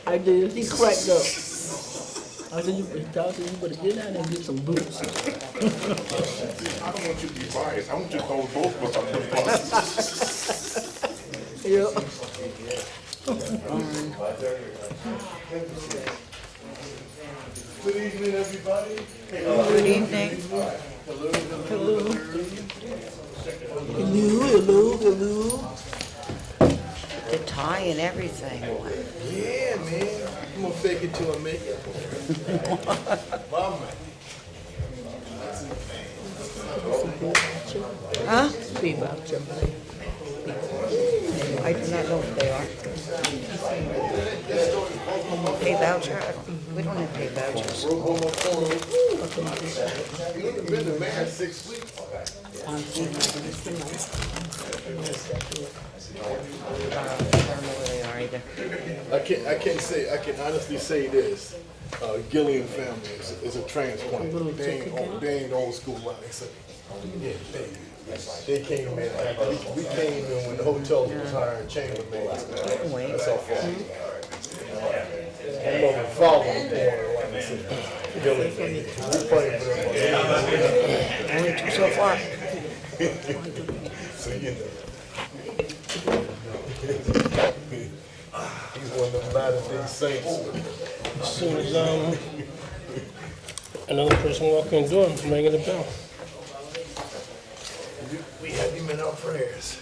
I did. He cracked up. I said, you better get down there and get some boots. I don't want you to be biased. I want you to hold both of us under the bus. Yeah. Good evening, everybody. Good evening. Hello. Hello. The tie and everything. Yeah, man. I'm gonna fake it till I make it. Mama. Huh? Be voucher. I do not know what they are. Pay voucher? We don't have pay vouchers. Broke on my phone. You've been the man 6 weeks. I don't know where they are either. I can honestly say this. Gillian family is a transplant. They ain't old school like they say. Yeah, they came in. We came in when the hotel was hiring chambermaids. Wait. That's how far. I'm over following the like I said. Gillian family. We playing for them. Only two so far. So you know. He's one of them latter-day saints. As soon as another person walk in the door, I'm ringing the bell. We have him in our prayers.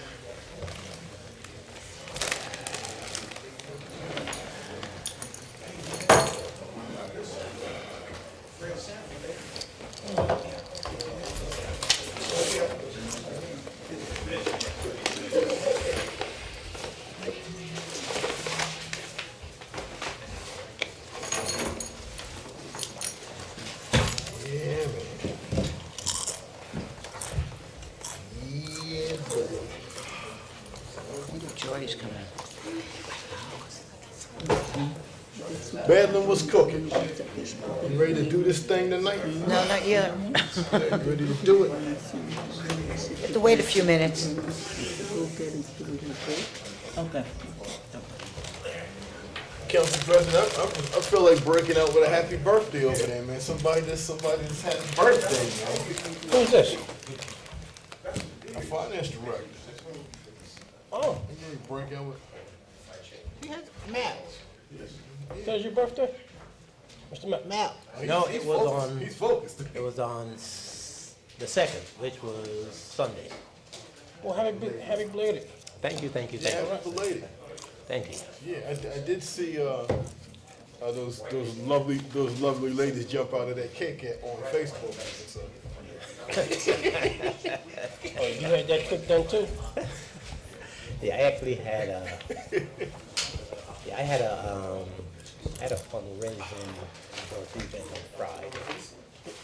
Joy's coming. Bedlam was cooking. You ready to do this thing tonight? No, not yet. Ready to do it? Have to wait a few minutes. Okay. Council President, I feel like breaking out with a happy birthday over there, man. Somebody just had a birthday, man. Who's this? A finance director. Oh, You ready to break out with? that's your birthday? Mr. Matt? No, it was on, He's focused. it was on the 2nd, which was Sunday. Well, happy belated. Thank you. Yeah, belated. Thank you. Yeah, I did see those lovely ladies jump out of that cake on Facebook. So, Oh, you had that trick done too? Yeah, I actually had I had a fundraising for a event on Friday.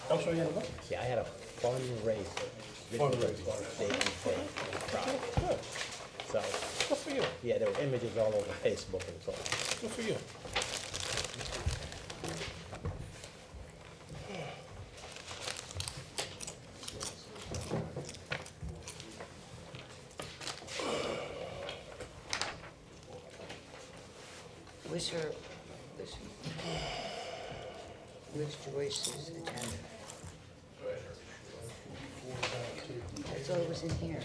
I'm sorry, you had a what? Yeah, I had a fundraiser. Fundraiser. Birthday event on Friday. Good. So, Good for you. yeah, there were images all over Facebook and so on. Good for you. Where's Joyce's agenda? I thought it was in here.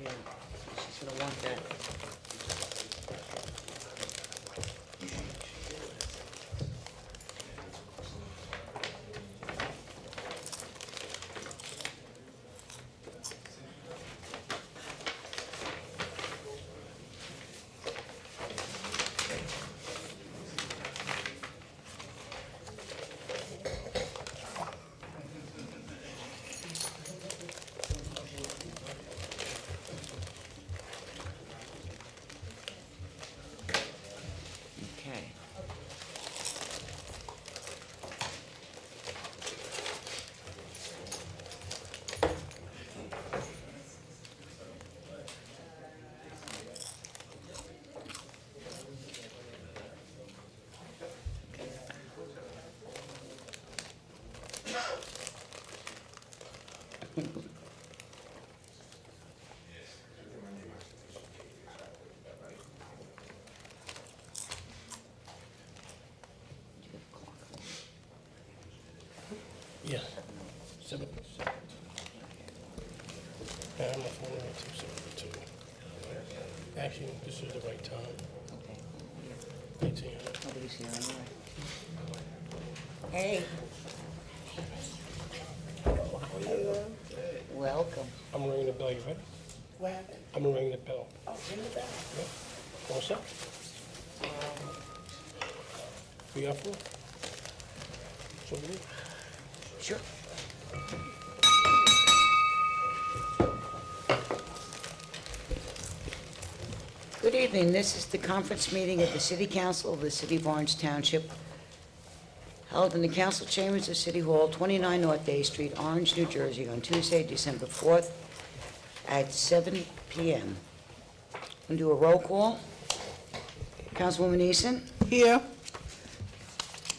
Yeah, she's gonna want that. Okay. I'm not phone right, 272. Actually, this is the right time. 1800. Nobody's here anyway. Hey. Welcome. I'm gonna ring the bell, you ready? What happened? I'm gonna ring the bell. Oh, ring the bell. What's up? We up for? So we need. Sure. Good evening. This is the conference meeting of the City Council of the City of Orange Township, held in the council chambers of City Hall, 29 North Day Street, Orange, New Jersey, on Tuesday, December 4th at 7 p.m. We'll do a roll call. Councilwoman Eason? Here.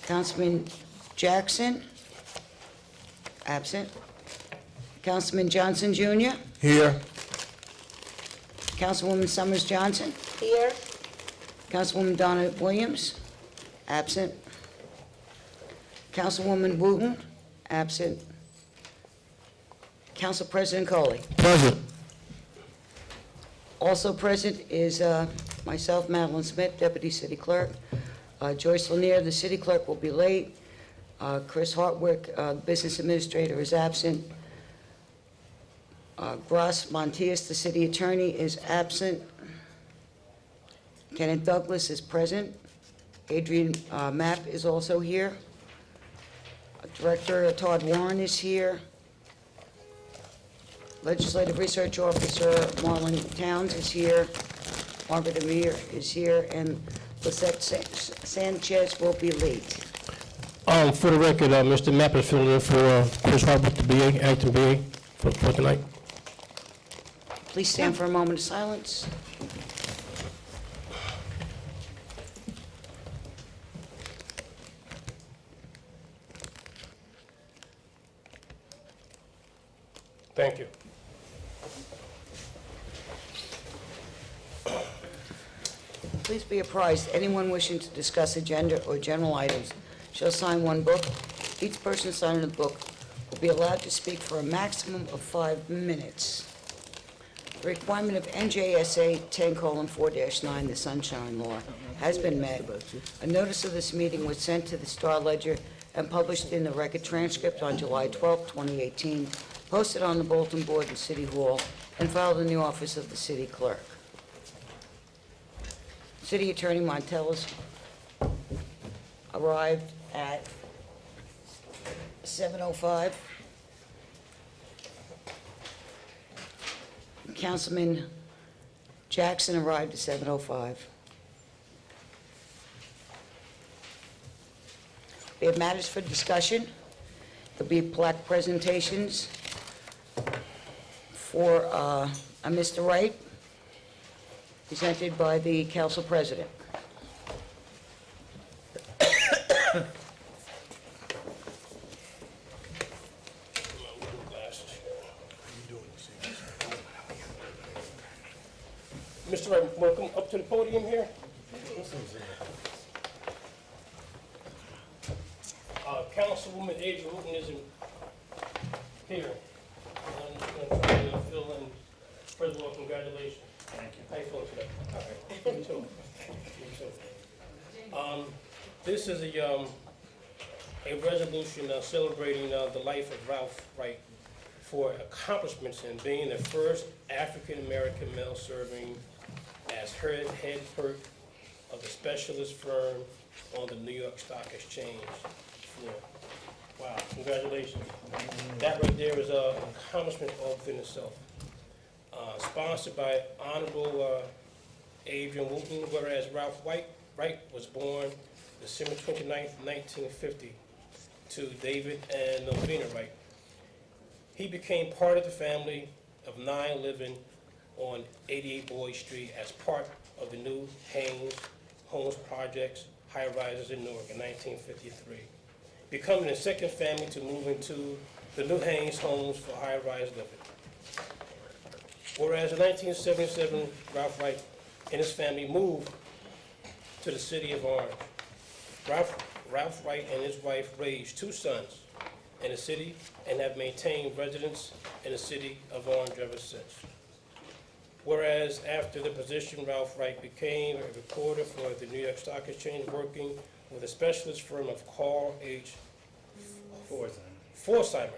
Councilman Jackson? Absent. Councilman Johnson Jr.? Here. Councilwoman Summers Johnson? Here. Councilwoman Donna Williams? Absent. Councilwoman Wooten? Absent. Council President Coley? Present. Also present is myself, Madeline Smith, Deputy City Clerk. Joyce Lanier, the City Clerk, will be late. Chris Hartwick, Business Administrator, is absent. Gross Montius, the City Attorney, is absent. Kenneth Douglas is present. Adrian Mapp is also here. Director Todd Warren is here. Legislative Research Officer Marlon Towns is here. Margaret Amir is here, and Lisette Sanchez will be late. For the record, Mr. Mapp is filling in for Chris Hartwick, the BA, acting BA, for tonight. Please stand for a moment of silence. Thank you. Please be apprised, anyone wishing to discuss agenda or general items shall sign one book. Each person signing the book will be allowed to speak for a maximum of 5 minutes. The requirement of NJSA 10:4-9, the Sunshine Law, has been met. A notice of this meeting was sent to the Star Ledger and published in the record transcript on July 12, 2018, posted on the bulletin board in City Hall, and filed in the office of the City Clerk. City Attorney Montellis arrived at 7:05. Councilman Jackson arrived at 7:05. We have matters for discussion. There'll be plaque presentations for a Mr. Wright, presented by the council president. Mr. Wright, welcome up to the podium here. Councilwoman Adrian Wooten isn't here. I'm just going to try and fill in. First of all, congratulations. Thank you. How you feeling today? All right. Me too. Me too. This is a resolution celebrating the life of Ralph Wright for accomplishments in being the first African-American male serving as head clerk of the specialist firm on the New York Stock Exchange floor. Wow, congratulations. That right there is an accomplishment all within itself. Sponsored by Honorable Adrian Wooten, whereas Ralph Wright was born December 29th, 1950, to David and Novena Wright. He became part of the family of 9 living on 88 Boyd Street as part of the new Haynes Homes Projects high-rises in Newark in 1953, becoming the second family to move into the new Haynes homes for high-rise living. Whereas in 1977, Ralph Wright and his family moved to the city of Orange. Ralph Wright and his wife raised 2 sons in the city and have maintained residence in the city of Orange ever since. Whereas after the position, Ralph Wright became a reporter for the New York Stock Exchange, working with a specialist firm of Carl H. Forsheimer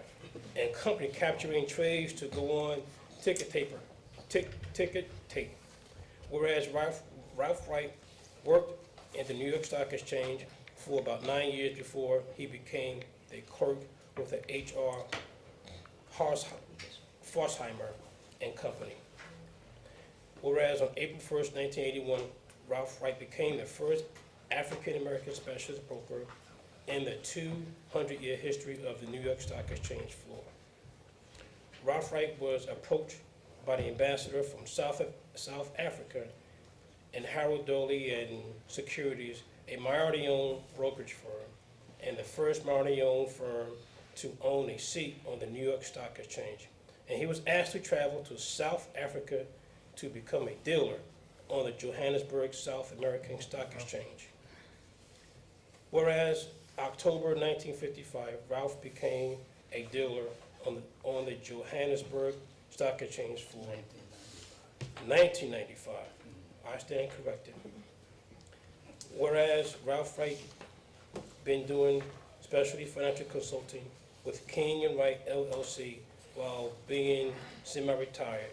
and company, capturing trades to go on ticket tape. Whereas Ralph Wright worked in the New York Stock Exchange for about 9 years before he became a clerk with the H.R. Forsheimer and Company. Whereas on April 1st, 1981, Ralph Wright became the first African-American specialist broker in the 200-year history of the New York Stock Exchange floor. Ralph Wright was approached by the ambassador from South Africa and Harold Doley and Securities, a minority-owned brokerage firm, and the first minority-owned firm to own a seat on the New York Stock Exchange. And he was asked to travel to South Africa to become a dealer on the Johannesburg South American Stock Exchange. Whereas October 1955, Ralph became a dealer on the Johannesburg Stock Exchange floor. 1995, I stand corrected. Whereas Ralph Wright been doing specialty financial consulting with King & Wright LLC while being semi-retired.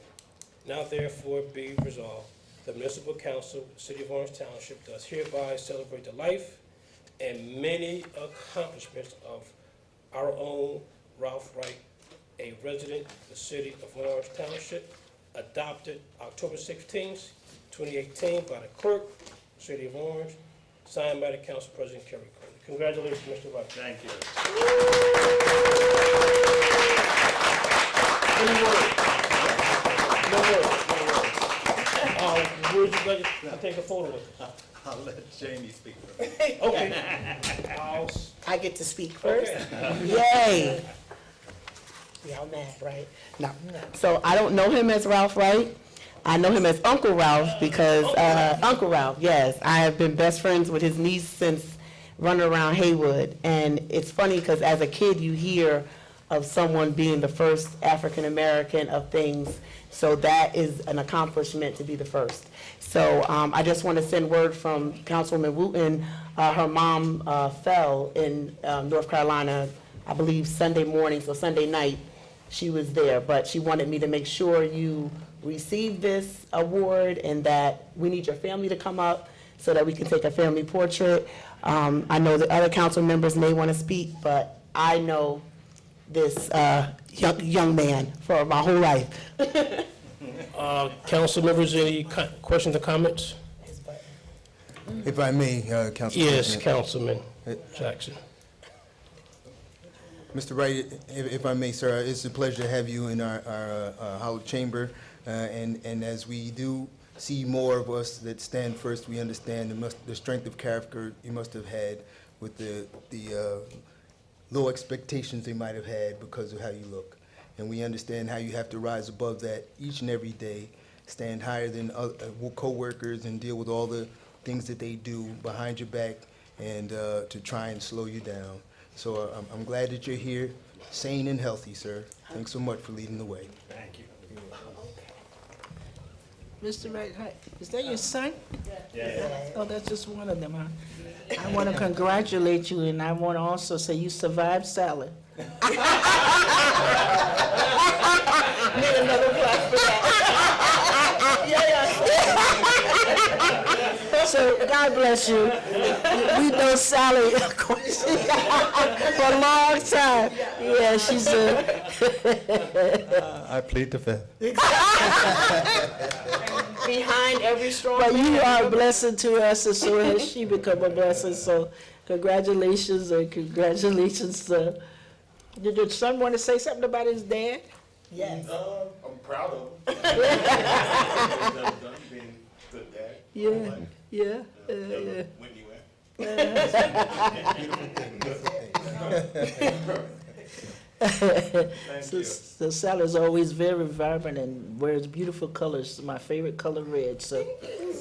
Now therefore be resolved, the Municipal Council, City of Orange Township, does hereby celebrate the life and many accomplishments of our own Ralph Wright, a resident of the City of Orange Township, adopted October 16th, 2018 by the clerk, City of Orange, signed by the Council President Kerry Curley. Congratulations, Mr. Wright. Thank you. Any words? No words. Would you like to take a photo with us? I'll let Jamie speak for me. Okay. I get to speak first? Okay. Yay! Y'all mad, right? No. So I don't know him as Ralph Wright. I know him as Uncle Ralph because, Uncle Ralph, yes. I have been best friends with his niece since running around Haywood. And it's funny because as a kid, you hear of someone being the first African-American of things. So that is an accomplishment to be the first. So I just want to send word from Councilwoman Wooten. Her mom fell in North Carolina, I believe Sunday morning, so Sunday night she was there. But she wanted me to make sure you receive this award and that we need your family to come up so that we can take a family portrait. I know the other council members may want to speak, but I know this young man for my whole life. Council members, any questions or comments? If I may, Council Yes, President. Councilman Jackson. Mr. Wright, if I may, sir, it's a pleasure to have you in our Howard Chamber. And as we do see more of us that stand first, we understand the strength of character you must have had with the low expectations they might have had because of how you look. And we understand how you have to rise above that each and every day, stand higher than co-workers and deal with all the things that they do behind your back and to try and slow you down. So I'm glad that you're here, sane and healthy, sir. Thanks so much for leading the way. Thank you. Mr. Wright, hi, is that your son? Yeah. Oh, that's just one of them, huh? I want to congratulate you, and I want to also say you survived salad. Need another plaque for that. So, God bless you. We know Sally for a long time. Yeah, she's I plead the fifth. Behind every strong but man. you are a blessing to us, and so has she become a blessing. So, congratulations, and congratulations. Did your son want to say something about his dad? Yes. I'm proud of him. He's never done being a good dad. Yeah, yeah, yeah. Whitney So Sally's always very vibrant and wears beautiful colors. My favorite color, red. So,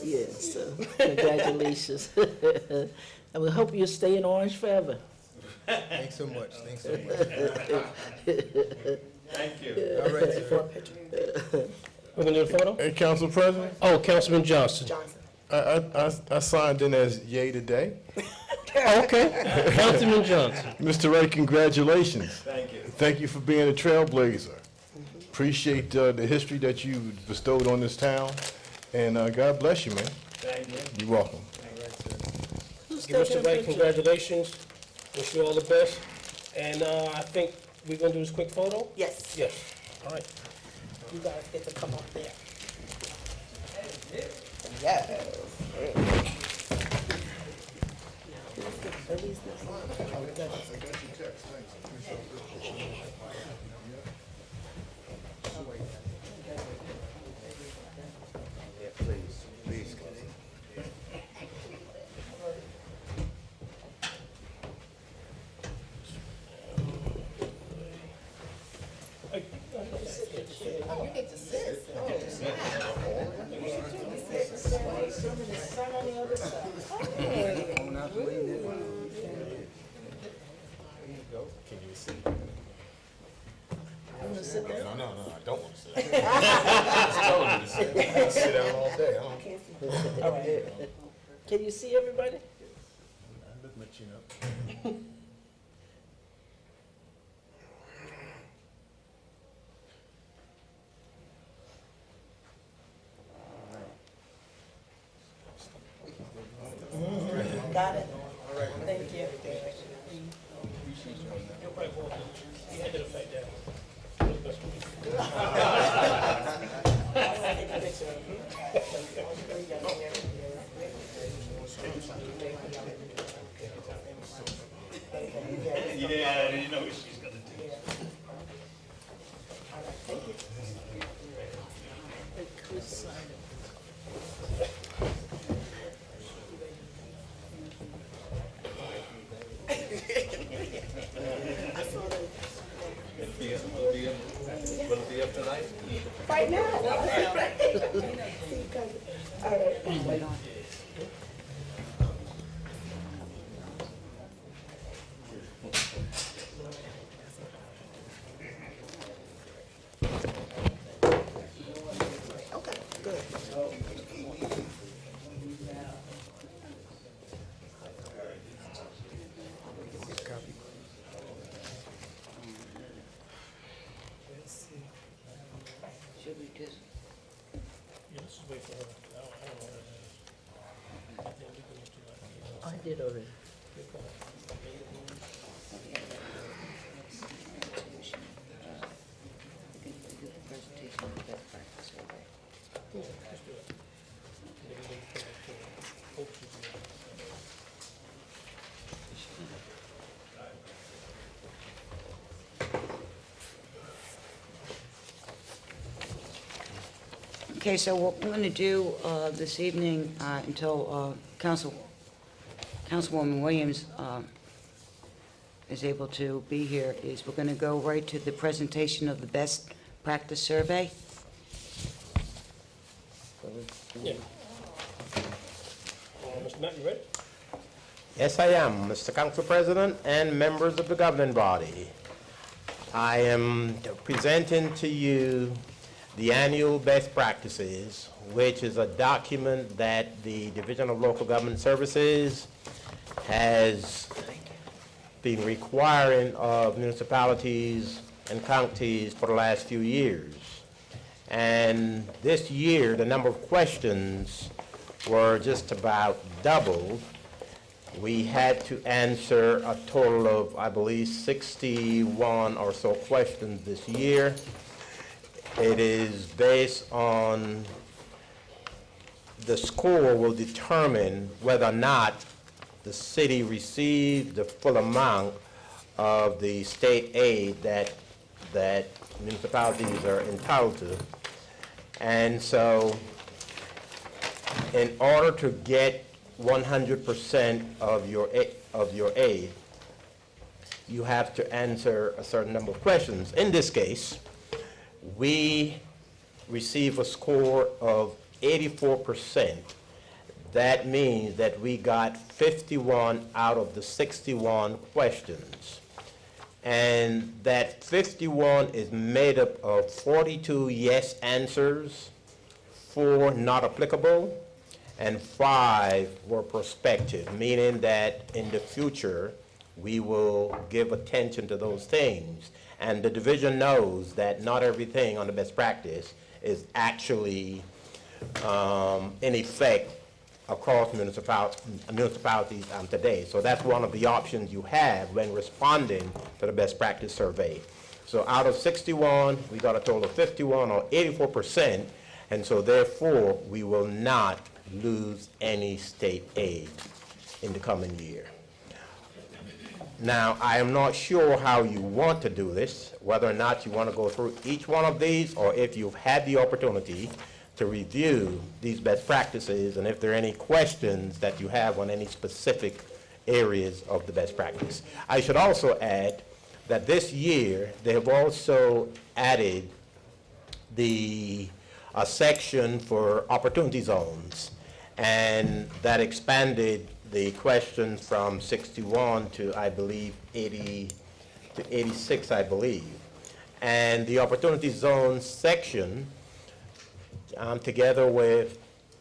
yeah. So, congratulations. And we hope you stay in Orange forever. Thanks so much, thanks so much. Thank you. All right, sir. We're gonna do the photo? Hey, Council President, Oh, Councilman Johnson. I signed in as yay today. Oh, okay. Councilman Johnson. Mr. Wright, congratulations. Thank you. Thank you for being a trailblazer. Appreciate the history that you bestowed on this town, and God bless you, man. Thank you. You're welcome. Who's Give taking Mr. a Wright, picture? congratulations. Wish you all the best. And I think we're gonna do this quick photo? Yes, Yes. All right. you guys get to come up there. Yes. No, I don't want to sit. It's telling me to sit. I can sit down all day. I don't. Can you see everybody? Look my chin up. Got it? Thank you. You had to upside down. Yeah, I didn't know what she's gonna do. Will it be up tonight? Right now. Should we just, Yeah, let's just wait for her. I don't know what it is. Then we can just do like, I did already. we can do the presentation of the best practice survey? Okay, so what we're going to do this evening until Councilwoman Williams is able to be here is we're going to go right to the presentation of the best practice survey. Yeah. Mr. Knapp, you ready? Yes, I am, Mr. Council President and members of the governing body. I am presenting to you the annual best practices, which is a document that the Division of Local Government Services has been requiring of municipalities and counties for the last few years. And this year, the number of questions were just about doubled. We had to answer a total of, I believe, 61 or so questions this year. It is based on, the score will determine whether or not the city received the full amount of the state aid that municipalities are entitled to. And so, in order to get 100% of your aid, you have to answer a certain number of questions. In this case, we receive a score of 84%. that means that we got 51 out of the 61 questions. And that 51 is made up of 42 yes answers, 4 not applicable, and 5 were prospective, meaning that in the future, we will give attention to those things. And the division knows that not everything on the best practice is actually in effect across municipalities today. So that's one of the options you have when responding to the best practice survey. So out of 61, we got a total of 51, or 84%, and so therefore, we will not lose any state aid in the coming year. Now, I am not sure how you want to do this, whether or not you want to go through each one of these, or if you've had the opportunity to review these best practices, and if there are any questions that you have on any specific areas of the best practice. I should also add that this year, they have also added a section for opportunity zones, and that expanded the questions from 61 to, I believe, 80 to 86, I believe. And the opportunity zone section, together with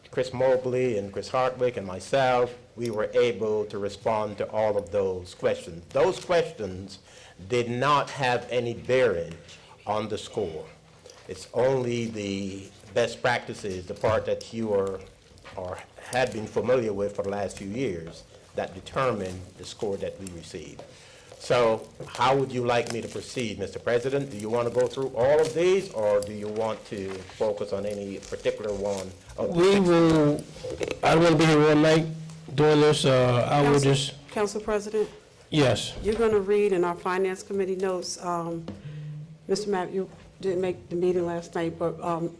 Chris Mobley and Chris Hartwick and myself, we were able to respond to all of those questions. Those questions did not have any bearing on the score. It's only the best practices, the part that you are or had been familiar with for the last few years, that determine the score that we received. So how would you like me to proceed, Mr. President? Do you want to go through all of these, or do you want to focus on any particular one? I don't want to be here all night doing this. I will just, Council President, yes. you're going to read in our Finance Committee notes, Mr. Mapp, you didn't make the meeting last night, but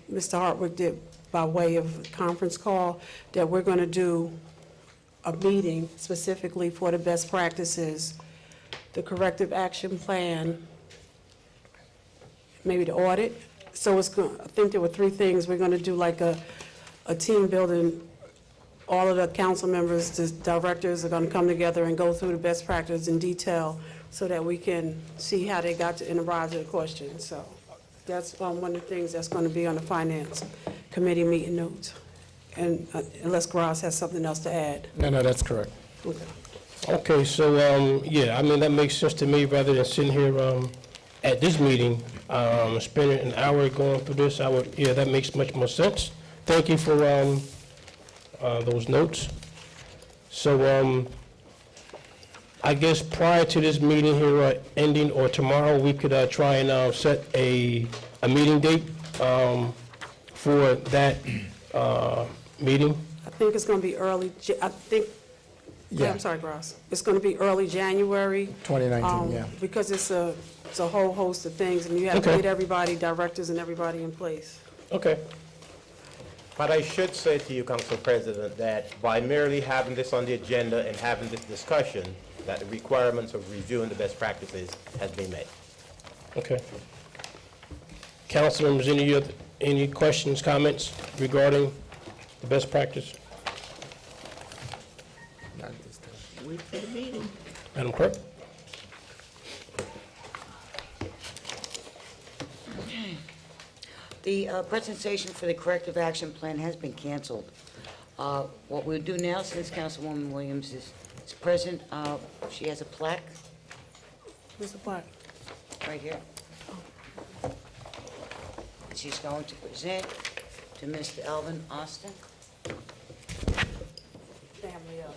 Mr. Hartwick did by way of conference call, that we're going to do a meeting specifically for the best practices, the corrective action plan, maybe the audit. So it's going, I think there were 3 things. We're going to do like a team building. All of the council members, the directors are going to come together and go through the best practice in detail so that we can see how they got to and arrive at the question. So that's one of the things that's going to be on the Finance Committee meeting notes. And unless Gross has something else to add. No, that's correct. Okay. Okay, so, yeah, I mean, that makes sense to me, rather than sitting here at this meeting, spending an hour going through this, yeah, that makes much more sense. Thank you for those notes. So, I guess prior to this meeting here ending, or tomorrow, we could try and set a meeting date for that meeting. I think it's going to be early, I'm sorry, Gross. It's going to be early January. 2019, yeah. Because it's a whole host of things, and you have to Okay. get everybody, directors and everybody in place. Okay. But I should say to you, Council President, that by merely having this on the agenda and having this discussion, that the requirements of reviewing the best practices has been met. Okay. Council members, any questions, comments regarding the best practice? Wait for the meeting. Madam Clerk? The presentation for the corrective action plan has been canceled. What we'll do now, since Councilwoman Williams is present, she has a plaque Mr. Black. right here. She's going to present to Mr. Elvin Austin. Family up.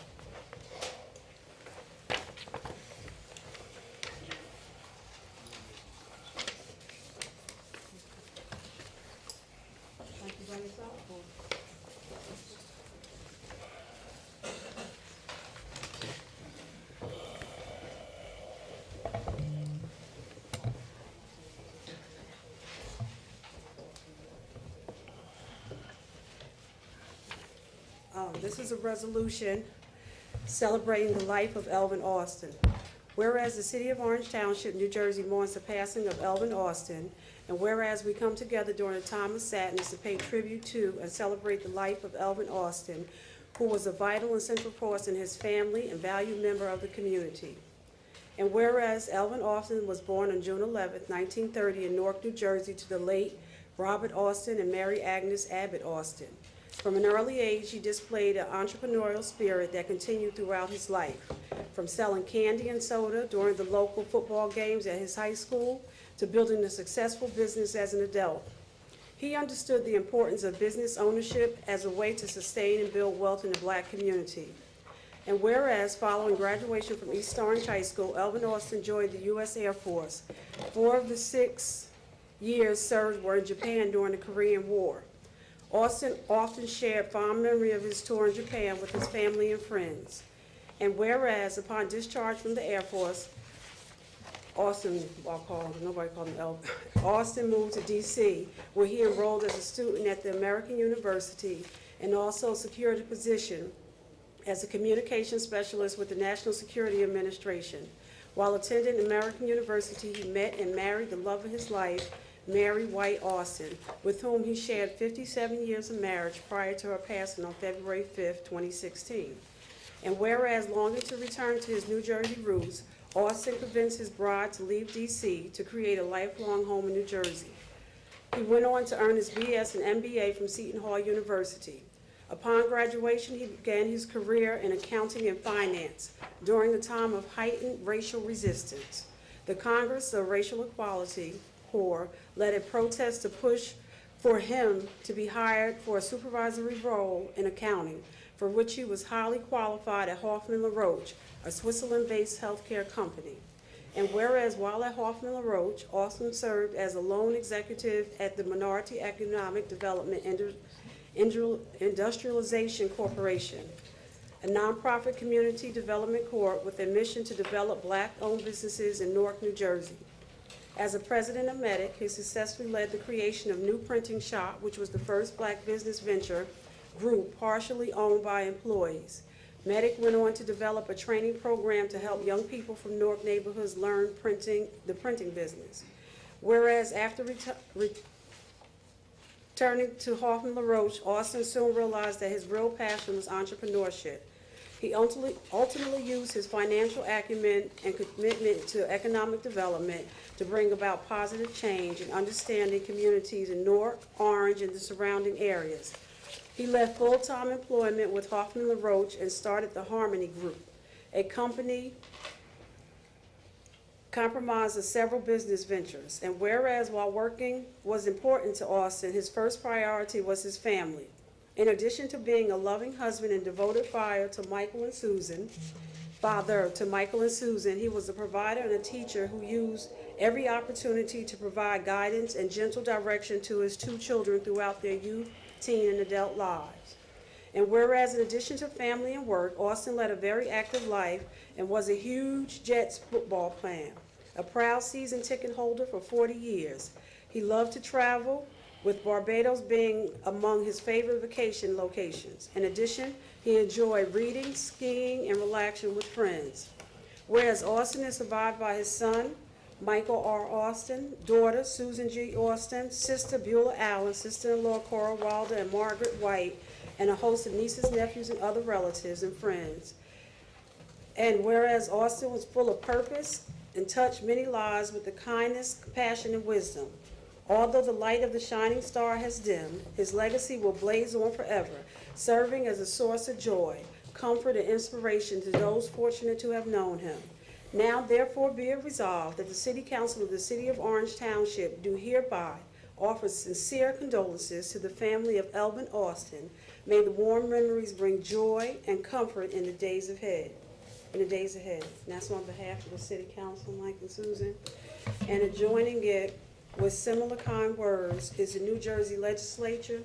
This is a resolution celebrating the life of Elvin Austin. Whereas the City of Orange Township, New Jersey mourns the passing of Elvin Austin, and whereas we come together during a time of sadness to pay tribute to and celebrate the life of Elvin Austin, who was a vital and central force in his family and valued member of the community. And whereas Elvin Austin was born on June 11, 1930 in Newark, New Jersey to the late Robert Austin and Mary Agnes Abbott Austin. From an early age, he displayed an entrepreneurial spirit that continued throughout his life, from selling candy and soda during the local football games at his high school to building a successful business as an adult. He understood the importance of business ownership as a way to sustain and build wealth in the Black community. And whereas, following graduation from East Orange High School, Elvin Austin joined the U.S. Air Force. 4 of the 6 years served were in Japan during the Korean War. Austin often shared fond memory of his tour in Japan with his family and friends. And whereas, upon discharge from the Air Force, Austin, nobody called him Elvin, Austin moved to D.C., where he enrolled as a student at the American University and also secured a position as a communications specialist with the National Security Administration. While attending American University, he met and married the love of his life, Mary White Austin, with whom he shared 57 years of marriage prior to her passing on February 5, 2016. And whereas longing to return to his New Jersey roots, Austin convinced his bride to leave D.C. to create a lifelong home in New Jersey. He went on to earn his B.S. and MBA from Seton Hall University. Upon graduation, he began his career in accounting and finance during the time of heightened racial resistance. The Congress of Racial Equality, CORE, led a protest to push for him to be hired for a supervisory role in accounting, for which he was highly qualified at Hoffman LaRoche, a Switzerland-based healthcare company. And whereas while at Hoffman LaRoche, Austin served as a loan executive at the Minority Economic Development Industrialization Corporation, a nonprofit community development corp with a mission to develop Black-owned businesses in Newark, New Jersey. As a president of MEDIC, he successfully led the creation of New Printing Shop, which was the first Black business venture group partially owned by employees. MEDIC went on to develop a training program to help young people from Newark neighborhoods learn the printing business. Whereas after returning to Hoffman LaRoche, Austin soon realized that his real passion was entrepreneurship. He ultimately used his financial acumen and commitment to economic development to bring about positive change and understanding communities in Newark, Orange, and the surrounding areas. He left full-time employment with Hoffman LaRoche and started the Harmony Group, a company comprised of several business ventures. And whereas while working was important to Austin, his first priority was his family. In addition to being a loving husband and devoted father to Michael and Susan, he was a provider and a teacher who used every opportunity to provide guidance and gentle direction to his 2 children throughout their youth, teen, and adult lives. And whereas in addition to family and work, Austin led a very active life and was a huge Jets football fan, a proud season ticket holder for 40 years. He loved to travel, with Barbados being among his favorite vacation locations. In addition, he enjoyed reading, skiing, and relaxing with friends. Whereas Austin is survived by his son, Michael R. Austin, daughter Susan G. Austin, sister Beulah Allen, sister-in-law Cora Wilder and Margaret White, and a host of nieces, nephews, and other relatives and friends. And whereas Austin was full of purpose and touched many lives with the kindness, compassion, and wisdom. Although the light of the shining star has dimmed, his legacy will blaze on forever, serving as a source of joy, comfort, and inspiration to those fortunate to have known him. Now therefore be it resolved that the City Council of the City of Orange Township do hereby offer sincere condolences to the family of Elvin Austin. May the warm memories bring joy and comfort in the days ahead. And that's on behalf of the City Council, Mike and Susan. And adjoining it with similar kind words is the New Jersey Legislature,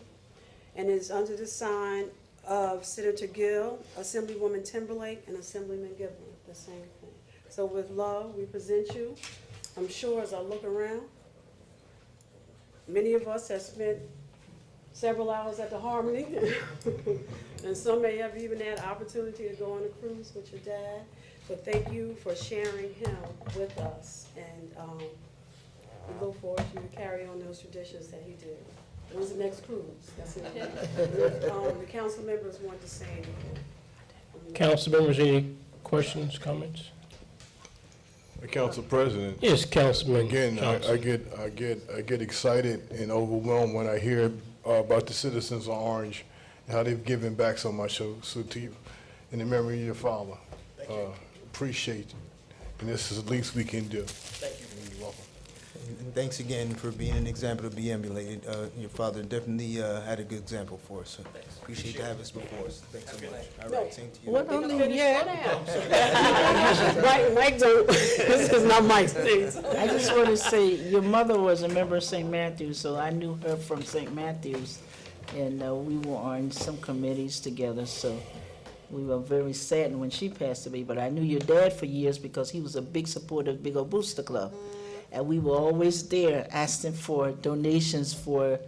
and is under the sign of Senator Gill, Assemblywoman Timberlake, and Assemblyman Gibbon, the same thing. So with love, we present you. I'm sure as I look around, many of us have spent several hours at the Harmony, and some may have even had opportunity to go on a cruise with your dad. But thank you for sharing him with us, and we look forward to you to carry on those traditions that he did. When's the next cruise? That's it. The council members want to say anything. Council members, any questions, comments? Council President, Yes, Councilman. again, Johnson. I get excited and overwhelmed when I hear about the citizens of Orange and how they've given back so much. So to you, in the memory of your father, appreciate you. And this is the least we can do. Thank you. You're welcome. And thanks again for being an example to be emulated. Your father definitely had a good example for us. So appreciate to have us before us. Thanks so much. All right, same to you. What don't leave yet? Mike don't, this is not Mike's thing. I just want to say, your mother was a member of St. Matthews, so I knew her from St. Matthews. And we were on some committees together, so we were very saddened when she passed away. But I knew your dad for years because he was a big supporter of Big O Booster Club. And we were always there asking for donations for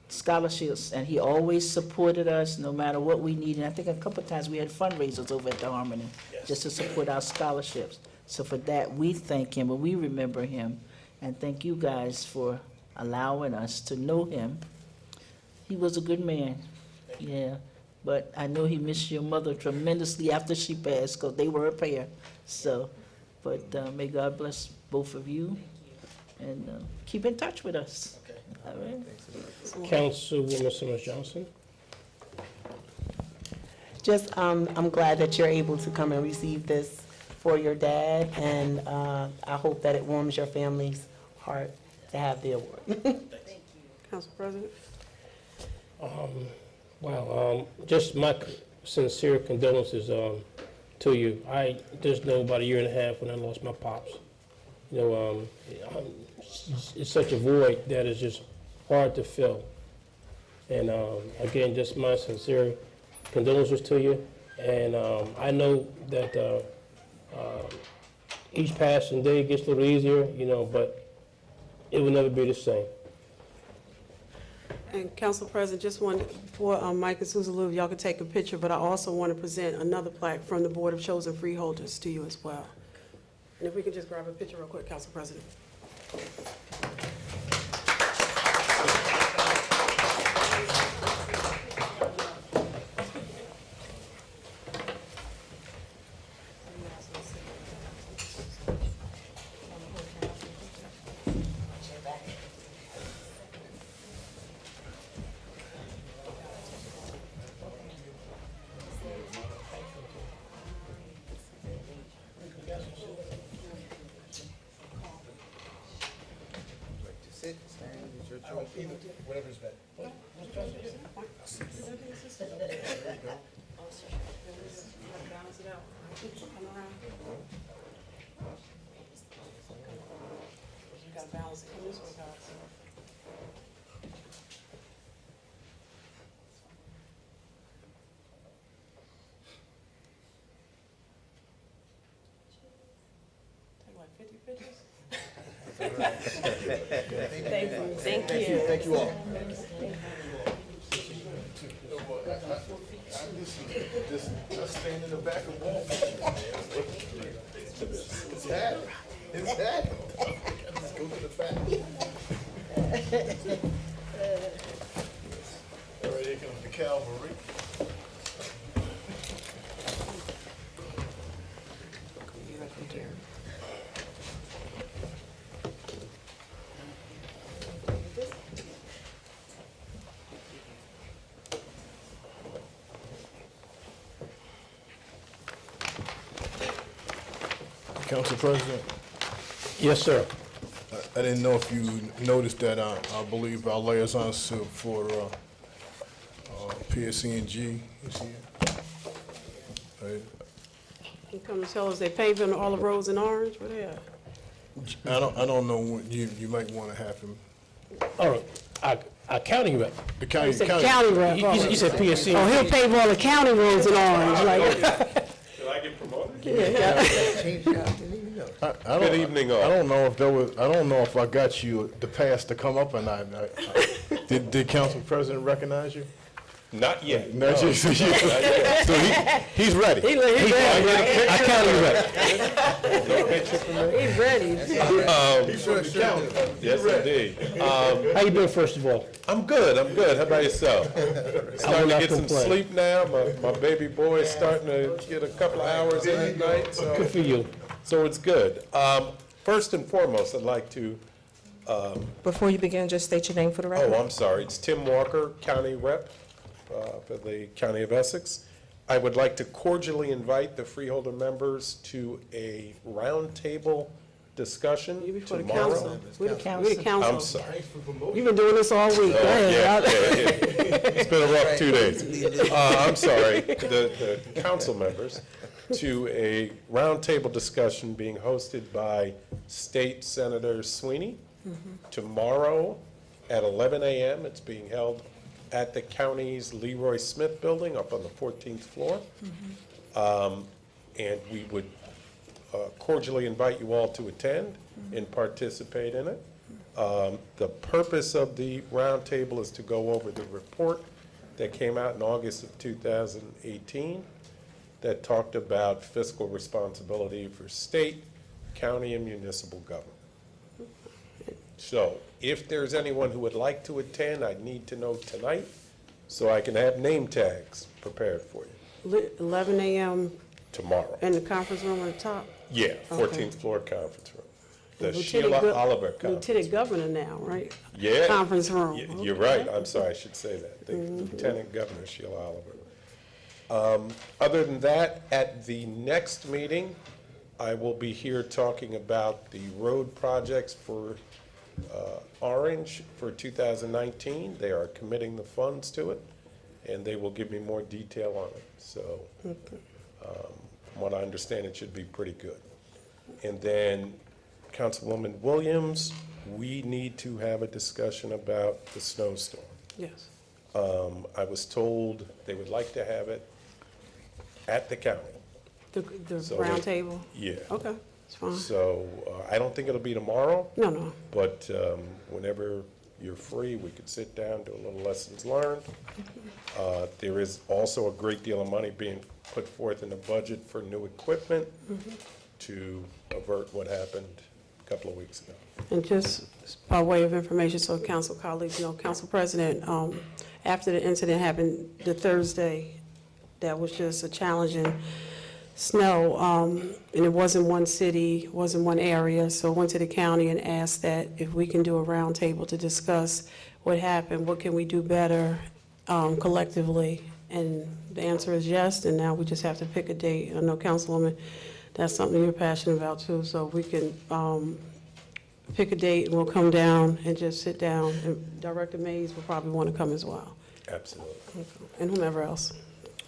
scholarships, and he always supported us no matter what we needed. I think a couple of times we had fundraisers over at the Harmony just to support our scholarships. So for that, we thank him, and we remember him, and thank you guys for allowing us to know him. He was a good man, yeah, but I know he missed your mother tremendously after she passed, because they were a pair. So, but may God bless both of you, and keep in touch with us. Okay. All right? Councilwoman Simmons Johnson. Just, I'm glad that you're able to come and receive this for your dad, and I hope that it warms your family's heart to have the award. Council President? Just my sincere condolences to you. I just know about a year and a half when I lost my pops. You know, it's such a void that is just hard to fill. And again, just my sincere condolences to you. And I know that each passing day gets a little easier, you know, but it will never be the same. And Council President, just one, before Mike and Susan Lou, y'all can take a picture, but I also want to present another plaque from the Board of Chosen Freeholders to you as well. And if we could just grab a picture real quick, Council President. Sit, stand, it's your choice. Whatever's better. Balance it out. Come around. You gotta balance it. Come this way, guys. Take like 50 pictures? Thank you all. Just stand in the back and walk. It's that. It's that. Let's go to the back. All right, here comes the cavalry. Council President, Yes, sir. I didn't know if you noticed that I believe our liaison for PSC&G is here. You come to tell us they paving all the roads in Orange? What they at? I don't know when you might want to have him. Oh, our county rep. The county. You said county rep. You said PSC. Oh, he'll pave all the county roads in Orange, like. Did I get promoted? Good evening, all. I don't know if I got you the pass to come up or not. Did Council President recognize you? Not yet. No, so he's ready. He's ready. I counted ready. No picture for me? He's ready. He's from the county. Yes, indeed. How you doing, first of all? I'm good, I'm good. How about yourself? Starting to not get some complain. sleep now. My baby boy is starting to get a couple of hours in at night, Good for you. so it's good. First and foremost, I'd like to, Before you begin, just state your name for the record. I'm sorry, it's Tim Walker, County Rep for the County of Essex. I would like to cordially invite the freeholder members to a roundtable discussion You before the tomorrow. council. We the I'm council. sorry. You've been doing this all week. Go Yeah, ahead. It's been a rough 2 days. I'm sorry, the council members, to a roundtable discussion being hosted by State Senator Sweeney tomorrow at 11 a.m. It's being held at the county's Leroy Smith Building up on the 14th floor. And we would cordially invite you all to attend and participate in it. The purpose of the roundtable is to go over the report that came out in August of 2018 that talked about fiscal responsibility for state, county, and municipal government. So if there's anyone who would like to attend, I need to know tonight so I can have name tags prepared for you 11 a.m. tomorrow. in the conference room on the top. Yeah, 14th floor conference room. The Lieutenant Sheila Go- Oliver Conference. Lieutenant Governor now, right? Yeah. Conference room. You're right, I'm sorry, I should say that. The Lieutenant Governor Sheila Oliver. Other than that, at the next meeting, I will be here talking about the road projects for Orange for 2019. They are committing the funds to it, and they will give me more detail on it. So, from what I understand, it should be pretty good. And then, Councilwoman Williams, we need to have a discussion about the snowstorm. Yes. I was told they would like to have it at the county. The So round we- table? Yeah. Okay, it's fine. So I don't think it'll be tomorrow, No. but whenever you're free, we could sit down, do a little lessons learned. There is also a great deal of money being put forth in the budget for new equipment to avert what happened a couple of weeks ago. And just by way of information, so council colleagues know, Council President, after the incident happened the Thursday, that was just a challenging snow, and it wasn't one city, wasn't one area, so I went to the county and asked that if we can do a roundtable to discuss what happened, what can we do better collectively, and the answer is yes, and now we just have to pick a date. I know, Councilwoman, that's something you're passionate about too, so we can pick a date and we'll come down and just sit down, and Director Mays will probably want to come as well, Absolutely. and whomever else.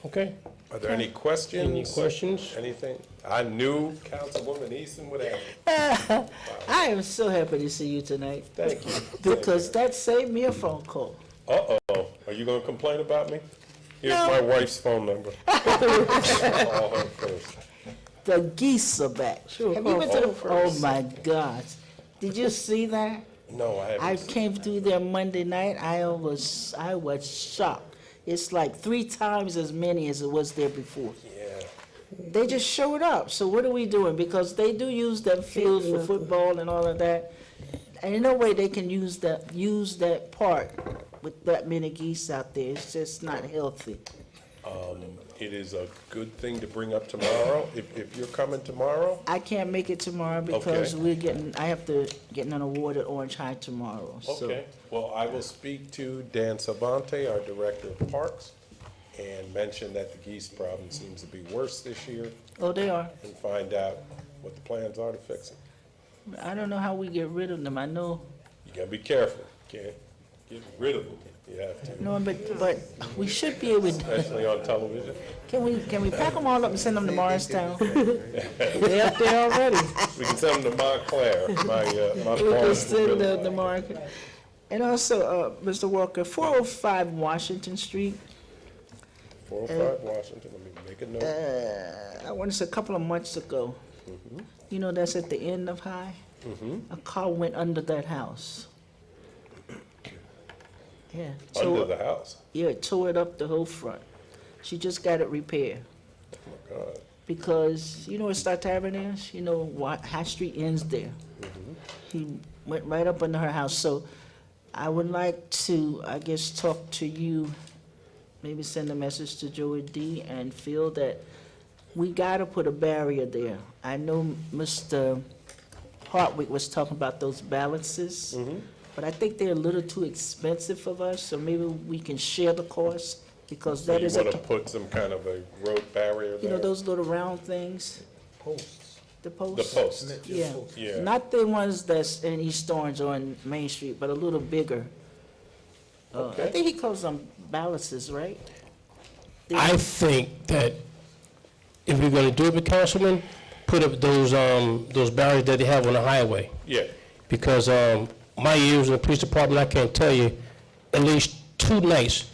Okay. Are there any questions? Any questions? Anything? I knew Councilwoman Easton would have. I am so happy to see you tonight, Thank you. because that saved me a phone call. Uh-oh, are you gonna complain about me? Here's No. my wife's phone number. Call her first. The geese are back. Sure, Have you been to call the, oh first. my gosh. Did you see that? No, I I haven't. came through there Monday night, I was shocked. It's like 3 times as many as it was there before. Yeah, They just showed up, so what are we doing? Because they do use that field for football and all of that. And in no way they can use that part with that many geese out there, it's just not healthy. it is a good thing to bring up tomorrow. If you're coming tomorrow, I can't make it tomorrow because Okay. I have to get an award at Orange High tomorrow, so. okay. Well, I will speak to Dan Savante, our Director of Parks, and mention that the geese problem seems to be worse this year, Oh, they are. and find out what the plans are to fix it. I don't know how we get rid of them, I know. You gotta be careful. Can't get rid of them. You have to, No, but we should be able, especially on television. can we pack them all up and send them to Morristown? They're up there already. We can send them to Montclair, my We farm. can send the market. And also, Mr. Walker, 405 Washington Street, 405 Washington, let me make a note. I want to say a couple of months ago. You know, that's at the end of High. A car went under that house. Yeah. Under the house? Yeah, tore it up the whole front. She just got it repaired. God. Because, you know where Star Tavern is? You know, High Street ends there. He went right up under her house. So I would like to, I guess, talk to you, maybe send a message to Joey D. and feel that we gotta put a barrier there. I know Mr. Hartwick was talking about those balances, but I think they're a little too expensive for us, so maybe we can share the cost, because So that you is a, want to put some kind of a road barrier you know, there? those little round things, Posts. the The posts? post, Yeah, yeah. not the ones that's in East Orange or in Main Street, but a little bigger. I Okay. think he calls them balances, right? I think that if we're gonna do it with councilmen, put up those barriers that they have on the highway. Yeah, Because, my years in the police department, I can't tell you, at least 2 nights,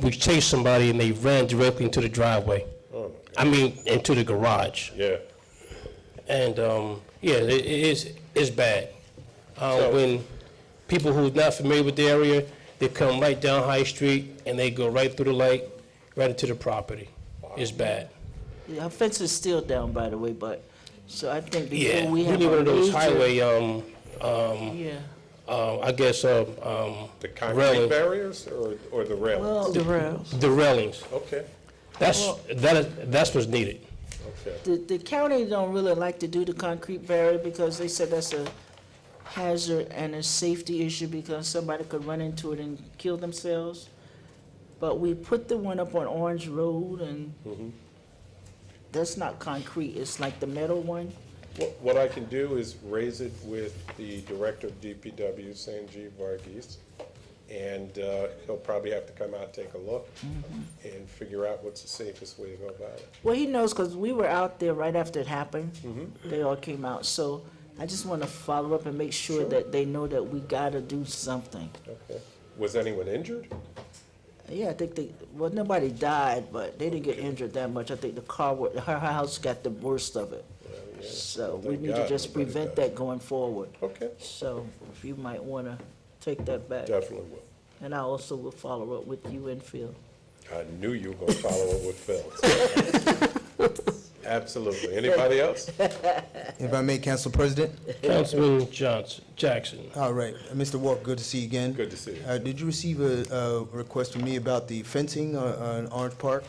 we chased somebody and they ran directly into the driveway. oh, I mean, into the garage. yeah. And, yeah, it's bad. So- When people who's not familiar with the area, they come right down High Street and they go right through the light, right into the property. It's bad. Yeah, her fence is still down, by the way, but, so I think Yeah, before we we have need one a of those major. highway, Yeah, I guess, The concrete railing. barriers or the railings? well, The rails. the railings. Okay, That's what's needed. okay. the county don't really like to do the concrete barrier because they said that's a hazard and a safety issue because somebody could run into it and kill themselves. But we put the one up on Orange Road and that's not concrete, it's like the metal one. What I can do is raise it with the director of DPW, Sanjeev Varghese, and he'll probably have to come out, take a look, and figure out what's the safest way to go about it. Well, he knows because we were out there right after it happened. They all came out, so I just want to follow up and make sure that they know that we gotta do something. Okay. Was anyone injured? Yeah, I think well, nobody died, but they didn't get injured that much. I think the car, her house got the worst of it. So we Thank need to God just nobody prevent died. that going forward. Okay, So if you might want to take that back. definitely will. And I also will follow up with you and Phil. I knew you were going to follow up with Phil. Absolutely. Anybody else? If I may, Council President? Councilman Jackson. All right, Mr. Walker, good to see you again. Good to see you. Did you receive a request from me about the fencing on Orange Park?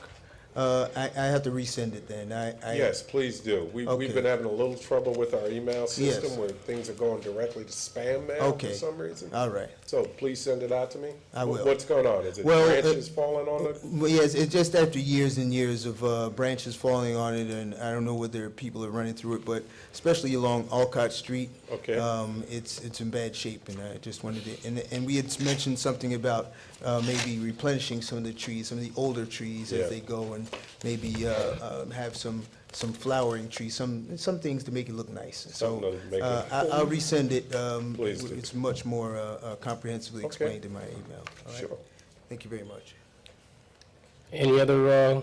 I have to resend it then. Yes, please do. Okay. We've been having a little trouble with our email system Yes. where things are going directly to spam mail for Okay. some reason. All right. So please send it out to me. I will. What's going on? Is it Well, branches falling on it? Well, yes, it's just after years and years of branches falling on it, and I don't know whether people are running through it, but especially along Alcott Street. Okay. It's in bad shape, and I just wanted to, and we had mentioned something about maybe replenishing some of the trees, some of the older trees Yeah. as they go, and maybe have some flowering trees, some things to make it look nice. So Something to make it- I'll resend it. Please do. It's much more comprehensively Okay. explained in my email. All right? Sure. Thank you very much. Any other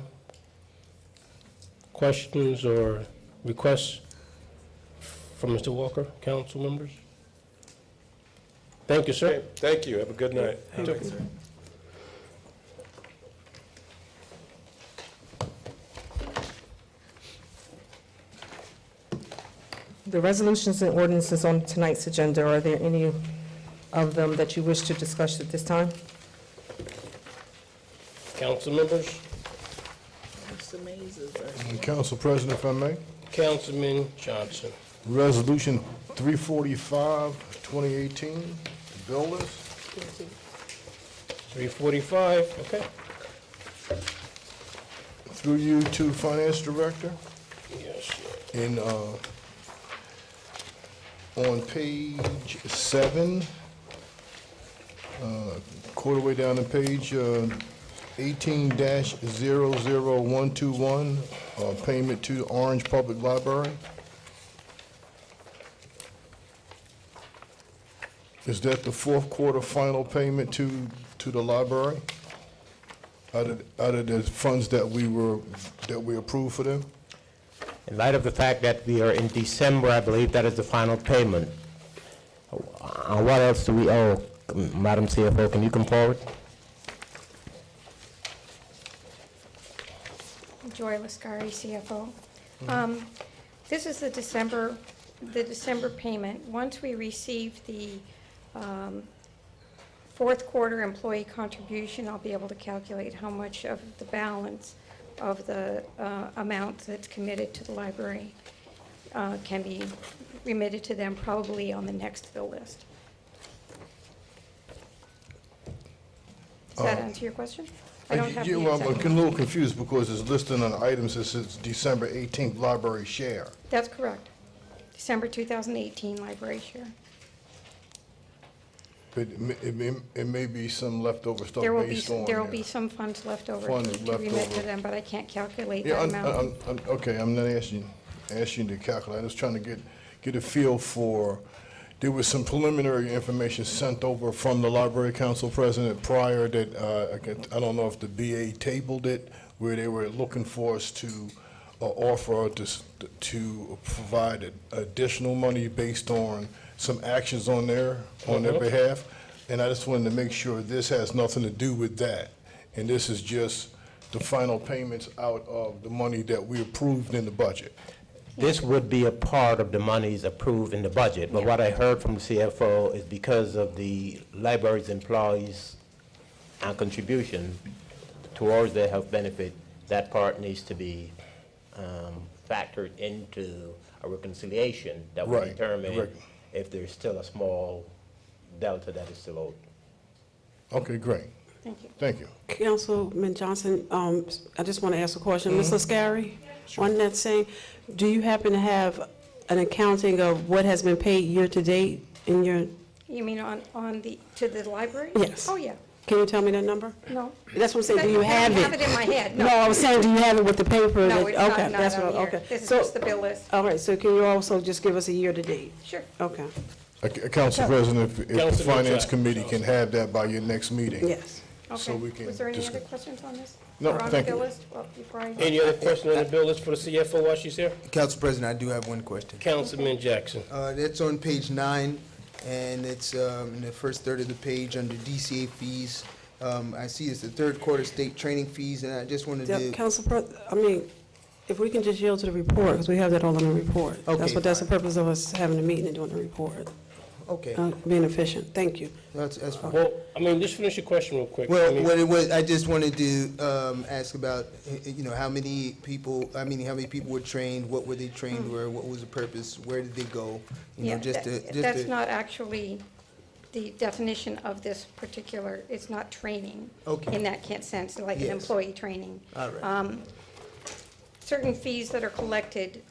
questions or requests from Mr. Walker, council members? Thank you, sir. Okay, thank you. Have a good night. The resolutions and ordinances on tonight's agenda, are there any of them that you wish to discuss at this time? Council members, Mr. Mays is, Council President, if I may. Councilman Johnson. Resolution 345, 2018, builders. 345, okay. Through you to Finance Director. Yes, sir. And on page 7, quarter way down the page, 18-00121, payment to Orange Public Library. Is that the fourth quarter final payment to the library? Out of the funds that we approved for them? In light of the fact that we are in December, I believe that is the final payment. What else do we owe, Madam CFO, can you come forward? Joy Lascari, CFO. This is the December payment. Once we receive the fourth quarter employee contribution, I'll be able to calculate how much of the balance of the amount that's committed to the library can be remitted to them, probably on the next bill list. Does that answer your question? I don't have the Yeah, well, I'm exact a little confused because it's listed on the items that says December 18th library share. That's correct. December 2018 library share. But it may be some leftover stuff There will be, based on. there will be some funds left over Funds to left remit to over. them, but I can't calculate Yeah, that amount. okay, I'm not asking you to calculate, I'm just trying to get a feel for, there was some preliminary information sent over from the library council president prior that, I don't know if the BA tabled it, where they were looking for us to offer to provide additional money based on some actions on their behalf. And I just wanted to make sure this has nothing to do with that. And this is just the final payments out of the money that we approved in the budget. This would be a part of the monies approved in the budget, but Yeah. what I heard from the CFO is because of the library's employees' contribution towards their health benefit, that part needs to be factored into a reconciliation that will Right, determine right. if there's still a small delta that is still owed. Okay, great. Thank you. Thank you. Councilman Johnson, I just want to ask a question. Ms. Lascari, on that same, do you happen to have an accounting of what has been paid year-to-date in your, You mean to the library? Yes. Oh, yeah. can you tell me that number? No. That's what I'm saying, do you I have don't have it? it in my head, No, no. I was saying, do you have it with the paper? No, that- it's not, okay, not that's on what- here. okay. This is So- just the bill list. All right, so can you also just give us a year-to-date? Sure. Okay, Council President, if the Councilman Finance Jackson. Committee can have that by your next meeting. yes. So Okay. we can Was there any discuss. other questions on this? No, Or on thank the you. bill list? Well, before I. Any other question on the bill list for the CFO while she's here? Council President, I do have one question. Councilman Jackson. That's on page 9, and it's in the first third of the page under DCA fees. I see it's the third quarter state training fees, and I just wanted Yeah, to, if we can just yield to the report, because we have that all in the report. Okay, That's the fine. purpose of us having a meeting and doing the report, okay, being efficient. Thank you. that's fine. Well, just finish your question real quick. Well, what it was, I just wanted to ask about, how many people were trained, what were they trained, or what was the purpose, where did they go? Yeah, Just to. that's not actually the definition of this particular, it's not training. Okay. In that sense, like an Yes. employee training. All right. Certain fees that are collected,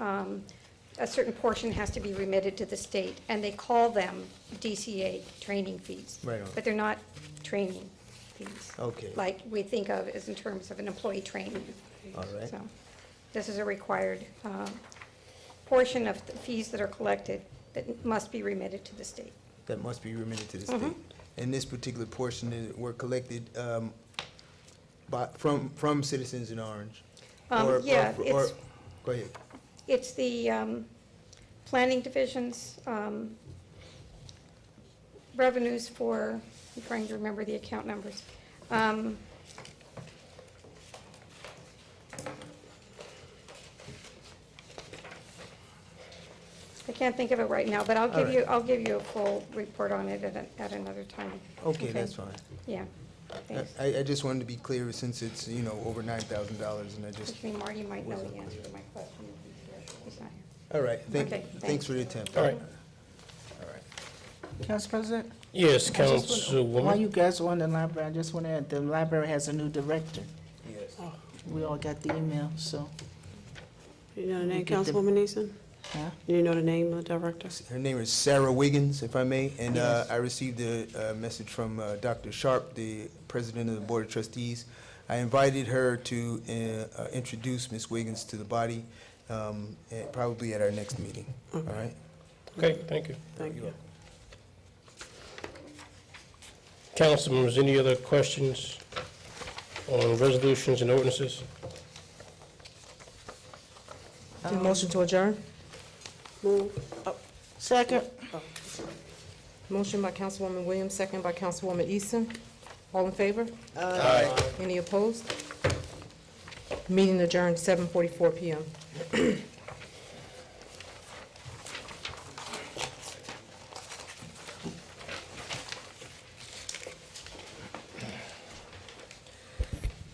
a certain portion has to be remitted to the state, and they call them DCA training fees. Right on. But they're not training fees. Okay. Like we think of as in terms of an employee training. All right. So this is a required portion of the fees that are collected that must be remitted to the state. That must be remitted to the state. And this particular portion that were collected from citizens in Orange? Yeah, it's, Go ahead. it's the planning division's revenues for, I'm trying to remember the account numbers. I can't think of it right now, but I'll give right. you a full report on it at another time. Okay, that's fine. Yeah, thanks. I just wanted to be clear since it's, over $9,000 and I just, Actually, Marty might know the answer to my question if he's here. He's not here. all right, Okay, thanks for the attempt. All right. Council President? Yes, I just wanna- While Councilwoman. you guys are on the library, I just want to add, the library has a new director. Yes. We all got the email, so, You know the name, get the- Councilwoman Neeson? huh? You know the name of the director? Her name is Sarah Wiggins, if I may, and Yes. I received a message from Dr. Sharp, the president of the Board of Trustees. I invited her to introduce Ms. Wiggins to the body, probably at our next meeting, all right? Okay, thank you. Thank you. Council members, any other questions on resolutions and ordinances? Motion to adjourn? Move. Second. Motion by Councilwoman Williams, second by Councilwoman Easton. All in favor? Aye. Any opposed? Meeting adjourned 7:44 PM.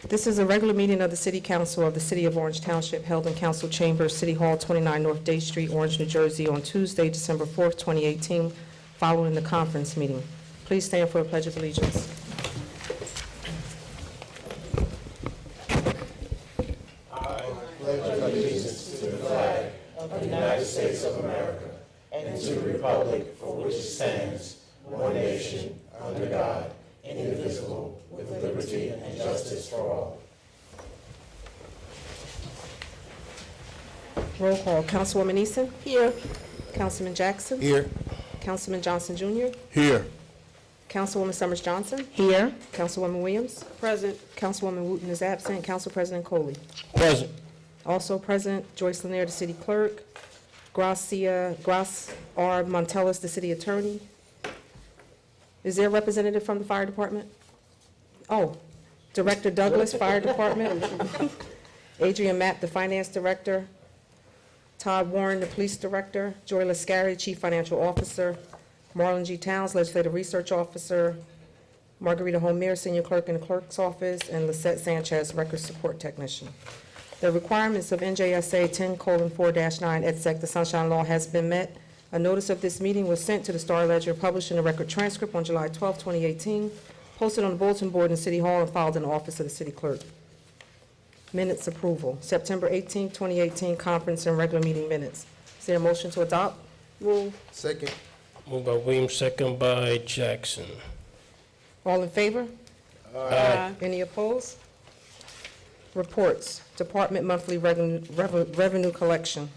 This is a regular meeting of the City Council of the City of Orange Township held in Council Chambers, City Hall, 29 North Day Street, Orange, New Jersey, on Tuesday, December 4th, 2018, following the conference meeting. Please stand for a pledge of allegiance. Roll call. Councilwoman Easton? Here. Councilman Jackson? Here. Councilman Johnson Jr.? Here. Councilwoman Summers Johnson? Here. Councilwoman Williams? Present. Councilwoman Wooten is absent. Council President Coley? Present. Also present, Joyce Lanier, the city clerk. Grace R. Montellis, the city attorney. Is there a representative from the fire department? Oh, Director Douglas, Fire Department. Adrian Mapp, the finance director. Todd Warren, the police director. Joy Lascari, chief financial officer. Marlon G. Towns, legislative research officer. Margarita Homer, senior clerk in the clerk's office. And Lisette Sanchez, record support technician. The requirements of NJSA 10:4-9 et sec, the Sunshine Law, has been met. A notice of this meeting was sent to the Star Ledger, published in the record transcript on July 12, 2018, posted on the bulletin board in City Hall, and filed in the office of the city clerk. Minutes approval, September 18, 2018, conference and regular meeting minutes. Is there a motion to adopt? Move. Second. Moved by Williams, second by Jackson. All in favor? Aye. Any opposed? Reports, Department Monthly Revenue Collection.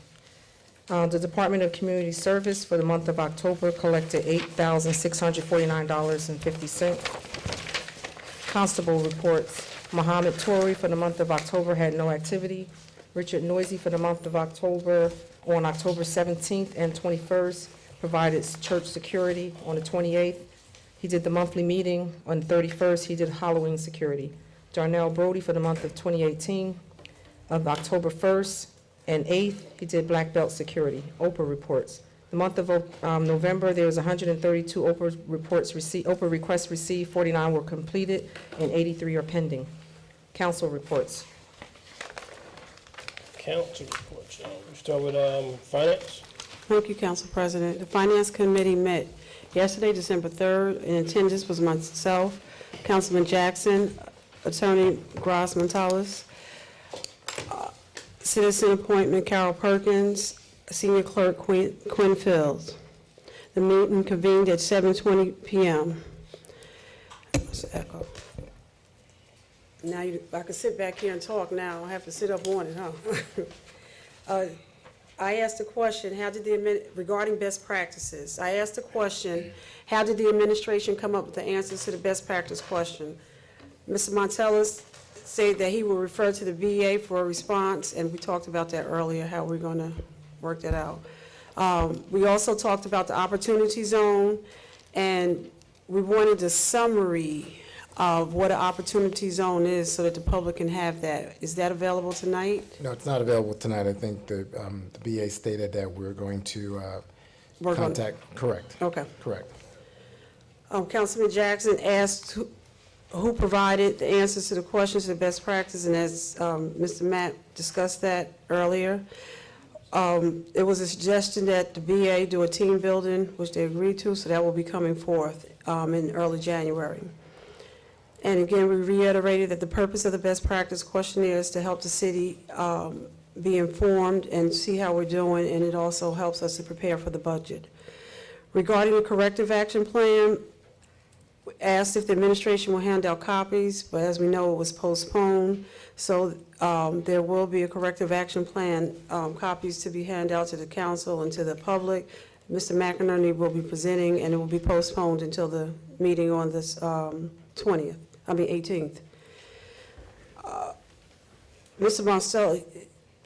The Department of Community Service for the month of October collected $8,649.50. Constable reports, Muhammad Torrey for the month of October had no activity. Richard Noisy for the month of October, on October 17th and 21st, provided church security. On the 28th, he did the monthly meeting. On the 31st, he did Halloween security. Darnell Brody for the month of 2018, of October 1st and 8th, he did black belt security. OPA reports. The month of November, there was 132 OPA requests received, 49 were completed, and 83 are pending. Council reports. Council reports. We start with finance. Thank you, Council President. The Finance Committee met yesterday, December 3rd. In attendance was myself, Councilman Jackson, Attorney Grace Montalez, Citizen Appointment Carol Perkins, Senior Clerk Quinn Fields. The meeting convened at 7:20 p.m. That's an echo. Now, I can sit back here and talk now. I have to sit up on it, huh? I asked a question, regarding best practices. I asked a question, how did the administration come up with the answers to the best practice question? Mr. Montellis said that he will refer to the VA for a response, and we talked about that earlier, how we're going to work that out. We also talked about the opportunity zone, and we wanted a summary of what an opportunity zone is so that the public can have that. Is that available tonight? No, it's not available tonight. I think the BA stated that we're going to Work on- contact. Correct. Okay. Correct. Councilman Jackson asked who provided the answers to the questions of best practice, and as Mr. Matt discussed that earlier, it was a suggestion that the BA do a team building, which they agreed to, so that will be coming forth in early January. And again, we reiterated that the purpose of the best practice questionnaire is to help the city be informed and see how we're doing, and it also helps us to prepare for the budget. Regarding the corrective action plan, we asked if the administration will hand out copies, but as we know, it was postponed. So there will be a corrective action plan, copies to be handed out to the council and to the public. Mr. McInerney will be presenting, and it will be postponed until the meeting on this 18th. Mr. Monstelli,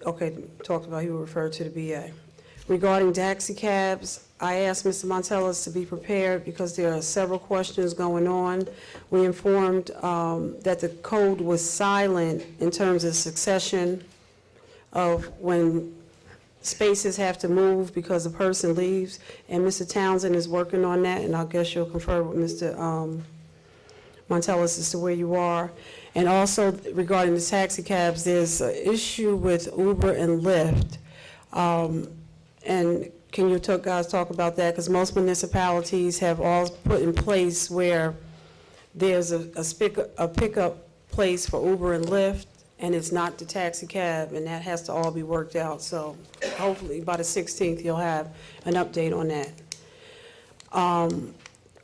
okay, talked about he will refer to the BA. Regarding taxi cabs, I asked Mr. Montellis to be prepared because there are several questions going on. We informed that the code was silent in terms of succession of when spaces have to move because a person leaves, and Mr. Townsend is working on that, and I guess you'll confer with Mr. Montellis as to where you are. And also regarding the taxi cabs, there's an issue with Uber and Lyft. And can you guys talk about that? Because most municipalities have all put in place where there's a pickup place for Uber and Lyft, and it's not the taxi cab, and that has to all be worked out. So hopefully by the 16th, you'll have an update on that.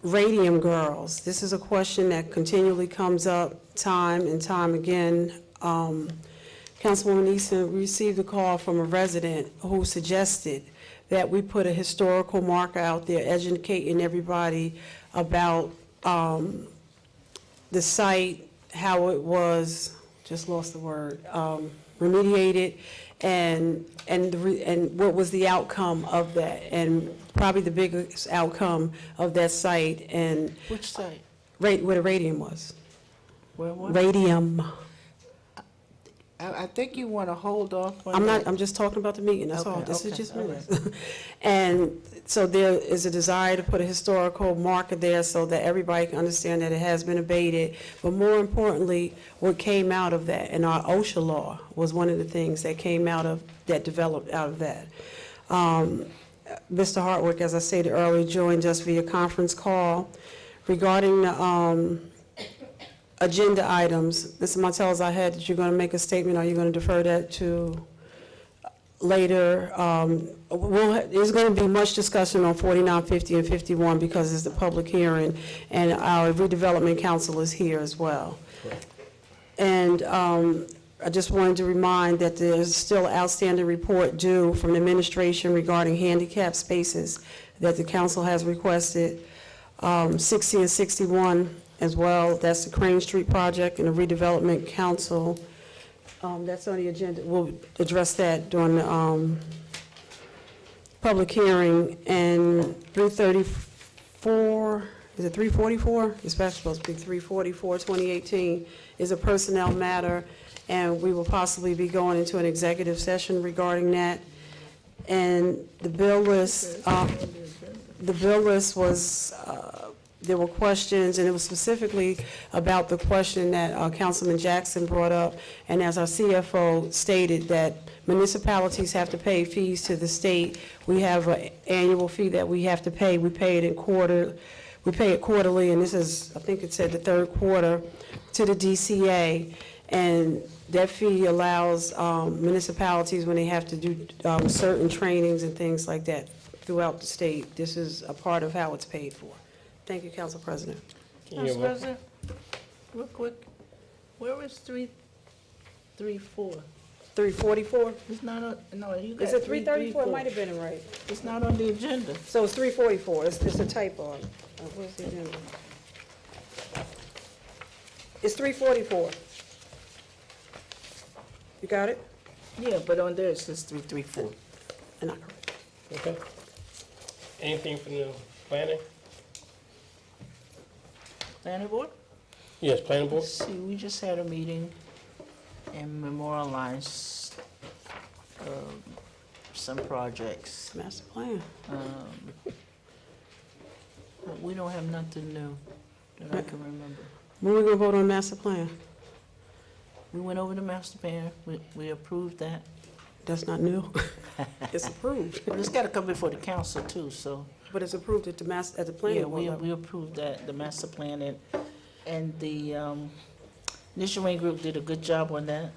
Radium girls, this is a question that continually comes up time and time again. Councilwoman Easton received a call from a resident who suggested that we put a historical marker out there educating everybody about the site, how it was, just lost the word, remediated, and what was the outcome of that, and probably the biggest outcome of that site, and Which site? where the radium was. Where was? Radium. I think you want to hold off on I'm that. I'm just talking about the meeting, that's all. Okay, This is okay, just all minutes. And so there is a desire to put a historical marker there so that everybody can understand that it has been abated. But more importantly, what came out of that, and our OSHA law was one of the things that came out of, that developed out of that. Mr. Hartwick, as I stated earlier, joined us via conference call regarding the agenda items. Mr. Montellis, I had that you're going to make a statement. Are you going to defer that to later? There's going to be much discussion on 49, 50, and 51 because it's the public hearing, and our redevelopment council is here as well. And I just wanted to remind that there's still an outstanding report due from the administration regarding handicap spaces that the council has requested, 60 and 61 as well. That's the Crane Street project and the redevelopment council. That's on the agenda. We'll address that during the public hearing. And 334, is it 344? It's supposed to be 344, 2018, is a personnel matter, and we will possibly be going into an executive session regarding that. And the bill list was, there were questions, and it was specifically about the question that Councilman Jackson brought up, and as our CFO stated, that municipalities have to pay fees to the state. We have an annual fee that we have to pay. We pay it quarterly, and this is, I think it said the third quarter, to the DCA, and that fee allows municipalities, when they have to do certain trainings and things like that throughout the state, this is a part of how it's paid for. Thank you, Council President. Council President, real quick, where is 334? 344? It's not on, no, you got Is it 334? It 334. might have been right. It's not on the agenda. So it's 344. It's a typo. Where's the agenda? It's 344. You got it? Yeah, but on there it says 334. And I correct. Okay. Anything from the planning? Planning board? Yes, planning board? Let's see, we just had a meeting and memorialized some projects. Master plan. But we don't have nothing new that I can remember. When are we gonna vote on master plan? We went over the master plan, we approved that. That's not new. It's approved. But it's gotta come before the council too, so. But it's approved at the Yeah, planning board we level. approved that, the master plan, and the initial wing group did a good job on that.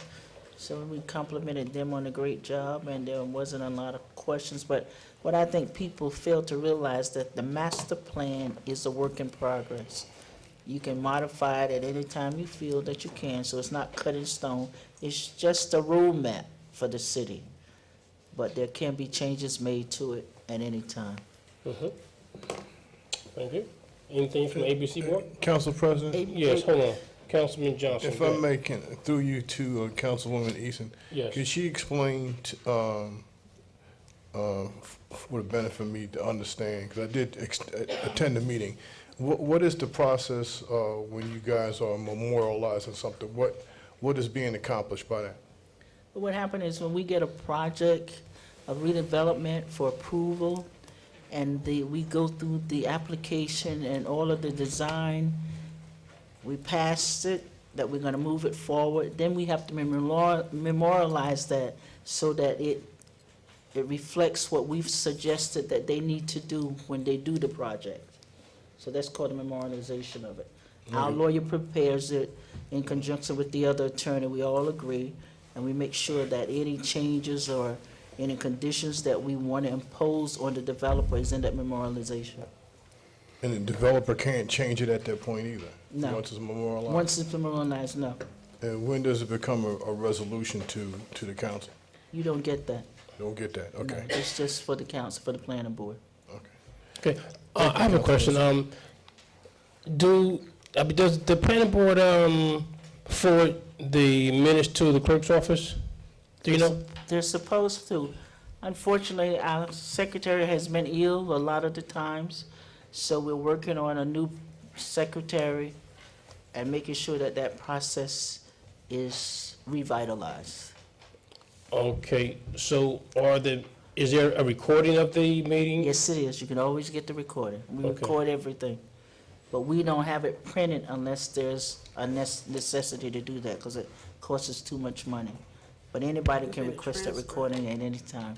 So we complimented them on a great job, and there wasn't a lot of questions. But what I think people fail to realize, that the master plan is a work in progress. You can modify it at any time you feel that you can, so it's not cut in stone. It's just a roadmap for the city. But there can be changes made to it at any time. Thank you. Anything from the ABC board? Council President, Yes, hold on. Councilman Johnson. if go I ahead. may, through you to Councilwoman Easton, Yes. could she explain for the benefit of me to understand, because I did attend the meeting. What is the process when you guys are memorializing something? What is being accomplished by that? What happened is when we get a project, a redevelopment for approval, and we go through the application and all of the design, we pass it, that we're gonna move it forward, then we have to memorialize that so that it reflects what we've suggested that they need to do when they do the project. So that's called a memorialization of it. Our lawyer prepares it in conjunction with the other attorney, we all agree, and we make sure that any changes or any conditions that we want to impose on the developer is in that memorialization. And the developer can't change it at that point either? No. Once it's memorialized? Once it's memorialized, no, And when does it become a resolution to the council? you don't get that. Don't get that, No, okay. it's just for the council, for the planning board. Okay. Okay, I have a question. Does the planning board forward the minutes to the clerk's office? Do you know? They're supposed to. Unfortunately, our secretary has been ill a lot of the times, so we're working on a new secretary and making sure that that process is revitalized. Okay, so is there a recording of the meeting? Yes, it is. You can always get the recording. We Okay. record everything. But we don't have it printed unless there's a necessity to do that, because it costs us too much money. But anybody can Okay, request that transfer. recording at any time.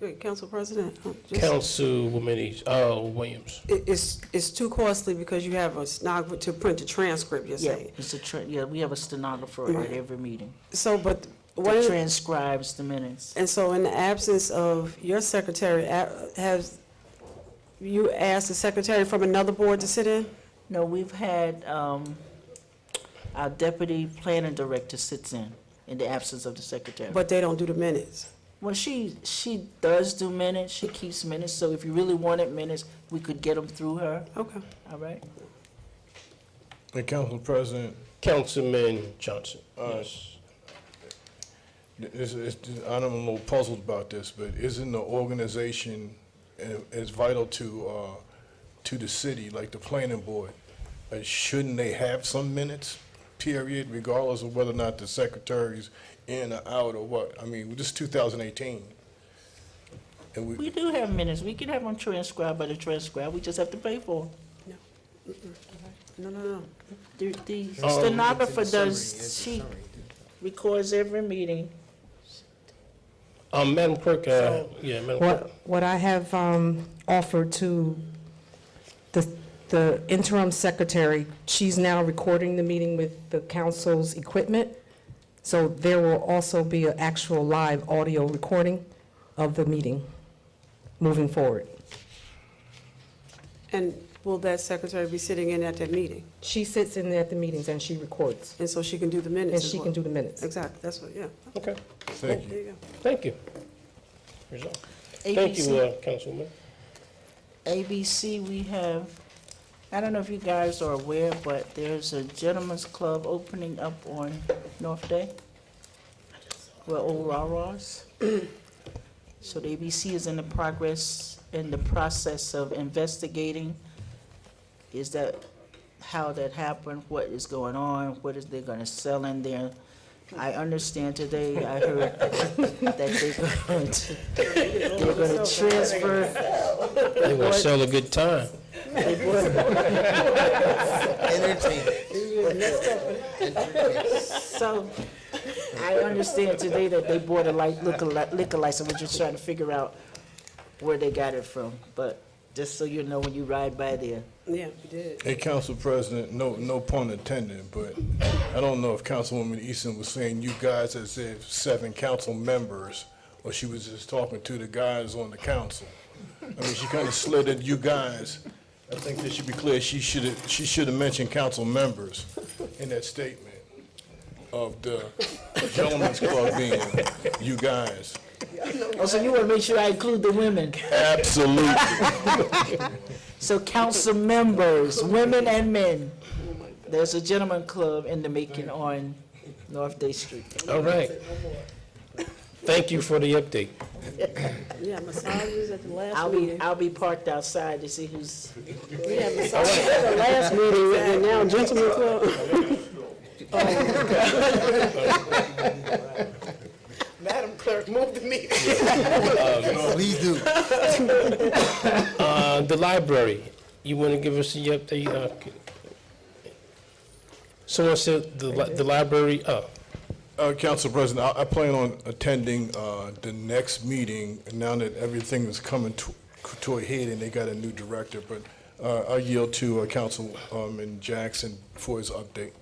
Wait, Council President, just- Councilwoman Williams. it's too costly because you have a stenographer to print the transcript, you're Yeah, saying. yeah, we have a stenographer at every meeting So, but that what, transcribes the minutes. and so in the absence of your secretary, has you asked the secretary from another board to sit in? No, we've had, our deputy planning director sits in the absence of the secretary. But they don't do the minutes. Well, she does do minutes, she keeps minutes, so if you really wanted minutes, we could get them through her, Okay. all right? And Council President, Councilman Johnson. Yes. I'm a little puzzled about this, but isn't the organization as vital to the city, like the planning board? Shouldn't they have some minutes, period, regardless of whether or not the secretary's in or out or what? I mean, this is 2018. And We do have minutes, we can have them transcribed by the transcriber, we just have to pay for them. No. The stenographer she records every meeting. Madam Clerk, Madam Clerk. What I have offered to the interim secretary, she's now recording the meeting with the council's equipment. So there will also be an actual live audio recording of the meeting moving forward. And will that secretary be sitting in at that meeting? She sits in there at the meetings and she records, And so she can do the minutes and as she well? can do the minutes. Exactly, that's what, yeah. Okay, thank you. There you go. thank you. Here's all. Thank you, Councilwoman. ABC, we have, I don't know if you guys are aware, but there's a gentleman's club opening up on North Day. Where old Raw-Raws. So the ABC is in the process of investigating. Is that how that happened? What is going on? What is they gonna sell in there? I understand today, I heard that they're gonna transfer. They're gonna sell a good time. So, I understand today that they bought a liquor license, we're just trying to figure out where they got it from. But just so you know, when you ride by there, Yeah, we did. Hey, Council President, no pun intended, but I don't know if Councilwoman Easton was saying you guys as if 7 council members, or she was just talking to the guys on the council. I mean, she kind of slid at you guys. I think that should be clear, she should have mentioned council members in that statement of the gentleman's club being you guys. oh, so you wanna make sure I include the women. Absolutely. So council members, women and men, there's a gentleman club in the making on North Day Street. All right. Thank you for the update. Yeah, massages at the last I'll meeting. be parked outside to see who's. We had massages at the last meeting, and now gentlemen club. Madam Clerk, move the meeting. Please do. The library, you want to give us the update? Someone said the library, Council President, I plan on attending the next meeting now that everything is coming to a head and they got a new director, but I yield to Councilman Jackson for his update.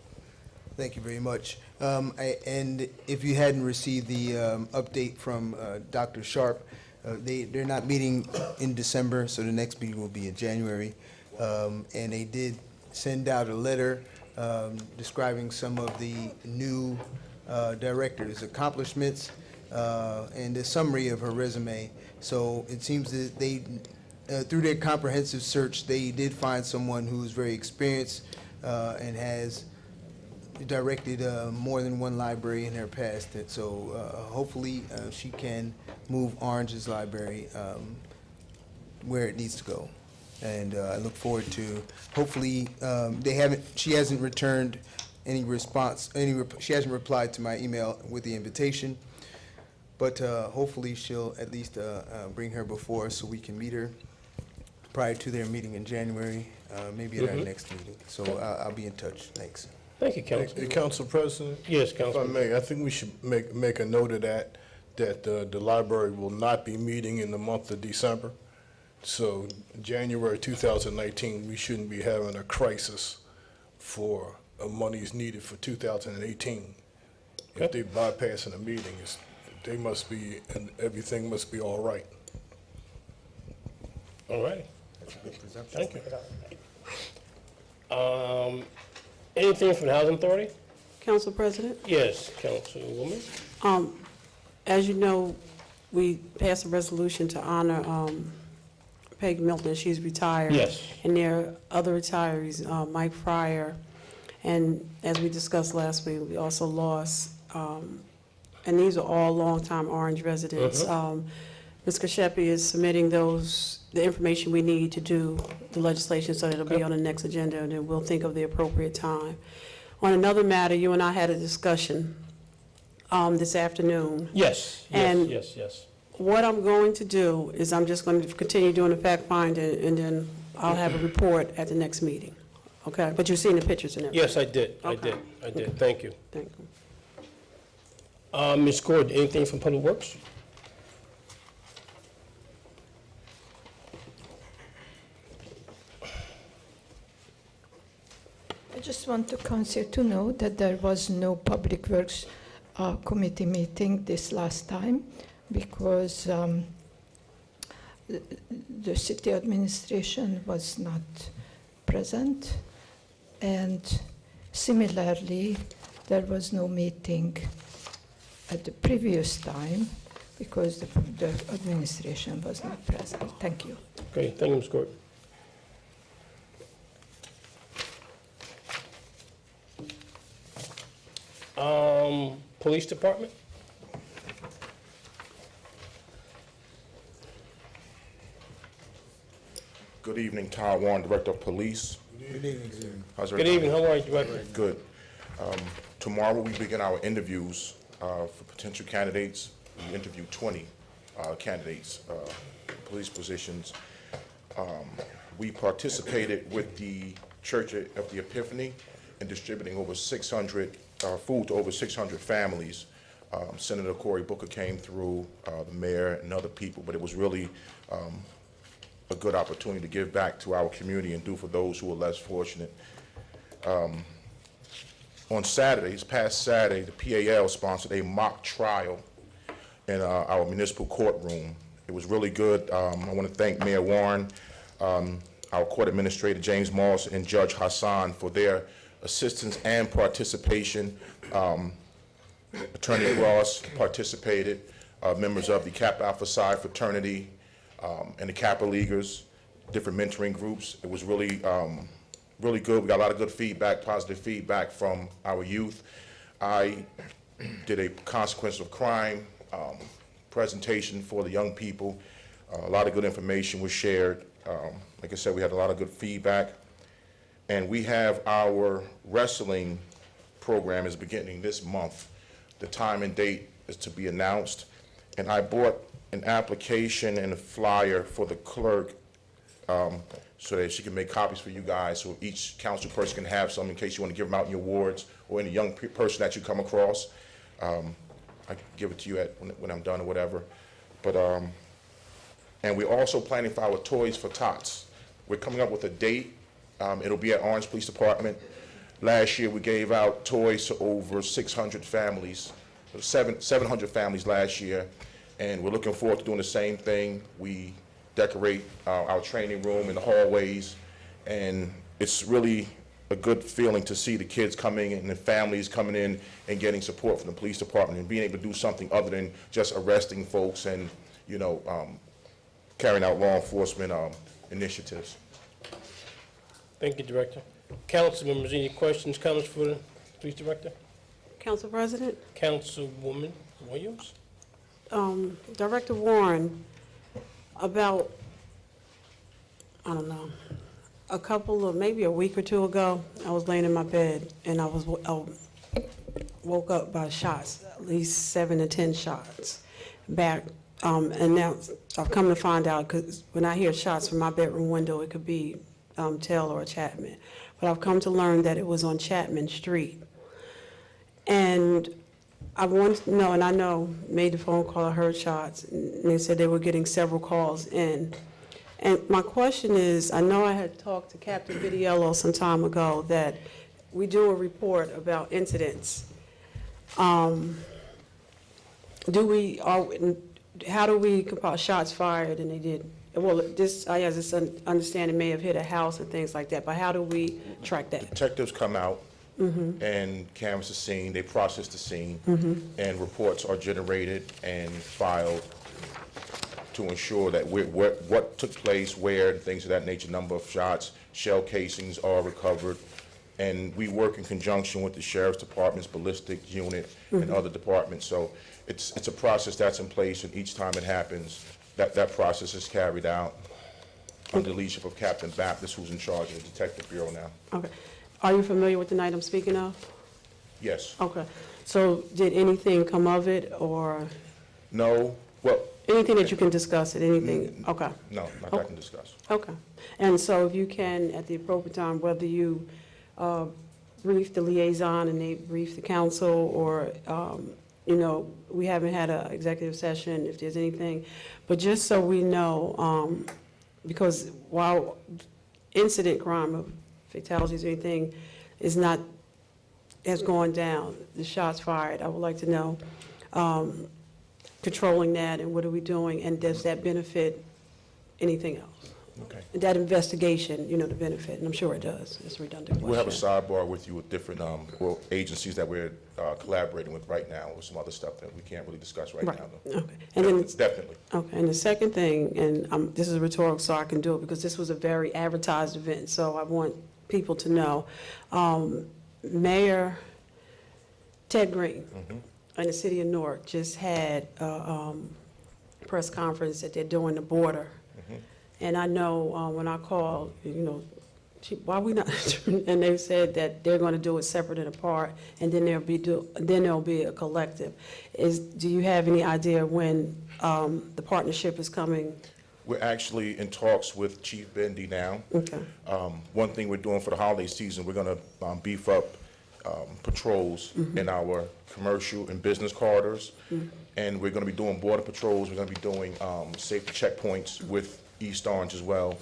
Thank you very much. And if you hadn't received the update from Dr. Sharp, they're not meeting in December, so the next meeting will be in January. And they did send out a letter describing some of the new director's accomplishments and a summary of her resume. So it seems that they, through their comprehensive search, they did find someone who's very experienced and has directed more than one library in her past. So hopefully she can move Orange's library where it needs to go. And I look forward to, hopefully, she hasn't returned any response, she hasn't replied to my email with the invitation, but hopefully she'll at least bring her before us so we can meet her prior to their meeting in January, maybe at our next meeting. So I'll be in touch. Thanks. thank you, Council. Hey, Council President? Yes, If I Councilman. may, I think we should make a note of that the library will not be meeting in the month of December. So January 2019, we shouldn't be having a crisis for monies needed for 2018. If they're bypassing a meeting, they must be, and everything must be all right. All right. Thank you. Anything from the Housing Authority? Council President? Yes, Councilwoman. As you know, we passed a resolution to honor Peg Milton. She's retired. Yes. And there are other retirees, Mike Fryer, and as we discussed last week, we also lost, and these are all longtime Orange residents. Ms. Kashepi is submitting the information we need to do the legislation so that it'll be on the next agenda, and then we'll think of the appropriate time. On another matter, you and I had a discussion this afternoon. Yes, And- yes. What I'm going to do is I'm just going to continue doing the fact finding, and then I'll have a report at the next meeting. Okay? But you've seen the pictures and everything. Yes, I did. Okay. Thank you. Thank you. Ms. Gordon, anything from Public Works? I just want the council to know that there was no Public Works Committee meeting this last time because the city administration was not present, and similarly, there was no meeting at the previous time because the administration was not present. Thank you. Okay, thank you, Ms. Gordon. Police Department? Good evening, Todd Warren, Director of Police. Good evening, sir. How's Good everybody? evening, how are you, Director? Good. Tomorrow, we begin our interviews for potential candidates. We interview 20 candidates, police positions. We participated with the Church of the Epiphany in distributing over 600, food to over 600 families. Senator Cory Booker came through, the mayor and other people, but it was really a good opportunity to give back to our community and do for those who are less fortunate. On Saturday, this past Saturday, the PAL sponsored a mock trial in our municipal courtroom. It was really good. I want to thank Mayor Warren, our court administrator, James Moss, and Judge Hassan for their assistance and participation. Attorney Ross participated, members of the Kappa Alpha Psi fraternity, and the Kappa Leaguers, different mentoring groups. It was really, really good. We got a lot of good feedback, positive feedback from our youth. I did a consequence of crime presentation for the young people. A lot of good information was shared. Like I said, we had a lot of good feedback. And we have our wrestling program is beginning this month. The time and date is to be announced. And I bought an application and a flyer for the clerk so that she can make copies for you guys, so each council person can have some in case you want to give them out in your wards or any young person that you come across. I can give it to you when I'm done or whatever. But and we're also planning for our Toys for Tots. We're coming up with a date. It'll be at Orange Police Department. Last year, we gave out toys to over 600 families, 700 families last year, and we're looking forward to doing the same thing. We decorate our training room and the hallways, and it's really a good feeling to see the kids coming and the families coming in and getting support from the police department and being able to do something other than just arresting folks and, you know, carrying out law enforcement initiatives. Thank you, Director. Council members, any questions, comments for the Police Director? Council President, Councilwoman Williams? Director Warren, about, I don't know, maybe a week or two ago, I was laying in my bed and I woke up by shots, at least 7 to 10 shots back. And now I've come to find out, because when I hear shots from my bedroom window, it could be Taylor or Chapman. But I've come to learn that it was on Chapman Street. And I want to know, and I know, made the phone call, I heard shots, and they said they were getting several calls in. And my question is, I know I had talked to Captain Vidiello some time ago that we do a report about incidents. How do we compile shots fired and they did? Well, this, I have this understanding may have hit a house and things like that, but how do we track that? Detectives come out and canvass the scene, they process the scene, and reports are generated and filed to ensure that what took place, where, and things of that nature, number of shots, shell casings are recovered. And we work in conjunction with the Sheriff's Department's ballistics unit and other departments. So it's a process that's in place, and each time it happens, that process is carried out under the leadership of Captain Baptist, who's in charge of the Detective Bureau now. Okay. Are you familiar with the night I'm speaking of? Yes. Okay. So did anything come of it, or No. Well, anything that you can discuss it, anything? Okay. no, not that I can discuss. Okay. And so if you can, at the appropriate time, whether you brief the liaison and they brief the council, or, you know, we haven't had an executive session, if there's anything, but just so we know, because while incident crime of fatalities or anything has gone down, the shots fired, I would like to know, controlling that, and what are we doing, and does that benefit anything else? Okay. That investigation, you know, the benefit, and I'm sure it does. It's a redundant question. We'll have a sidebar with you with different agencies that we're collaborating with right now, with some other stuff that we can't really discuss right now. Though. Okay. And then, Definitely. okay, and the second thing, and this is rhetorical, so I can do it, because this was a very advertised event, so I want people to know. Mayor Ted Green in the city of Newark just had a press conference that they're doing the border. And I know when I called, you know, why we not? And they said that they're going to do it separate and apart, and then there'll be a collective. Do you have any idea when the partnership is coming? We're actually in talks with Chief Bendy now. Okay. One thing we're doing for the holiday season, we're going to beef up patrols in our commercial and business corridors, and we're going to be doing border patrols. We're going to be doing safety checkpoints with East Orange as well.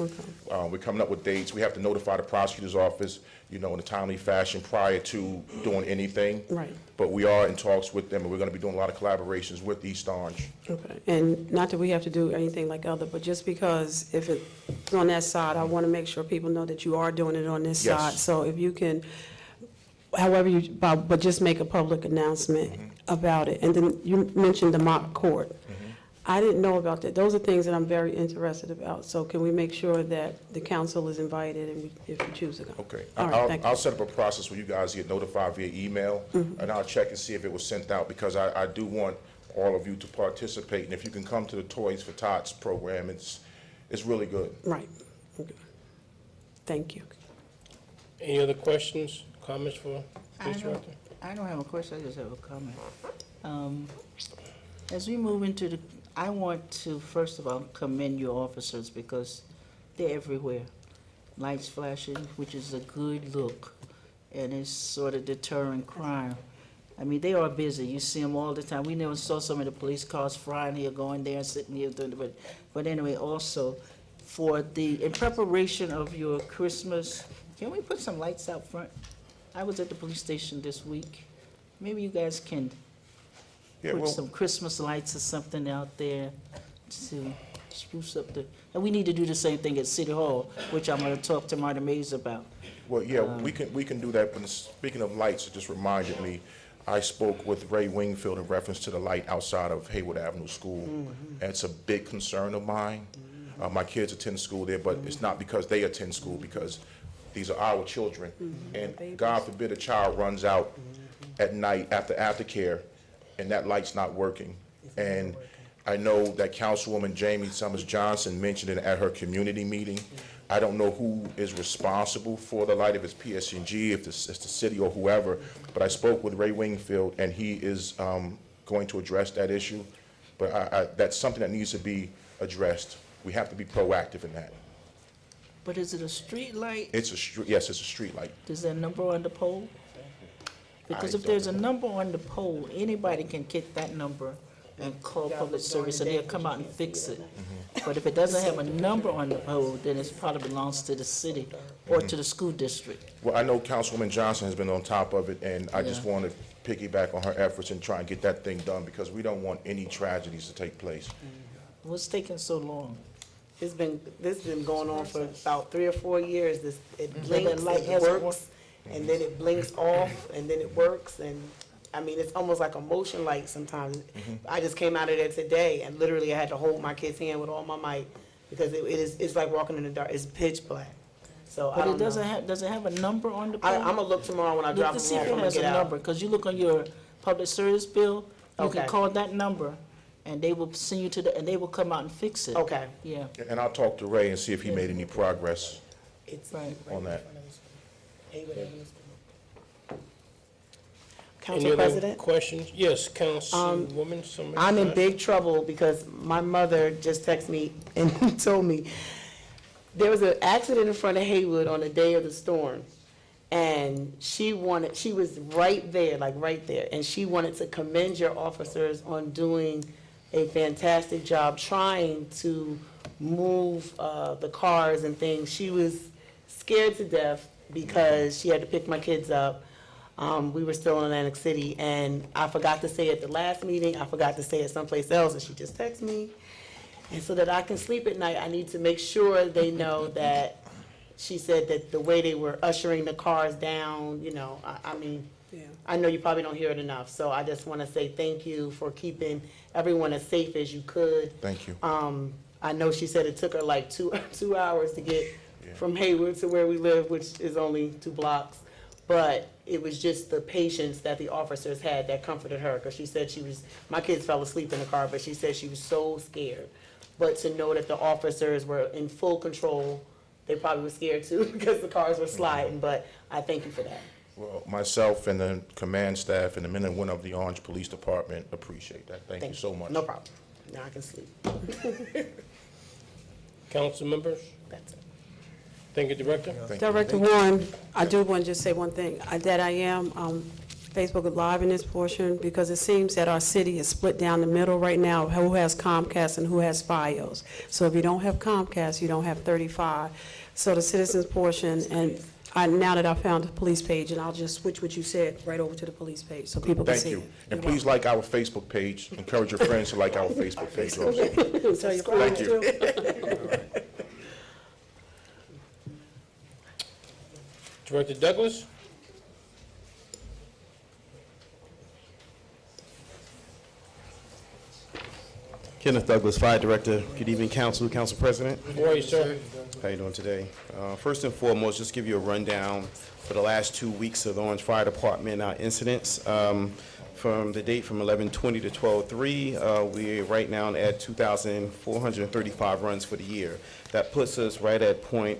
We're coming up with dates. We have to notify the prosecutor's office, you know, in a timely fashion prior to doing anything. Right. But we are in talks with them, and we're going to be doing a lot of collaborations with East Orange. Okay. And not that we have to do anything like other, but just because if it's on that side, I want to make sure people know that you are doing it on this Yes. side. So if you can, however you, but just make a public announcement about it. And then you mentioned the mock court. I didn't know about that. Those are things that I'm very interested about. So can we make sure that the council is invited and if you choose to go? Okay. All right, thank you. I'll set up a process where you guys get notified via email, and I'll check and see if it was sent out, because I do want all of you to participate. And if you can come to the Toys for Tots program, it's really good. Right. Okay. Thank you. Any other questions, comments for I Police don't, Director? I don't have a question, I just have a comment. As we move into the, I want to, first of all, commend your officers because they're everywhere. Lights flashing, which is a good look, and it's sort of deterring crime. I mean, they are busy. You see them all the time. We never saw some of the police cars flying here, going there, and sitting here doing it. But anyway, also, in preparation of your Christmas, can we put some lights out front? I was at the police station this week. Maybe you guys can Yeah, put well, some Christmas lights or something out there to spruce up the, and we need to do the same thing at City Hall, which I'm gonna talk to Marty Mays about. well, yeah, we can do that, but speaking of lights, it just reminded me, I spoke with Ray Wingfield in reference to the light outside of Hayward Avenue School. And it's a big concern of mine. My kids attend school there, but it's not because they attend school, because these are our children. And God forbid a child runs out at night after aftercare and that light's not working. And I know that Councilwoman Jamie Summers Johnson mentioned it at her community meeting. I don't know who is responsible for the light, if it's PSG, if it's the city or whoever, but I spoke with Ray Wingfield and he is going to address that issue. But that's something that needs to be addressed. We have to be proactive in that. But is it a street light? Yes, it's a street light. Is there a number on the pole? Because if there's a number on the pole, anybody can get that number and call public service and they'll come out and fix it. But if it doesn't have a number on the pole, then it probably belongs to the city or to the school district. Well, I know Councilwoman Johnson has been on top of it, and I just Yeah. want to piggyback on her efforts and try and get that thing done, because we don't want any tragedies to take place. What's taking so long? This been going on for about 3 or 4 years. It that blinks, light it hasn't works, and then it blinks off, and then it works, and, I mean, it's almost like a motion light sometimes. I just came out of there today, and literally I had to hold my kid's hand with all my might, because it's like walking in the dark, it's pitch black. So I But don't it doesn't know. have, does it have a number on the pole? I'm gonna look tomorrow when I Look drop to them see off, if I'm it gonna has a get number, out. because you look on your public service bill, you can Okay. call that number, and they will send you to and they will come out and fix it. Okay. Yeah, And I'll talk to Ray and see if he made any progress It's right. on that. Council Any other President? questions? Yes, Councilwoman Summers. I'm in big trouble because my mother just texted me and told me there was an accident in front of Haywood on the day of the storm. And she was right there, like right there, and she wanted to commend your officers on doing a fantastic job trying to move the cars and things. She was scared to death because she had to pick my kids up. We were still in Atlantic City, and I forgot to say it at the last meeting, I forgot to say it someplace else, and she just texted me. And so that I can sleep at night, I need to make sure they know that she said that the way they were ushering the cars down, you know, I mean, Yeah. I know you probably don't hear it enough, so I just want to say thank you for keeping everyone as safe as you could. Thank you. I know she said it took her like 2 hours to get from Hayward to where we live, which is only 2 blocks. But it was just the patience that the officers had that comforted her, because she said my kids fell asleep in the car, but she said she was so scared. But to know that the officers were in full control, they probably were scared too, because the cars were sliding, but I thank you for that. Well, myself and the command staff and the men and women of the Orange Police Department appreciate that. Thank you so much. No problem. Now I can sleep. Council members? That's it. Thank you, Director. Thank you. Director Warren, I do want to just say one thing, that I am Facebook Live in this portion, because it seems that our city is split down the middle right now, who has Comcast and who has Fios. So if you don't have Comcast, you don't have 35. So the citizens portion, and now that I found the police page, and I'll just switch what you said right over to the police page, so people can Thank see you. it. And please like our Facebook page. Encourage your friends to like our Facebook page also. Tell your Thank friends you. too. Director Douglas? Kenneth Douglas, Fire Director. Good evening, Council, Council President. How are you, sir? How you doing today? First and foremost, just give you a rundown for the last 2 weeks of the Orange Fire Department incidents. from the date from 11/20 to 12/3, we're right now at 2,435 runs for the year. That puts us right at point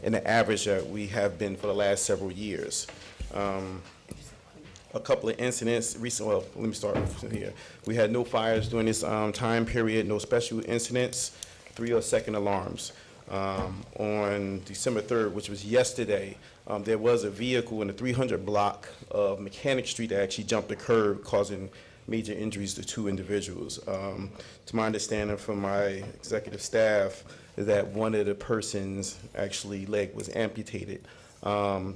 in the average that we have been for the last several years. A couple of incidents, well, let me start from here. We had no fires during this time period, no special incidents, 3 second alarms. On December 3rd, which was yesterday, there was a vehicle in the 300 block of Mechanic Street that actually jumped the curb, causing major injuries to 2 individuals. To my understanding from my executive staff, is that one of the person's actually leg was amputated,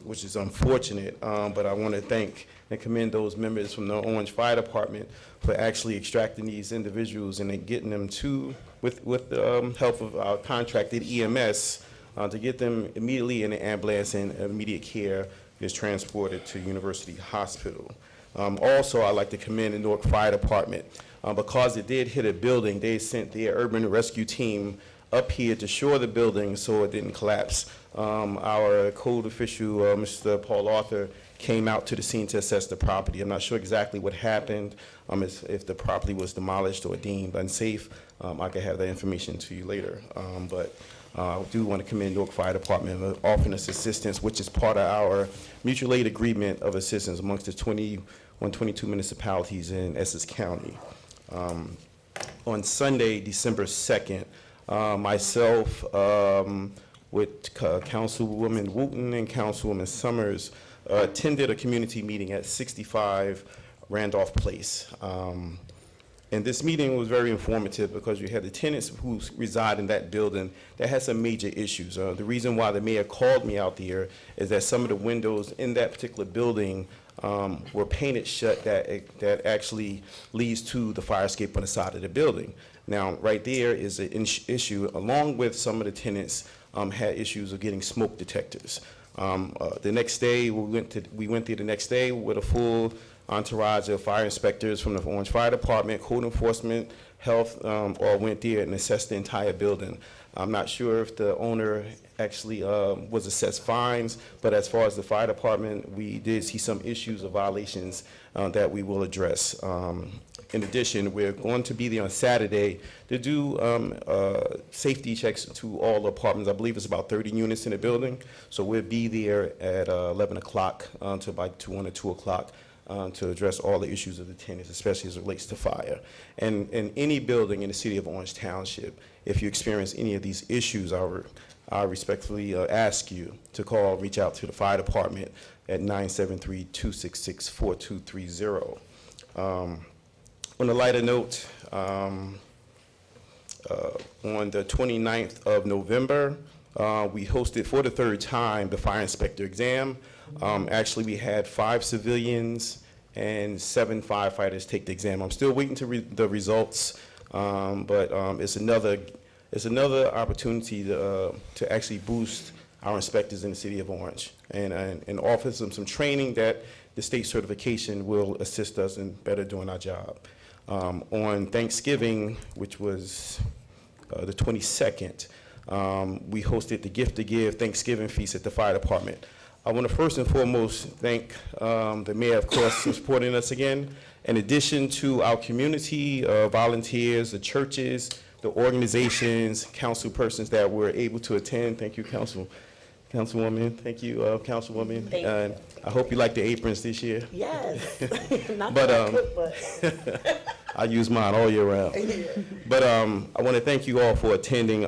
which is unfortunate, but I want to thank and commend those members from the Orange Fire Department for actually extracting these individuals and then getting them to, with the help of our contracted EMS, to get them immediately in the ambulance and immediate care is transported to University Hospital. Also, I'd like to commend the Newark Fire Department. Because it did hit a building, they sent their urban rescue team up here to shore the building so it didn't collapse. Our code official, Mr. Paul Arthur, came out to the scene to assess the property. I'm not sure exactly what happened, if the property was demolished or deemed unsafe. I can have that information to you later. But I do want to commend Newark Fire Department for offering us assistance, which is part of our mutual aid agreement of assistance amongst the 22 municipalities in Essex County. On Sunday, December 2nd, myself, with Councilwoman Wooten and Councilwoman Summers, attended a community meeting at 65 Randolph Place. And this meeting was very informative because you had the tenants who reside in that building that had some major issues. The reason why the mayor called me out there is that some of the windows in that particular building were painted shut that actually leads to the fire escape on the side of the building. Now, right there is an issue, along with some of the tenants had issues of getting smoke detectors. The next day, we went there the next day with a full entourage of fire inspectors from the Orange Fire Department, code enforcement, health, all went there and assessed the entire building. I'm not sure if the owner actually was assessed fines, but as far as the fire department, we did see some issues of violations that we will address. In addition, we're going to be there on Saturday to do safety checks to all the apartments. I believe it's about 30 units in the building. So we'll be there at 11 o'clock to about 1 or 2 o'clock to address all the issues of the tenants, especially as it relates to fire. And in any building in the city of Orange Township, if you experience any of these issues, I respectfully ask you to call, reach out to the fire department at 973-266-4230. On a lighter note, on the 29th of November, we hosted for the 3rd time the fire inspector exam. Actually, we had 5 civilians and 7 firefighters take the exam. I'm still waiting to the results, but it's another opportunity to actually boost our inspectors in the city of Orange and offer them some training that the state certification will assist us in better doing our job. On Thanksgiving, which was the 22nd, we hosted the Gift to Give Thanksgiving feast at the fire department. I want to first and foremost thank the mayor, of course, for supporting us again. In addition to our community volunteers, the churches, the organizations, council persons that were able to attend. Thank you, Councilwoman. Thank you, Councilwoman. Thank you. I hope you like the aprons this year. Yes. Not But, that quick, but. I use mine all year round. But I want to thank you all for attending.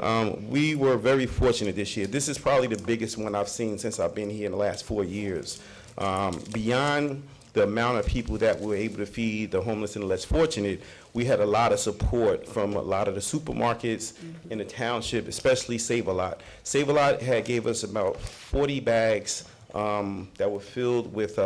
We were very fortunate this year. This is probably the biggest one I've seen since I've been here in the last 4 years. Beyond the amount of people that were able to feed the homeless and the less fortunate, we had a lot of support from a lot of the supermarkets in the township, especially Save-A-Lot. Save-A-Lot gave us about 40 bags that were filled with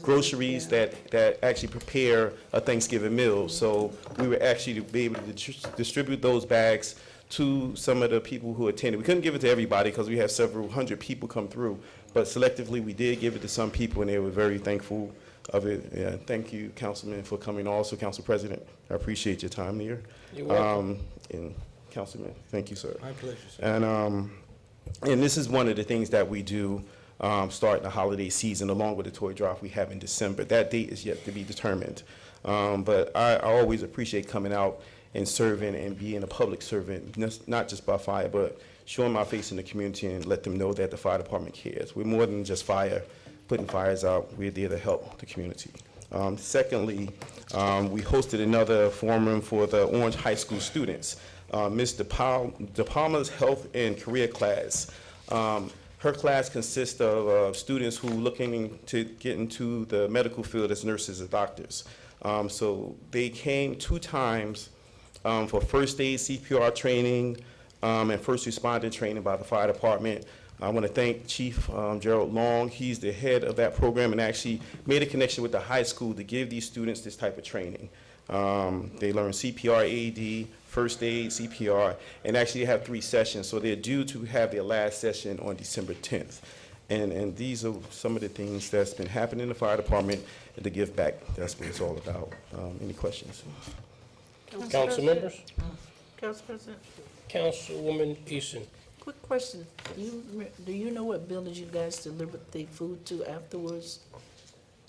groceries that actually prepare a Thanksgiving meal. So we were actually be able to distribute those bags to some of the people who attended. We couldn't give it to everybody because we have several hundred people come through, but selectively we did give it to some people and they were very thankful of it. Yeah, thank you, Councilman, for coming. Also, Council President, I appreciate your time here. You're welcome. And Councilman, thank you, sir. My pleasure, sir. And this is one of the things that we do starting the holiday season, along with the toy drive we have in December. That date is yet to be determined. But I always appreciate coming out and serving and being a public servant, not just by fire, but showing my face in the community and let them know that the fire department cares. We're more than just fire, putting fires out. We're there to help the community. Secondly, we hosted another forum for the Orange High School students. Ms. DePalma's Health and Career class. Her class consists of students who are looking to get into the medical field as nurses or doctors. So they came 2 times for first aid CPR training and first responder training by the fire department. I want to thank Chief Gerald Long. He's the head of that program and actually made a connection with the high school to give these students this type of training. They learn CPR, AED, first aid, CPR, and actually have 3 sessions. So they're due to have their last session on December 10th. And these are some of the things that's been happening in the fire department and to give back. That's what it's all about. Any questions? Council members? Council President, Councilwoman Easton. quick question. Do you know what buildings you guys delivered the food to afterwards?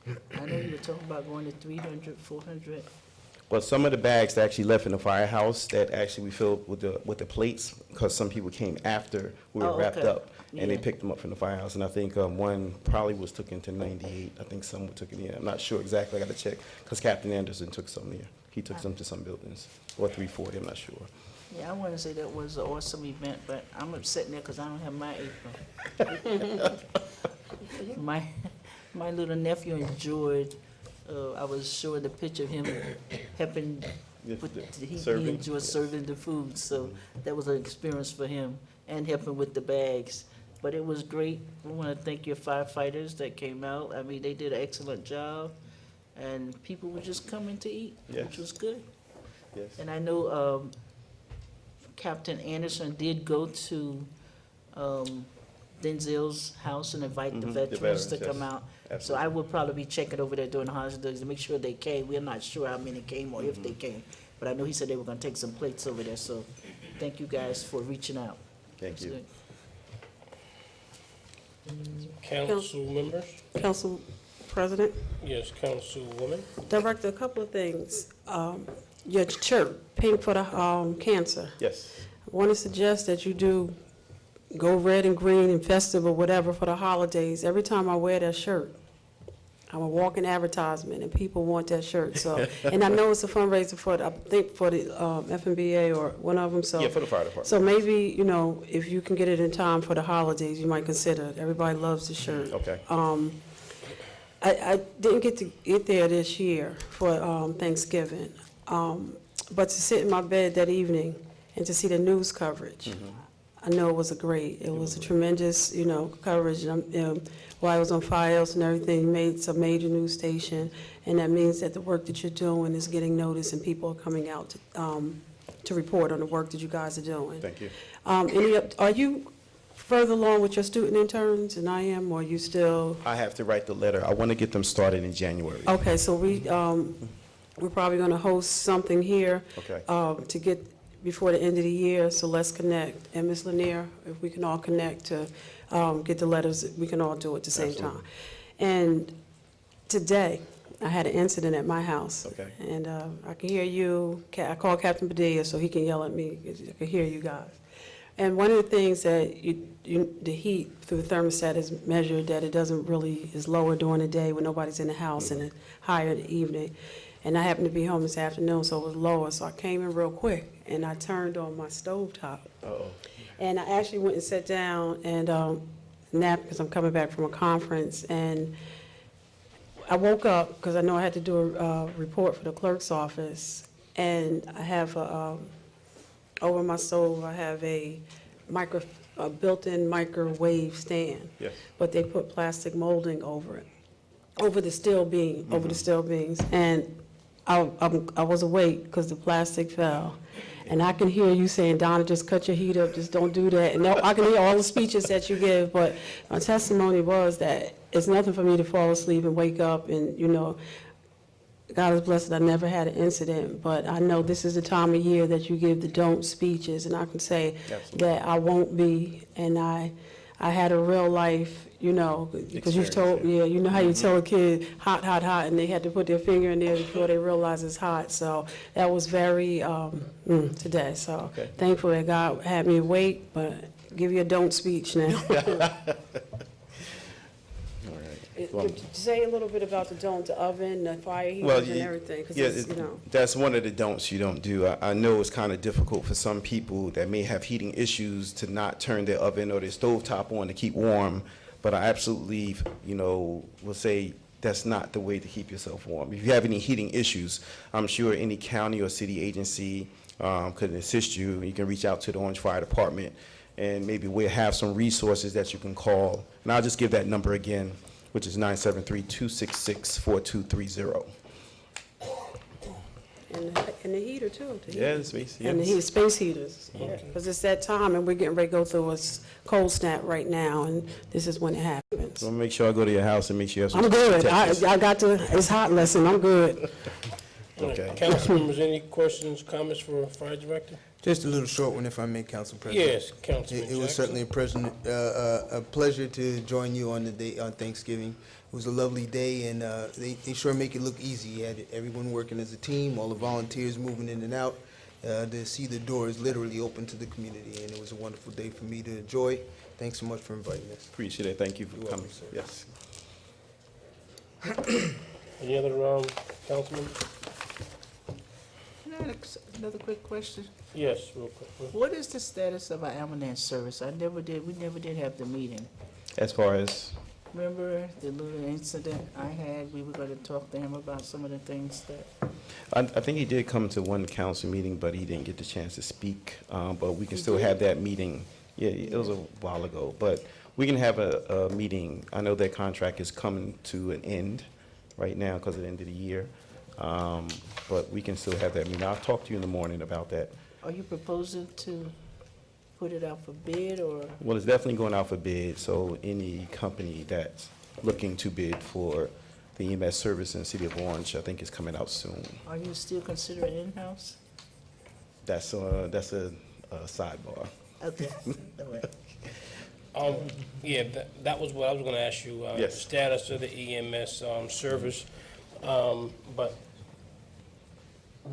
I know you were talking about going to 300, 400. Well, some of the bags that actually left in the firehouse that actually we filled with the plates, because some people came after we were wrapped okay. up, and they Yeah. picked them up from the firehouse. And I think one probably was taken to 98. I think some were taken in. I'm not sure exactly. I got to check, because Captain Anderson took some there. He took some to some buildings, or 340. I'm not sure. Yeah, I want to say that was an awesome event, but I'm upset now because I don't have my apron. My little nephew enjoyed, I was showing the picture of him helping, he enjoyed serving the food, so that was an experience for him, and helping with the bags. But it was great. I want to thank your firefighters that came out. I mean, they did an excellent job, and people were just coming to eat, Yes. which was good. Yes. And I know Captain Anderson did go to Denzel's house and invite the veterans to come out. So Absolutely. I will probably be checking over there during the holidays to make sure they came. We're not sure how many came or if they came, but I know he said they were gonna take some plates over there, so thank you guys for reaching out. Thank That's you. good. Council members? Council President, Yes, Councilwoman. Director, a couple of things. Your shirt, Pink for the Cancer. Yes. I want to suggest that you do go red and green and festive or whatever for the holidays. Every time I wear that shirt, I'm a walking advertisement, and people want that shirt. So, and I know it's a fundraiser for, I think, for the FMBA or one of them. So, Yeah, for the fire department. so maybe, you know, if you can get it in time for the holidays, you might consider it. Everybody loves the shirt. Okay. I didn't get to get there this year for Thanksgiving, but to sit in my bed that evening and to see the news coverage, I know it was a tremendous, you know, coverage. While I was on FiOS and everything, made some major news station, and that means that the work that you're doing is getting noticed and people are coming out to report on the work that you guys are doing. Thank you. Are you further along with your student interns than I am, or are you still? I have to write the letter. I want to get them started in January. Okay, so we're probably going to host something here Okay. to get before the end of the year, so let's connect. And Ms. Lanier, if we can all connect to get the letters, we can all do it at the same time. And today, I had an incident at my house. Okay. And I can hear you. I called Captain Padilla so he can yell at me. I can hear you guys. And one of the things that the heat through the thermostat is measured that it doesn't really, is lower during the day when nobody's in the house and higher in the evening. And I happened to be home this afternoon, so it was lower. So I came in real quick and I turned on my stovetop. Uh-oh. And I actually went and sat down and napped because I'm coming back from a conference. And I woke up because I know I had to do a report for the clerk's office. And I have over my stove, I have a built-in microwave stand. Yes. But they put plastic molding over it, over the steel beam, over the steel beams. And I was awake because the plastic fell. And I can hear you saying, Donna, just cut your heat up, just don't do that. And I can hear all the speeches that you give, but my testimony was that it's nothing for me to fall asleep and wake up and, you know, God is blessed that I never had an incident, but I know this is the time of year that you give the don't speeches, and I can say Absolutely. that I won't be, and I had a real life you know, because you've told, Experience, yeah, you know how you tell a kid hot, hot, hot, and they had to put their finger in there before they realize it's hot. So that was very, today. So Okay. thankful that God had me wait, but give you a don't speech now. All right. Well, Say a little bit about the don't, the oven, the fire Well, heaters and everything, because yeah, it's, you know. that's one of the don'ts you don't do. I know it's kind of difficult for some people that may have heating issues to not turn their oven or their stove top on to keep warm, but I absolutely, you know, will say that's not the way to keep yourself warm. If you have any heating issues, I'm sure any county or city agency could assist you. You can reach out to the Orange Fire Department, and maybe we'll have some resources that you can call. And I'll just give that number again, which is 973-266-4230. And the heater too. The Yeah, heater. the space, And the yes. space heaters, because it's that time, and we're getting ready to go through a cold snap right now, and this is when it happens. So I'll make sure I go to your house and make sure you have some. I'm good. protectors. I got to, it's hot lesson, I'm good. Okay. Council members, any questions, comments for Fire Director? Just a little short one, if I may, Council President. Yes, Councilman It was certainly a pleasure to join you on the day, on Thanksgiving. It was a lovely day, and they sure make it look easy. You had everyone working as a team, all the volunteers moving in and out, to see the doors literally open to the community, and it was a wonderful day for me to enjoy. Thanks so much for inviting us. Appreciate it. Thank you for You're coming. welcome, sir. Yes. Any other councilman? Can I ask another quick question? Yes, real quick. What is the status of our ambulance service? We never did have the meeting. As far as, Remember the little incident I had? We were gonna talk to him about some of the things that, I think he did come to one council meeting, but he didn't get the chance to speak. But we can He still did? have that meeting. Yeah, it was a while ago, but we can have a meeting. I know that contract is coming to an end right now because of the end of the year. But we can still have that meeting. I'll talk to you in the morning about that. are you proposing to put it out for bid, or? Well, it's definitely going out for bid, so any company that's looking to bid for the EMS service in the city of Orange, I think is coming out soon. Are you still considering in-house? That's a sidebar. Okay, all right. Yeah, that was what I was gonna ask you. Yes. Status of the EMS, service. But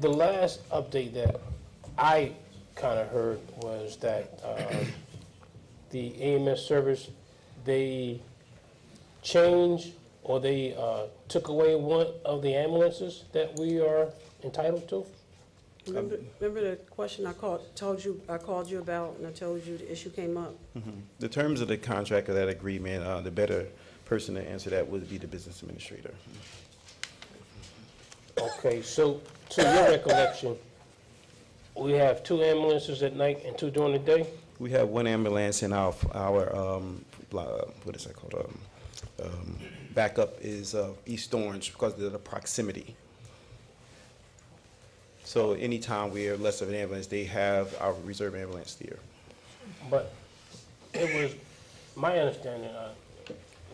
the last update that I kind of heard was that, the EMS service, they changed or they, took away one of the ambulances that we are entitled to? Remember the question I called you about, and I told you the issue came up? The terms of the contract of that agreement, the better person to answer that would be the business administrator. Okay, so to your recollection, we have 2 ambulances at night and 2 during the day? We have one ambulance in our what is that called? Backup is East Orange because of the proximity. So anytime we're less of an ambulance, they have our reserve ambulance there. But it was my understanding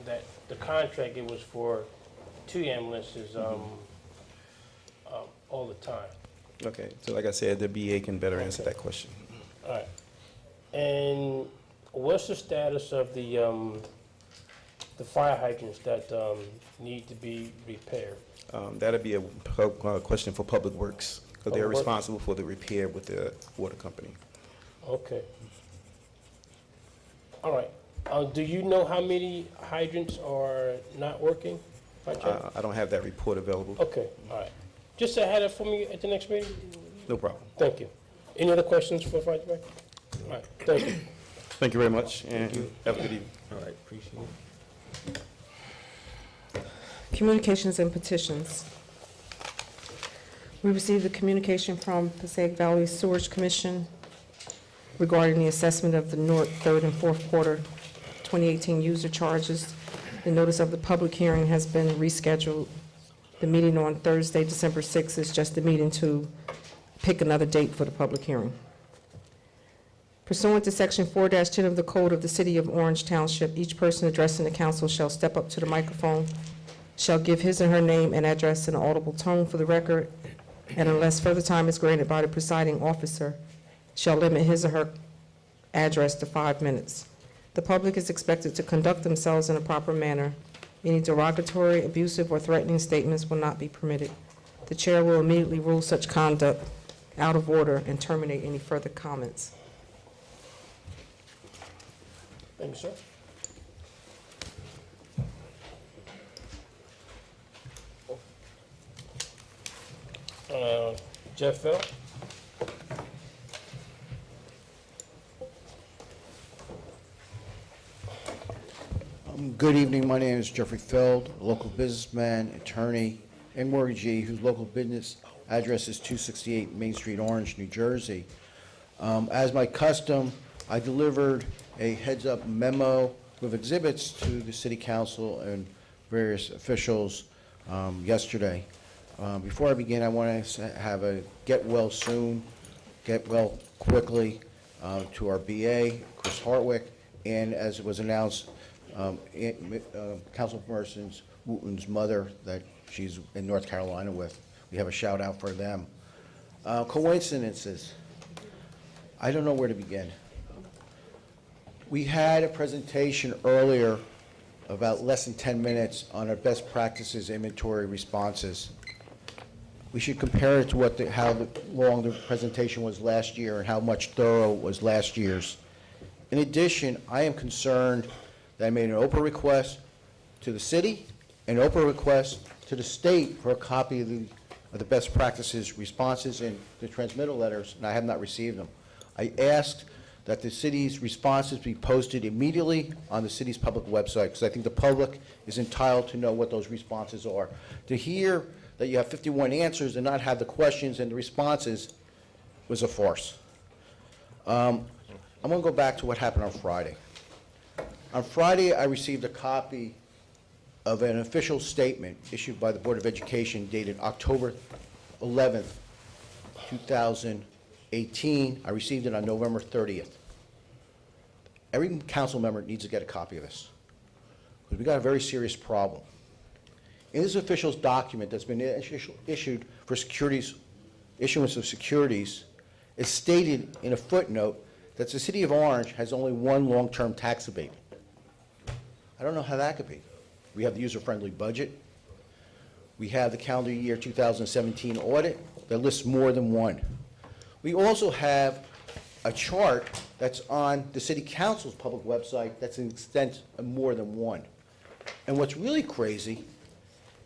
that the contract, it was for 2 ambulances all the time. Okay, so like I said, the BA can better answer that question. All right. And what's the status of the fire hydrants that need to be repaired? That'd be a question for Public Works, because they're Public Works? responsible for the repair with the water company. Okay. All right. Do you know how many hydrants are not working by chance? I don't have that report available. Okay, all right. Just have it for me at the next meeting? No problem. Thank you. Any other questions for Fire Director? All right, thank you. Thank you very much, and have a good evening. All right, appreciate it. Communications and petitions. We received a communication from Passaic Valley Sewerage Commission regarding the assessment of the third and fourth quarter 2018 user charges. The notice of the public hearing has been rescheduled. The meeting on Thursday, December 6th, is just a meeting to pick another date for the public hearing. Pursuant to Section 4-10 of the Code of the City of Orange Township, each person addressing the council shall step up to the microphone, shall give his or her name and address in an audible tone for the record, and unless further time is granted by the presiding officer, shall limit his or her address to 5 minutes. The public is expected to conduct themselves in a proper manner. Any derogatory, abusive, or threatening statements will not be permitted. The chair will immediately rule such conduct out of order and terminate any further comments. Thank you, sir. Jeff Fell. Good evening. My name is Jeffrey Feld, a local businessman, attorney, and mortgagee whose local business address is 268 Main Street, Orange, New Jersey. As my custom, I delivered a heads-up memo with exhibits to the City Council and various officials yesterday. Before I begin, I want to have a get well soon, get well quickly to our BA, Chris Hartwick, and as it was announced, Councilperson Wooten's mother that she's in North Carolina with. We have a shout out for them. Coincidences. I don't know where to begin. We had a presentation earlier about less than 10 minutes on our best practices inventory responses. We should compare it to how long the presentation was last year and how much thorough was last year's. In addition, I am concerned that I made an Oprah request to the city, an Oprah request to the state for a copy of the best practices responses and the transmittal letters, and I have not received them. I asked that the city's responses be posted immediately on the city's public website, because I think the public is entitled to know what those responses are. To hear that you have 51 answers and not have the questions and the responses was a farce. I'm going to go back to what happened on Friday. On Friday, I received a copy of an official statement issued by the Board of Education dated October 11th, 2018. I received it on November 30th. Every council member needs to get a copy of this, because we got a very serious problem. In this official document that's been issued for issuance of securities, it's stated in a footnote that the City of Orange has only one long-term tax abatement. I don't know how that could be. We have the user-friendly budget. We have the calendar year 2017 audit that lists more than one. We also have a chart that's on the City Council's public website that's an extent of more than one. And what's really crazy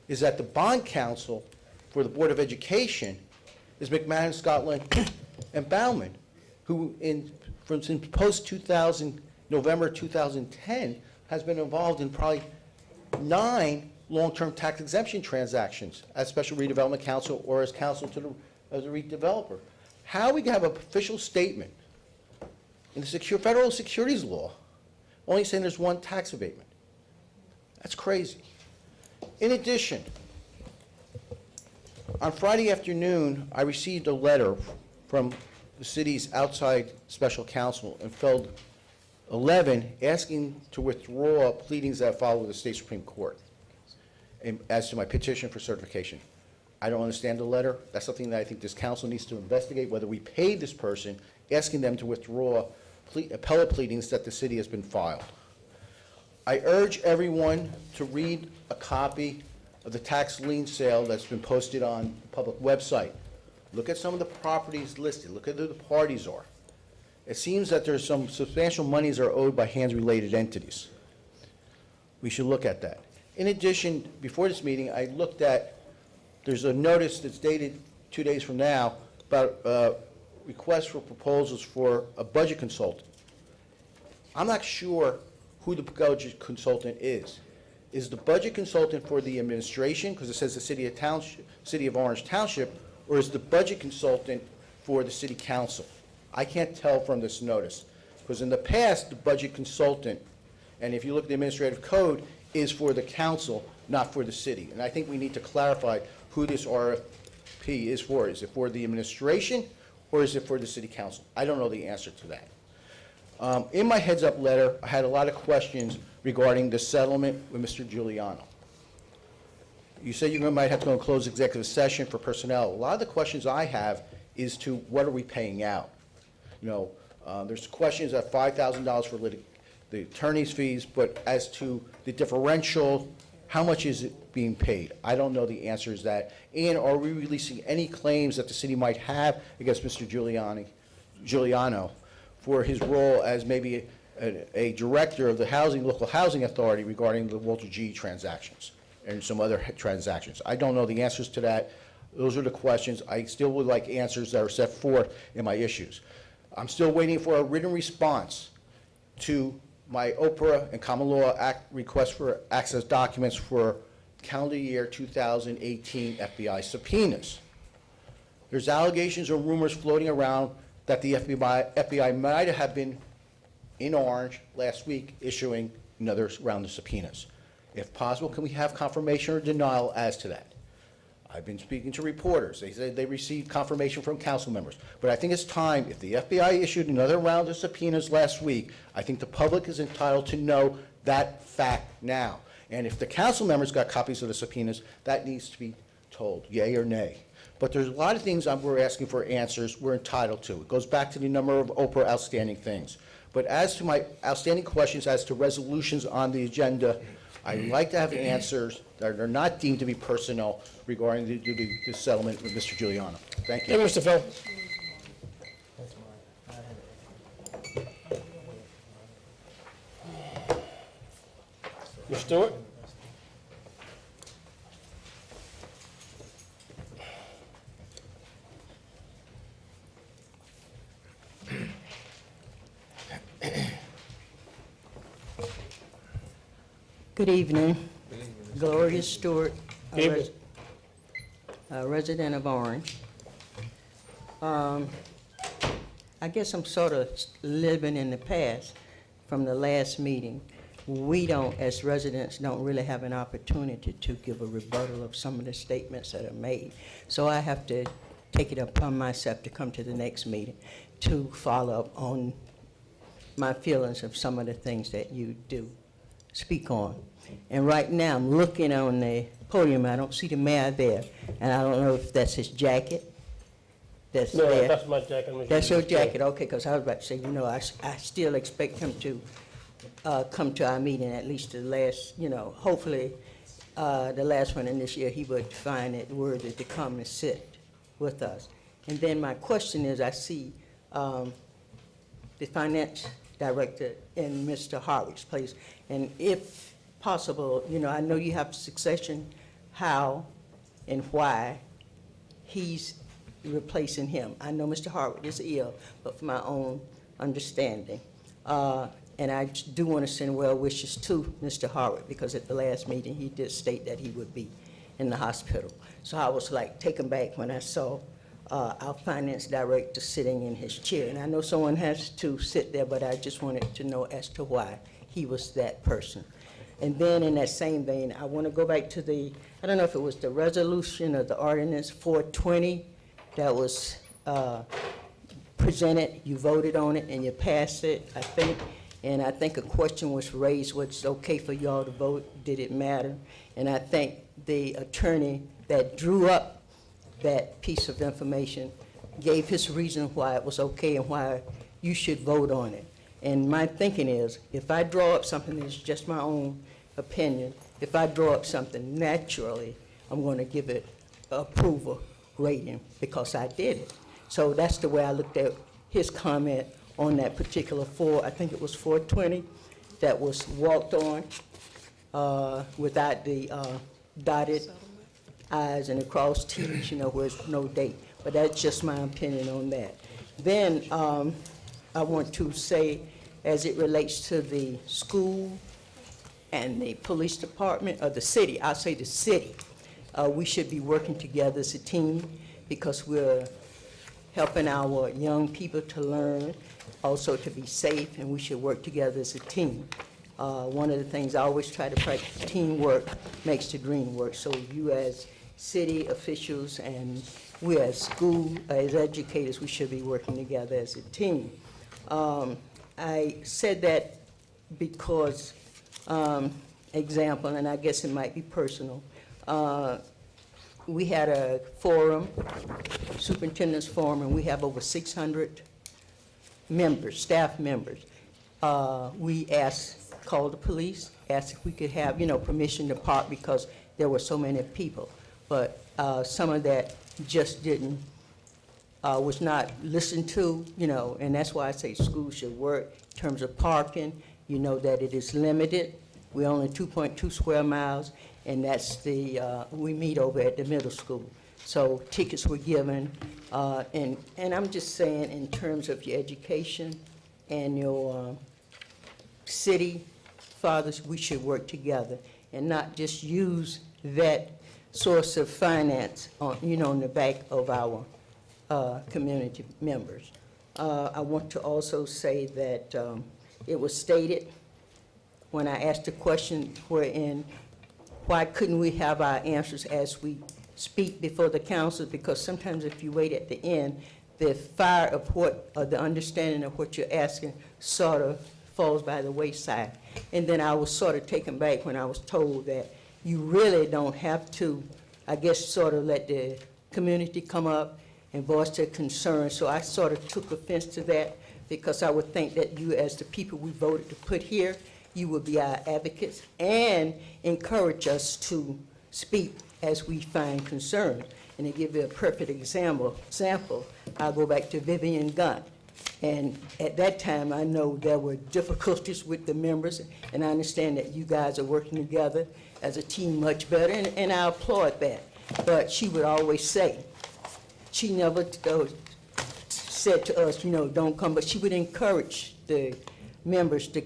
is that the bond counsel for the Board of Education is McMahon, Scotland, and Bauman, who since post-2000, November 2010, has been involved in probably 9 long-term tax exemption transactions as special redevelopment counsel or as counsel to as a redeveloper. How we can have an official statement in the federal securities law only saying there's one tax abatement? That's crazy. In addition, on Friday afternoon, I received a letter from the city's outside special counsel in Feld 11 asking to withdraw pleadings that follow the state Supreme Court as to my petition for certification. I don't understand the letter. That's something that I think this council needs to investigate, whether we paid this person, asking them to withdraw appellate pleadings that the city has been filed. I urge everyone to read a copy of the tax lien sale that's been posted on the public website. Look at some of the properties listed. Look at who the parties are. It seems that there's some substantial monies are owed by hands-related entities. We should look at that. In addition, before this meeting, I looked at, there's a notice that's dated 2 days from now about requests for proposals for a budget consultant. I'm not sure who the budget consultant is. Is the budget consultant for the administration, because it says the City of Orange Township, or is the budget consultant for the City Council? I can't tell from this notice, because in the past, the budget consultant, and if you look at the administrative code, is for the council, not for the city. And I think we need to clarify who this RFP is for. Is it for the administration, or is it for the City Council? I don't know the answer to that. In my heads-up letter, I had a lot of questions regarding the settlement with Mr. Giuliano. You said you might have to go and close executive session for personnel. A lot of the questions I have is to what are we paying out? You know, there's questions at $5,000 for the attorney's fees, but as to the differential, how much is it being paid? I don't know the answer to that. And are we releasing any claims that the city might have against Mr. Giuliano for his role as maybe a director of the local housing authority regarding the Walter G transactions and some other transactions? I don't know the answers to that. Those are the questions. I still would like answers that are set forth in my issues. I'm still waiting for a written response to my Oprah and common law request for access documents for calendar year 2018 FBI subpoenas. There's allegations or rumors floating around that the FBI might have been in Orange last week issuing another round of subpoenas. If possible, can we have confirmation or denial as to that? I've been speaking to reporters. They said they received confirmation from council members. But I think it's time, if the FBI issued another round of subpoenas last week, I think the public is entitled to know that fact now. And if the council members got copies of the subpoenas, that needs to be told, yay or nay. But there's a lot of things we're asking for answers we're entitled to. It goes back to the number of Oprah outstanding things. But as to my outstanding questions as to resolutions on the agenda, I'd like to have answers that are not deemed to be personnel regarding the settlement with Mr. Giuliano. Thank Hey, you. Mr. Phil. Ms. Stewart? Good evening. Gloria Stewart, Good evening. a resident of Orange. I guess I'm sort of living in the past from the last meeting. We don't, as residents, don't really have an opportunity to give a rebuttal of some of the statements that are made. So I have to take it upon myself to come to the next meeting to follow up on my feelings of some of the things that you do speak on. And right now, I'm looking on the podium, I don't see the mayor there, and I don't know if that's his jacket that's No, there. that's my jacket. Mr. That's your Stewart. jacket, okay, because I was about to say, you know, I still expect him to come to our meeting, at least the last, you know, hopefully, the last one in this year, he would find it worthy to come and sit with us. And then my question is, I see the finance director in Mr. Harwick's place, and if possible, you know, I know you have succession, how and why he's replacing him. I know Mr. Harwick is ill, but for my own understanding. And I do want to send well wishes to Mr. Harwick, because at the last meeting, he did state that he would be in the hospital. So I was like taken back when I saw our finance director sitting in his chair. And I know someone has to sit there, but I just wanted to know as to why he was that person. And then in that same vein, I want to go back to the, I don't know if it was the resolution or the ordinance 420 that was presented, you voted on it and you passed it, I think. And I think a question was raised, was it okay for y'all to vote? Did it matter? And I think the attorney that drew up that piece of information gave his reason why it was okay and why you should vote on it. And my thinking is, if I draw up something that's just my own opinion, if I draw up something naturally, I'm going to give it approval rating because I did it. So that's the way I looked at his comment on that particular I think it was 420, that was walked on without the dotted I's and the crossed T's, you know, where there's no date. But that's just my opinion on that. Then I want to say, as it relates to the school and the police department, or the city, I'll say the city, we should be working together as a team because we're helping our young people to learn, also to be safe, and we should work together as a team. One of the things I always try to practice, teamwork makes the dream work. So you as city officials and we as school, as educators, we should be working together as a team. I said that because, example, and I guess it might be personal, we had a forum, superintendent's forum, and we have over 600 members, staff members. we called the police, asked if we could have, permission to park because there were so many people. But some of that just didn't, was not listened to, and that's why I say schools should work in terms of parking, that it is limited. We're only 2.2 square miles, and that's we meet over at the middle school. So tickets were given, and I'm just saying in terms of your education and your city fathers, we should work together and not just use that source of finance on, on the back of our community members. I want to also say that it was stated when I asked the question why couldn't we have our answers as we speak before the council, because sometimes if you wait at the end, the fire of the understanding of what you're asking sort of falls by the wayside. And then I was sort of taken back when I was told that you really don't have to, I guess, sort of let the community come up and voice their concerns. So I sort of took offense to that, because I would think that you, as the people we voted to put here, you would be our advocates and encourage us to speak as we find concerns. And to give you a perfect example, I'll go back to Vivian Gunn. And at that time, I know there were difficulties with the members, and I understand that you guys are working together as a team much better, and I applaud that. But she would always say, she never said to us, don't come, but she would encourage the members, the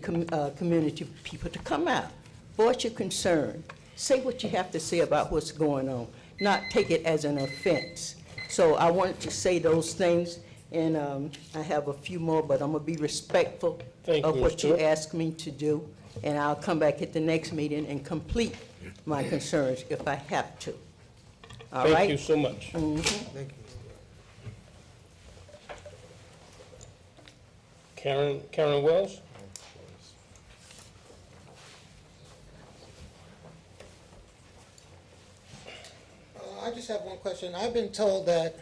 community people to come out, voice your concern, say what you have to say about what's going on, not take it as an offense. So I wanted to say those things, and I have a few more, but I'm gonna be respectful of what you asked me to do, and I'll come back at the next meeting and complete my concerns if I have to. All right? Thank you so much. Mhm. Thank you. Karen Wells? I just have one question. I've been told that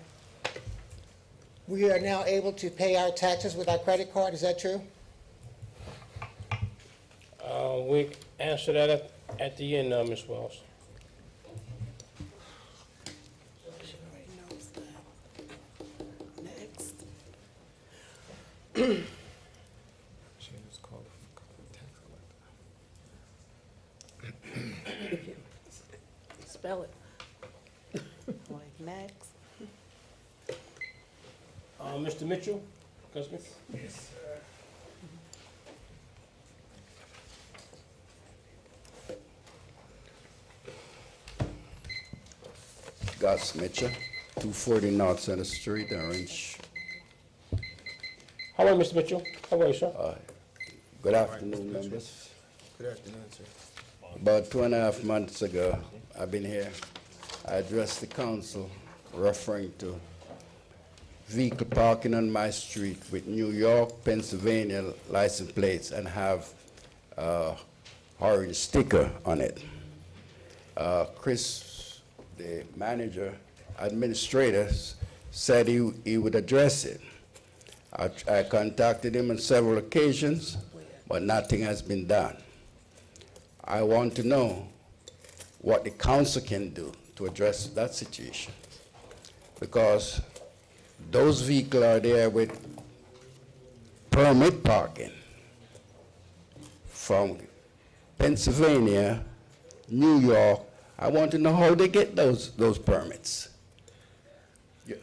we are now able to pay our taxes with our credit card. Is that true? We answer that at the end, Ms. Wells. Spell it. Like Max. Mr. Mitchell? Councilman? Yes, Gus Mitchell, 240 North Center Street, Orange. How are you, Mr. Mitchell? How are you, sir? Good afternoon, members. Good afternoon, sir. About 2.5 months ago, I've been here. I addressed the council referring to vehicle parking on my street with New York, Pennsylvania license plates and have orange sticker on it. Chris, the manager, administrator, said he would address it. I contacted him on several occasions, but nothing has been done. I want to know what the council can do to address that situation, because those vehicles are there with permit parking from Pennsylvania, New York. I want to know how they get those permits. Yeah.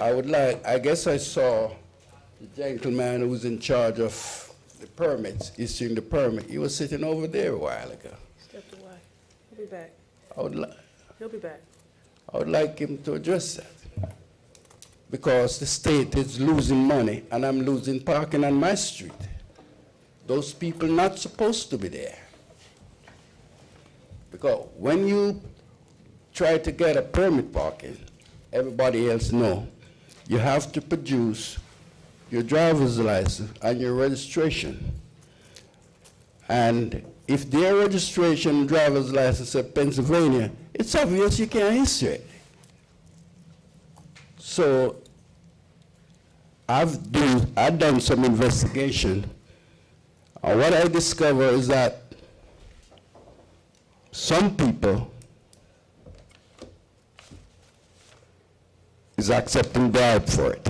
I guess I saw the gentleman who was in charge of the permits, issuing the permit. He was sitting over there a while ago. Stepped away. He'll be back. He'll be back. I would like him to address that, because the state is losing money and I'm losing parking on my street. Those people not supposed to be there. Because when you try to get a permit parking, everybody else know, you have to produce your driver's license and your registration. And if their registration and driver's license are Pennsylvania, it's obvious you can't issue it. So I've done some investigation, and what I discovered is that some people is accepting bribe for it.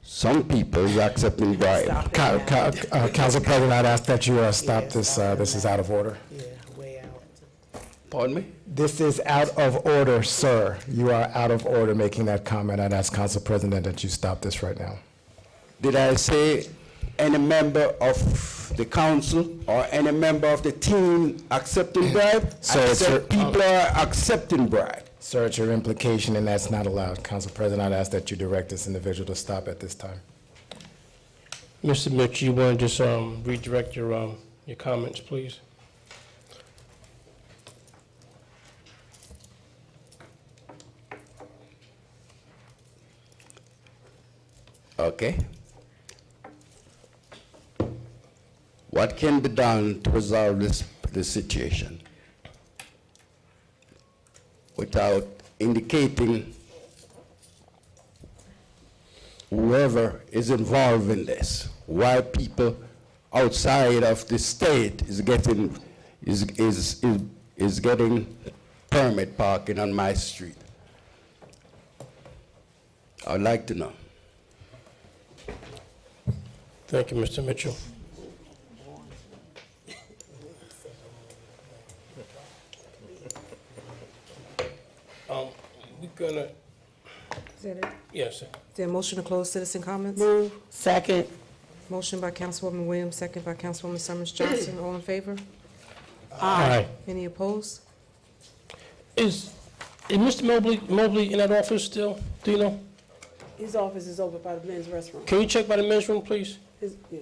Some people is accepting bribe. Council President, I'd ask that you stop this. This is out of order. Yeah, way out. Pardon me? This is out of order, sir. You are out of order making that comment. I'd ask Council President that you stop this right now. Did I say any member of the council or any member of the team accepting bribe? Sir, I it's your- said people are accepting bribe. Sir, it's your implication, and that's not allowed. Council President, I'd ask that you direct this individual to stop at this time. Mr. Mitch, you want to just redirect your comments, please? Okay. What can be done to resolve this situation without indicating whoever is involved in this? Why people outside of the state is getting permit parking on my street? I'd like to know. Thank you, Mr. Mitchell. We're gonna, Is that it? yes, sir. Is there a motion to close citizen comments? Move. Second. Motion by Councilwoman Williams, second by Councilwoman Summers Johnson. All in favor? Aye. Any opposed? Is Mr. Mobley in that office still? Do you know? His office is over by the men's restaurant. Can you check by the men's room, please? Yeah.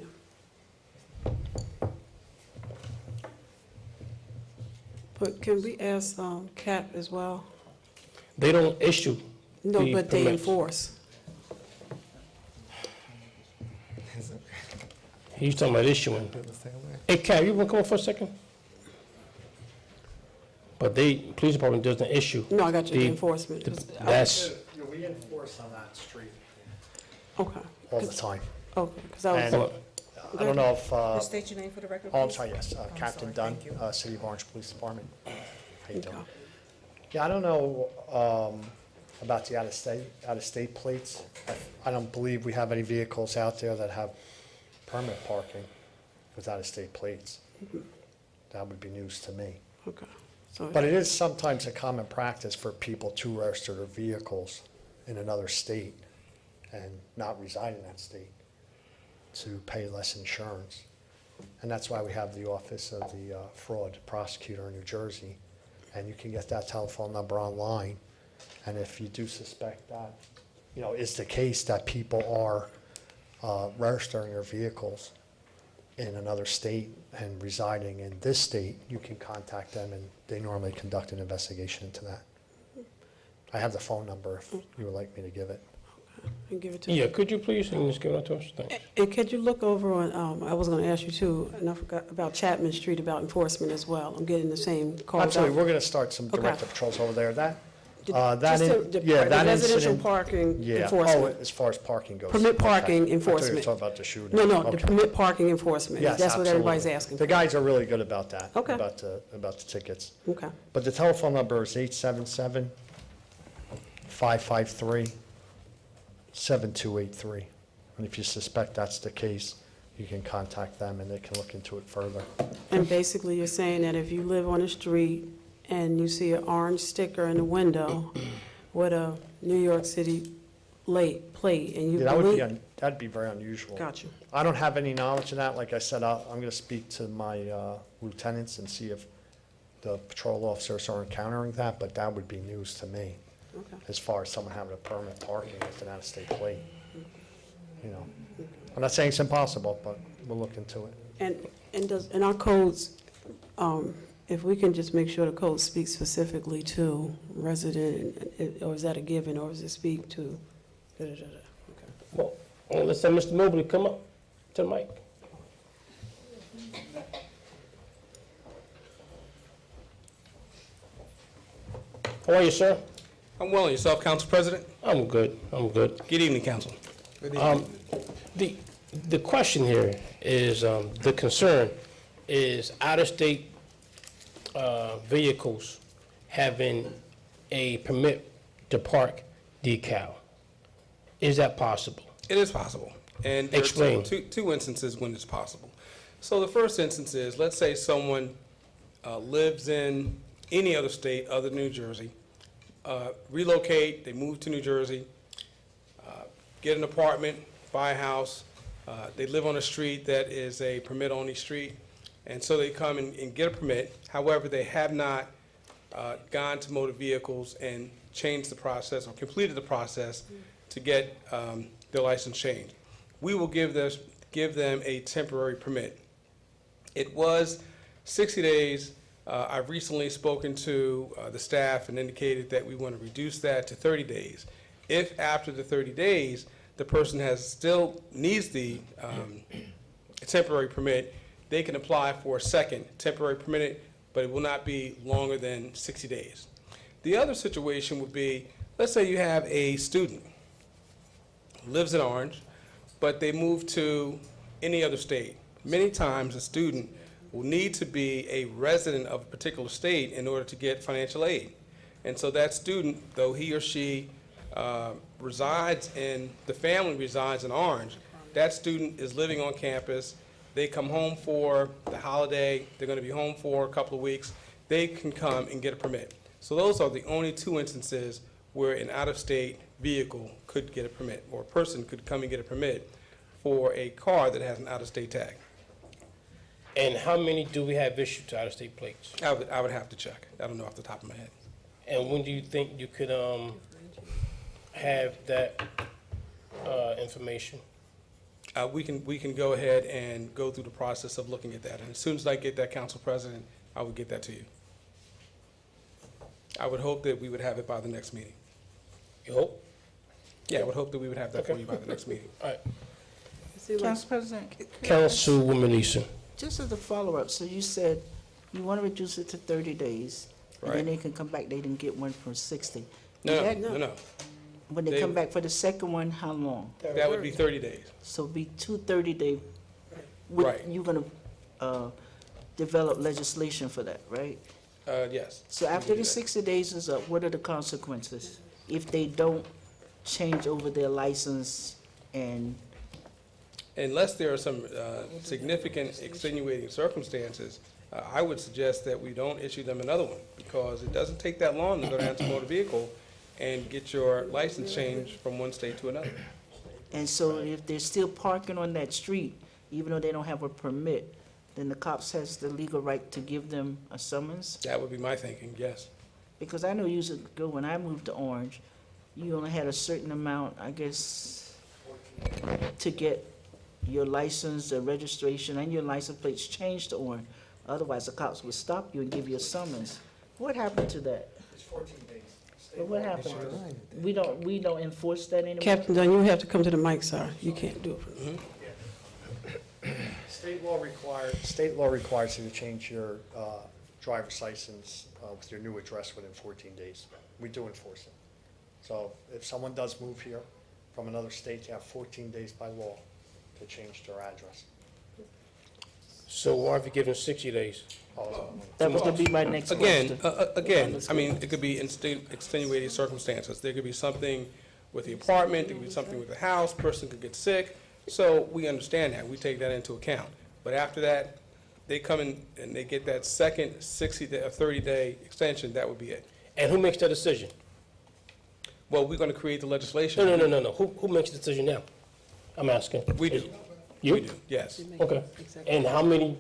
But can we ask CAP as well? They don't issue. No, the but they permits. enforce. He's talking about issuing. Hey, Kat, you want to come up for a second? But police department doesn't issue. No, I got you, the The- enforcement. That's, We enforce on that street Okay. all the time. Okay, because I was. And I don't know if, Just state your name for the record, oh, I'm please. sorry, yes, I'm Captain sorry, Dunn, thank you. City of Orange Police Department. How you Okay. doing? Yeah, I don't know about the out-of-state plates. I don't believe we have any vehicles out there that have permit parking with out-of-state plates. That would be news to me. Okay. So But it is sometimes a common practice for people to register their vehicles in another state and not reside in that state to pay less insurance. And that's why we have the Office of the Fraud Prosecutor in New Jersey. And you can get that telephone number online. And if you do suspect that, it's the case that people are registering their vehicles in another state and residing in this state, you can contact them and they normally conduct an investigation into that. I have the phone number if you would like me to give it. and give it to yeah, could you please, and just give it to us? Thanks. And could you look over on, I was going to ask you too, and I forgot about Chapman Street about enforcement as well. I'm getting the same calls. Absolutely, out. we're going to start some Okay. directed patrols over there. That Just the that residential incident. parking Yeah, oh, enforcement. as far as parking goes. Permit Okay. parking I thought you were enforcement. talking about the shooting. No, the Okay. permit parking enforcement. Yes, That's what everybody's absolutely. asking The for. guys are really good about that. Okay. About the tickets. Okay. But the telephone number is 877-553-7283. And if you suspect that's the case, you can contact them and they can look into it further. And basically, you're saying that if you live on the street and you see an orange sticker in the window with a New York City plate, and you Yeah, that would believe... that'd be very unusual. Got you. I don't have any knowledge of that. Like I said, I'm going to speak to my lieutenants and see if the patrol officers are encountering that, but that would be news to me Okay. as far as someone having a permit parking with an out-of-state plate. I'm not saying it's impossible, but we'll look into it. And our codes, if we can just make sure the code speaks specifically to resident, or is that a given, or does it speak to da-da-da-da? Well, let's have Mr. Mobley come up to the mic. How are you, sir? I'm well. Yourself, Council President? I'm good, I'm good. Good evening, Council. The question here is, the concern is out-of-state vehicles having a permit to park decal. Is that possible? It is possible. And there Explain. are two instances when it's possible. So the first instance is, let's say someone lives in any other state other than New Jersey, relocate, they move to New Jersey, get an apartment, buy a house, they live on a street that is a permit-only street, and so they come and get a permit. However, they have not gone to motor vehicles and changed the process or completed the process to get their license changed. We will give them a temporary permit. It was 60 days. I've recently spoken to the staff and indicated that we want to reduce that to 30 days. If after the 30 days, the person still needs the temporary permit, they can apply for a second temporary permit, but it will not be longer than 60 days. The other situation would be, let's say you have a student who lives in Orange, but they move to any other state. Many times a student will need to be a resident of a particular state in order to get financial aid. And so that student, though he or she the family resides in Orange, that student is living on campus, they come home for the holiday, they're going to be home for a couple of weeks, they can come and get a permit. So those are the only two instances where an out-of-state vehicle could get a permit, or a person could come and get a permit for a car that has an out-of-state tag. And how many do we have issued to out-of-state plates? I would have to check. I don't know off the top of my head. And when do you think you could have that information? We can go ahead and go through the process of looking at that. And as soon as I get that, Council President, I will get that to you. I would hope that we would have it by the next meeting. You hope? Yeah, I would hope that we would have that for you by the next meeting. All right. Council President. Councilwoman Eason. Just as a follow-up, so you said you want to reduce it to 30 days, and then Right. they can come back, they didn't get one for 60. No. When they come back for the second one, how long? That would be 30 days. So it'd be 230-day. Right. You're going to develop legislation for that, right? Yes. So after the 60 days is up, what are the consequences if they don't change over their license and? Unless there are some significant extenuating circumstances, I would suggest that we don't issue them another one, because it doesn't take that long to go down to motor vehicle and get your license changed from one state to another. And so if they're still parking on that street, even though they don't have a permit, then the cops has the legal right to give them a summons? That would be my thinking, yes. Because I know years ago when I moved to Orange, you only had a certain amount, I guess, to get your license, the registration, and your license plates changed to Orange. Otherwise, the cops would stop you and give you a summons. What happened to that? It's 14 days. But what happened to it? We don't enforce that anymore? Captain Dunn, you have to come to the mic, sir. You can't do it. State law requires you to change your driver's license with your new address within 14 days. We do enforce it. So if someone does move here from another state, you have 14 days by law to change their address. So why have you given 60 days? That was gonna be my next question. Again, I mean, it could be extenuating circumstances. There could be something with the apartment, there could be something with the house, person could get sick. So we understand that, we take that into account. But after that, they come in and they get that second 60-day or 30-day extension, that would be it. And who makes that decision? Well, we're going to create the legislation. No. Who makes the decision now? I'm asking. We do. You? We do, yes. Okay. And how many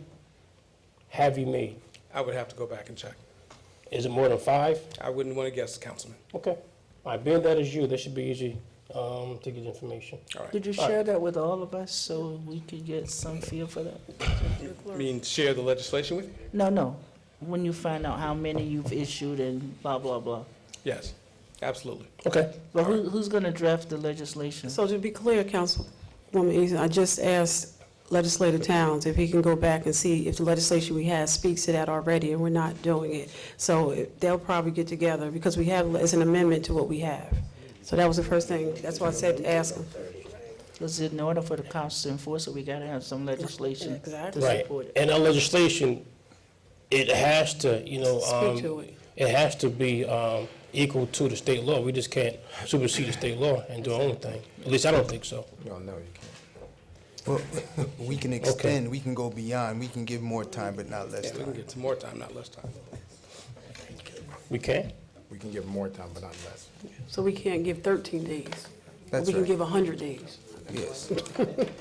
have you made? I would have to go back and check. Is it more than 5? I wouldn't want to guess, Councilman. Okay. All right, being that is you, that should be easy to get information. All right. Did you share that with all of us so we could get some feel for that? I mean, share the legislation with you? No. When you find out how many you've issued and blah, blah, blah. Yes, absolutely. Okay. But who's gonna draft the legislation? So to be clear, Councilwoman Eason, I just asked legislative towns, if he can go back and see if the legislation we have speaks to that already, and we're not doing it. So they'll probably get together, because we have, it's an amendment to what we have. So that was the first thing, that's why I said to ask him. Because in order for the council to enforce it, we gotta have some legislation to Exactly. support it. And our legislation, it has to, Speak to it. it has to be equal to the state law. We just can't supersede the state law and do our own thing. At least I don't think so. No, you can't. Well, we can extend, we can go beyond, we can give more time, but not less We can time. get some more time, not less time. We can? We can give more time, but not less. So we can't give 13 days. That's We can right. give 100 days. Yes.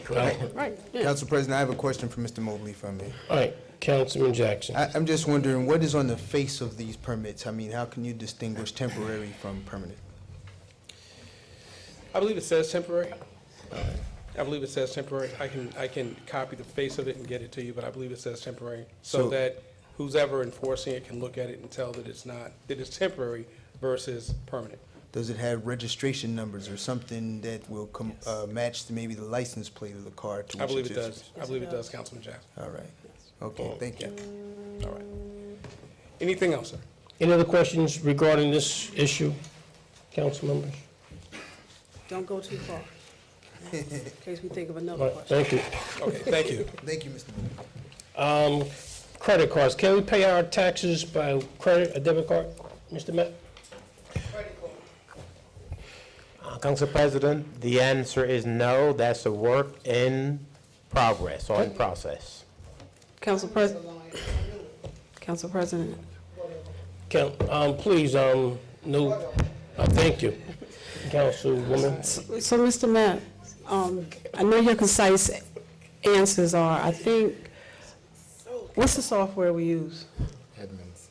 Right, yeah. Council President, I have a question for Mr. Mobley, if I may. All right, Councilman Jackson. I'm just wondering, what is on the face of these permits? I mean, how can you distinguish temporary from permanent? I believe it says temporary. I believe it says temporary. I can copy the face of it and get it to you, but I believe it says temporary, so So- that who's ever enforcing it can look at it and tell that it's not, that it's temporary versus permanent. Does it have registration numbers or something that will match to maybe the license plate of the car? To I which believe it it's- does. I believe it does, Councilman Jackson. All right. Okay, thank you. All right. Anything else, sir? Any other questions regarding this issue, council members? Don't go too far, in case we think of another All right, question. thank you. Okay, thank you. Thank you, Mr. Mobley. Credit cards, can we pay our taxes by credit or debit card, Mr. Matt? Council President, the answer is no. That's a work in progress or in process. Council President. Council President. Please, no, thank you, Councilwoman. So, Mr. Matt, I know your concise answers are, I think, what's the software we use? Edmonds.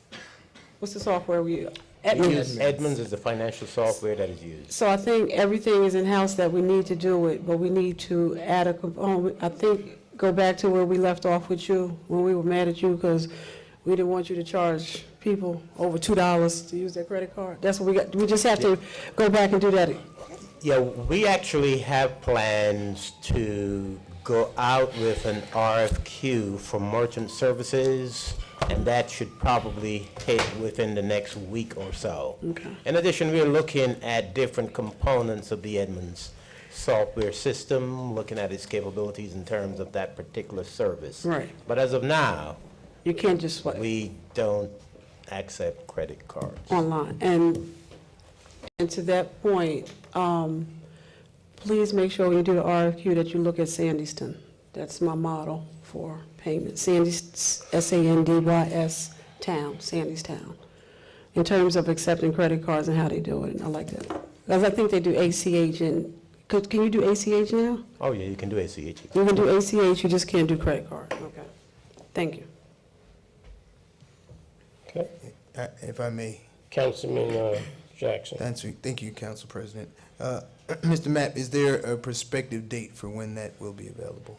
What's the software we use? Edmonds is the financial software that is used. So I think everything is in-house that we need to do it, but we need to add a component. I think, go back to where we left off with you, when we were mad at you because we didn't want you to charge people over $2 to use their credit card. That's what we got. We just have to go back and do that. Yeah, we actually have plans to go out with an RFQ for merchant services, and that should probably hit within the next week or so. Okay. In addition, we are looking at different components of the Edmonds software system, looking at its capabilities in terms of that particular service. Right. But as of now, You can't just swipe we don't accept credit cards. online. And to that point, please make sure when you do the RFQ that you look at Sandyston. That's my model for payment. Sandys, S-A-N-D-Y-S, town, Sandys Town. In terms of accepting credit cards and how they do it, I like that. Because I think they do ACH and, can you do ACH now? Oh, yeah, you can do ACH. You can do ACH, you just can't do credit card. Okay. Thank you. Okay, If I may. Councilman Jackson. Thank you, Council President. Mr. Mapp, is there a prospective date for when that will be available?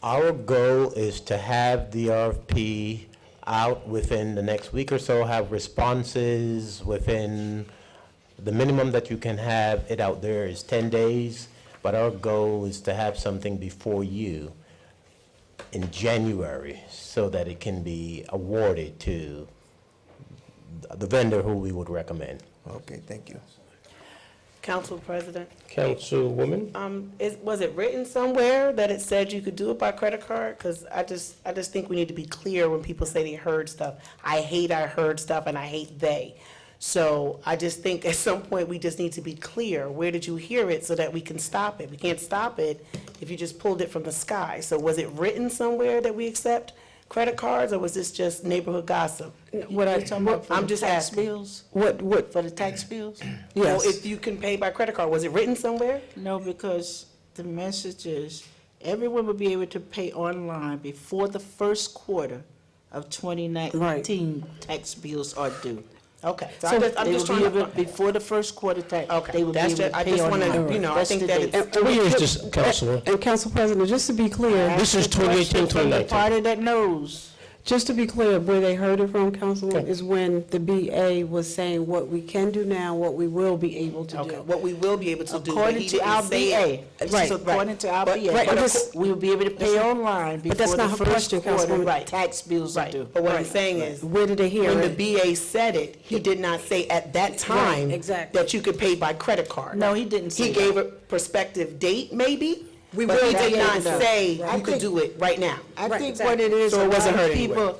Our goal is to have the RFP out within the next week or so, have responses within, the minimum that you can have it out there is 10 days, but our goal is to have something before you in January so that it can be awarded to the vendor who we would recommend. Okay, thank you. Council President, Councilwoman? was it written somewhere that it said you could do it by credit card? Because I just think we need to be clear when people say they heard stuff. I heard stuff, and I hate they. So I just think at some point we just need to be clear. Where did you hear it so that we can stop it? We can't stop it if you just pulled it from the sky. So was it written somewhere that we accept credit cards, or was this just neighborhood gossip? I'm just asking. Bills? What? For the tax bills? Yes. So if you can pay by credit card, was it written somewhere? No, because the message is, everyone will be able to pay online before the first quarter of 2019 tax bills are due. Okay. So So I'm just trying to. before the first quarter tax, Okay, they will be that's able just, to I pay just want online. to, I That's think the that date. it's. What year is this, Councilwoman? And Council President, just to be clear, This is 2018, From the 2019. party that knows. Just to be clear, where they heard it from, Councilwoman, is when the BA was saying what we can do now, what we will be able to Okay, do. what we will be able to do, but According he to our didn't say it. BA, Right, so according to our But- BA, right, but but this- we'll be able to pay online But that's before not the her first question, quarter Councilwoman. Right. tax bills are Right, due. but what I'm Right. saying is, Where did they hear when the it? BA said it, he did not say at that time exactly. that you could pay by credit card. No, he didn't say He that. gave a prospective date, maybe, We but will he did be not able to. say I you could think- do it right now. I Right, think exactly. what it is, So it a lot wasn't of hurt anyway. people,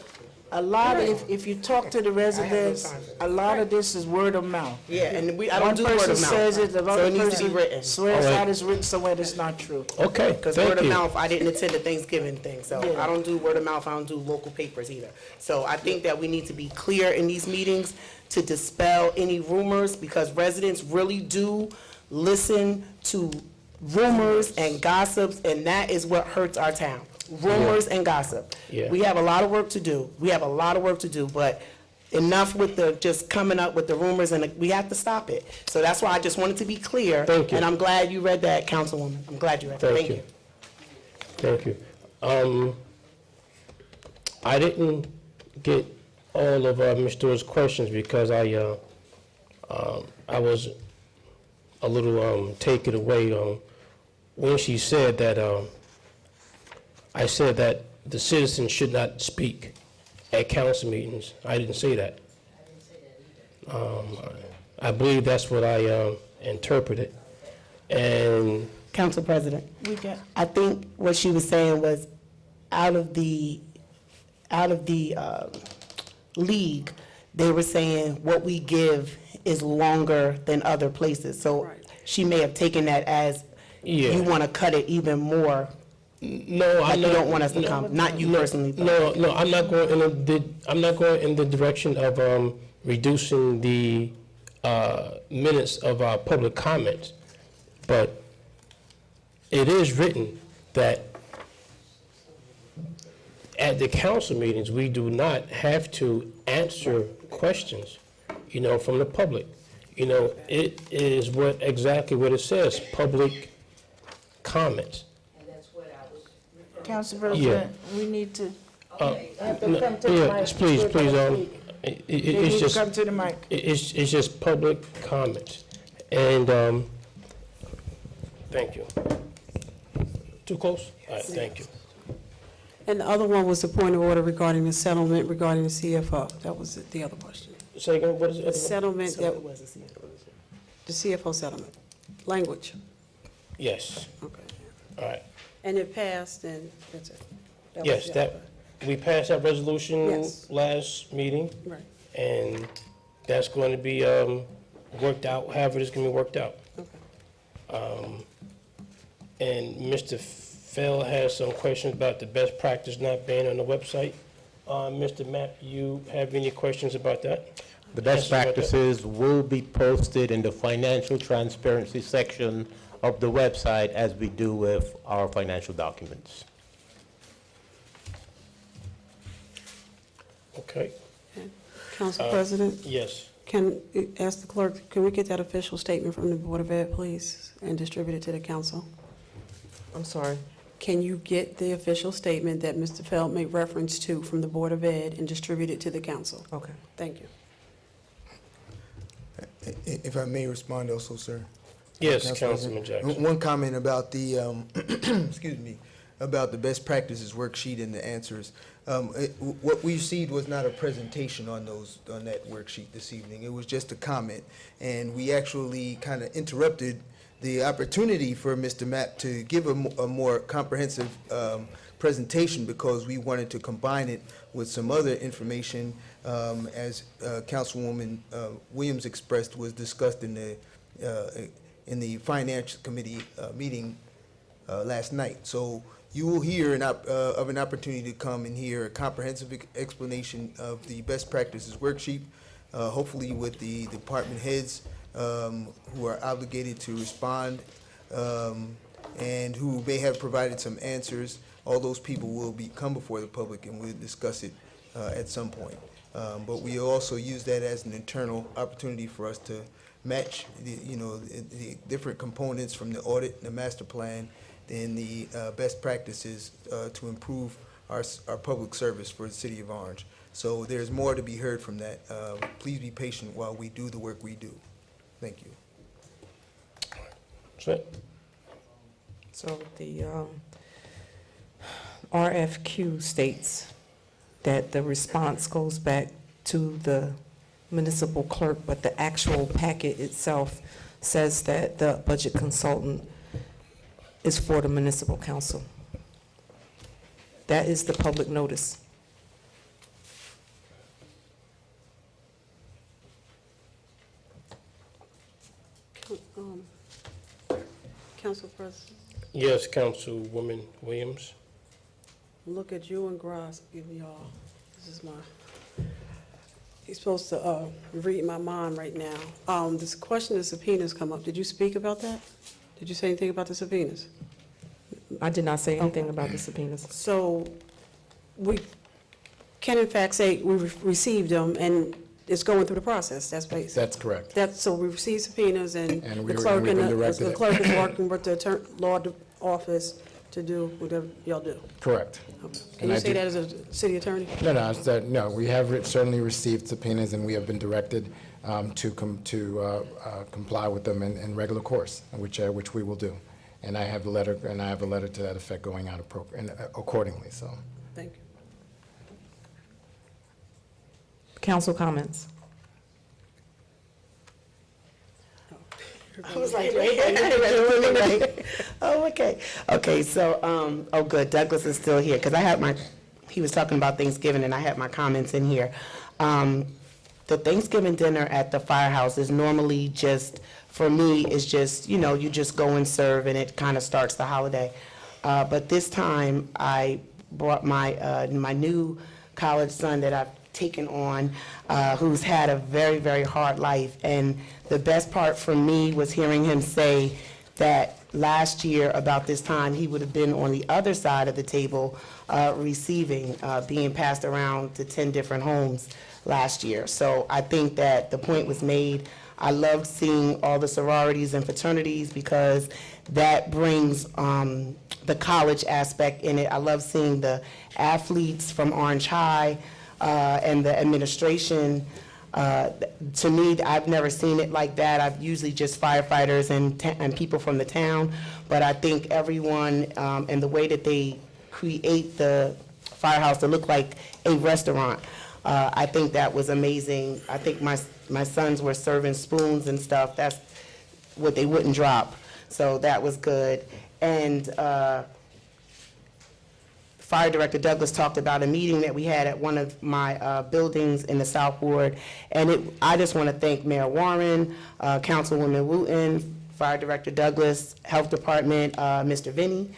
a lot of, if you talk to the residents, a lot of this is word of mouth. Yeah, and I don't do word of One mouth. person says it, the So other it needs to be person written. swears All right. out it's written somewhere that's not true. Okay, Because thank word of you. mouth, I didn't attend the Thanksgiving thing, so Yeah. I don't do word of mouth, I don't do local papers either. So I think that we need to be clear in these meetings to dispel any rumors, because residents really do listen to rumors and gossips, and that is what hurts our town. Rumors and gossip. Yeah. We have a lot of work to do. We have a lot of work to do, but enough with the, just coming up with the rumors, and we have to stop it. So that's why I just wanted to be clear. Thank you. And I'm glad you read that, Councilwoman. I'm glad you read that. Thank you. Thank you. I didn't get all of Ms. Stewart's questions because I was a little taken away when she said that, I said that the citizens should not speak at council meetings. I didn't say that. I believe that's what I interpreted. And Council President, We got, I think what she was saying was out of the league, they were saying what we give is longer than other places. So she may have taken that as Yeah. you want to cut it even more. No, Like I'm you not. don't want us to come, not you personally. but- No, I'm not going I'm not going in the direction of reducing the minutes of our public comments. But it is written that at the council meetings, we do not have to answer questions, from the public. It is exactly what it says, public comments. Council President, we need to, have to No, come to the yeah, mic. please, We're please, gonna speak. it- They it's need to just, come to the mic. it's just public comments. And, thank you. Too close? All right, thank you. And the other one was the point of order regarding the settlement regarding the CFO. That was the other question. Say again, what is it? The settlement, So that it was a CFO. the CFO settlement, language. Yes, Okay. all right. And it passed, and that's it. That was Yes, the- that, we passed that resolution Yes. last meeting, Right. and that's going to be worked out, however it's going to be worked out. And Mr. Fell has some questions about the best practice not being on the website. Mr. Mapp, you have any questions about that? Yes, about about that. that. The best practices will be posted in the financial transparency section of the website as we do with our financial documents. Okay, Council President, yes. ask the clerk, can we get that official statement from the Board of Ed, please, and distribute it to the council? I'm sorry. Can you get the official statement that Mr. Feld made reference to from the Board of Ed and distribute it to the council? Okay. Thank you. If I may respond also, sir. Yes, Council Councilman President. Jackson. One comment about the, excuse me, about the best practices worksheet and the answers. What we received was not a presentation on that worksheet this evening. It was just a comment. And we actually kind of interrupted the opportunity for Mr. Mapp to give a more comprehensive presentation because we wanted to combine it with some other information, as Councilwoman Williams expressed, was discussed in the Finance Committee meeting last night. So you will hear of an opportunity to come and hear a comprehensive explanation of the best practices worksheet, hopefully with the department heads who are obligated to respond and who may have provided some answers. All those people will come before the public and we'll discuss it at some point. But we also use that as an internal opportunity for us to match the different components from the audit, the master plan, and the best practices to improve our public service for the city of Orange. So there's more to be heard from that. Please be patient while we do the work we do. Thank you. That's it. So the RFQ states that the response goes back to the municipal clerk, but the actual packet itself says that the budget consultant is for the municipal council. That is the public notice. Council President, Yes, Councilwoman Williams. look at you and Gross, give y'all, this is my, you're supposed to read my mind right now. This question of subpoenas come up. Did you speak about that? Did you say anything about the subpoenas? I did not say anything about the subpoenas. So we can in fact say we received them and it's going through the process, that's basically. That's correct. So we received subpoenas and And the clerk we've been directed the it. clerk is working with the law office to do whatever y'all do. Correct. Can And you I say do- that as a city attorney? No, we have certainly received subpoenas, and we have been directed to comply with them in regular course, which we will do. And I have a letter to that effect going out accordingly, so. Thank you. Council comments. I was like, right? Oh, okay. Okay, so, oh, good, Douglas is still here, because I had he was talking about Thanksgiving, and I had my comments in here. The Thanksgiving dinner at the firehouse is normally just, for me, is just, you just go and serve, and it kind of starts the holiday. But this time, I brought my new college son that I've taken on, who's had a very, very hard life. And the best part for me was hearing him say that last year, about this time, he would have been on the other side of the table receiving, being passed around to 10 different homes last year. So I think that the point was made. I loved seeing all the sororities and fraternities because that brings the college aspect in it. I love seeing the athletes from Orange High and the administration. To me, I've never seen it like that. I've usually just firefighters and people from the town, but I think everyone and the way that they create the firehouse to look like a restaurant, I think that was amazing. I think my sons were serving spoons and stuff. That's what they wouldn't drop. So that was good. And Fire Director Douglas talked about a meeting that we had at one of my buildings in the South Ward. And I just want to thank Mayor Warren, Councilwoman Wooten, Fire Director Douglas, Health Department, Mr. Vinnie,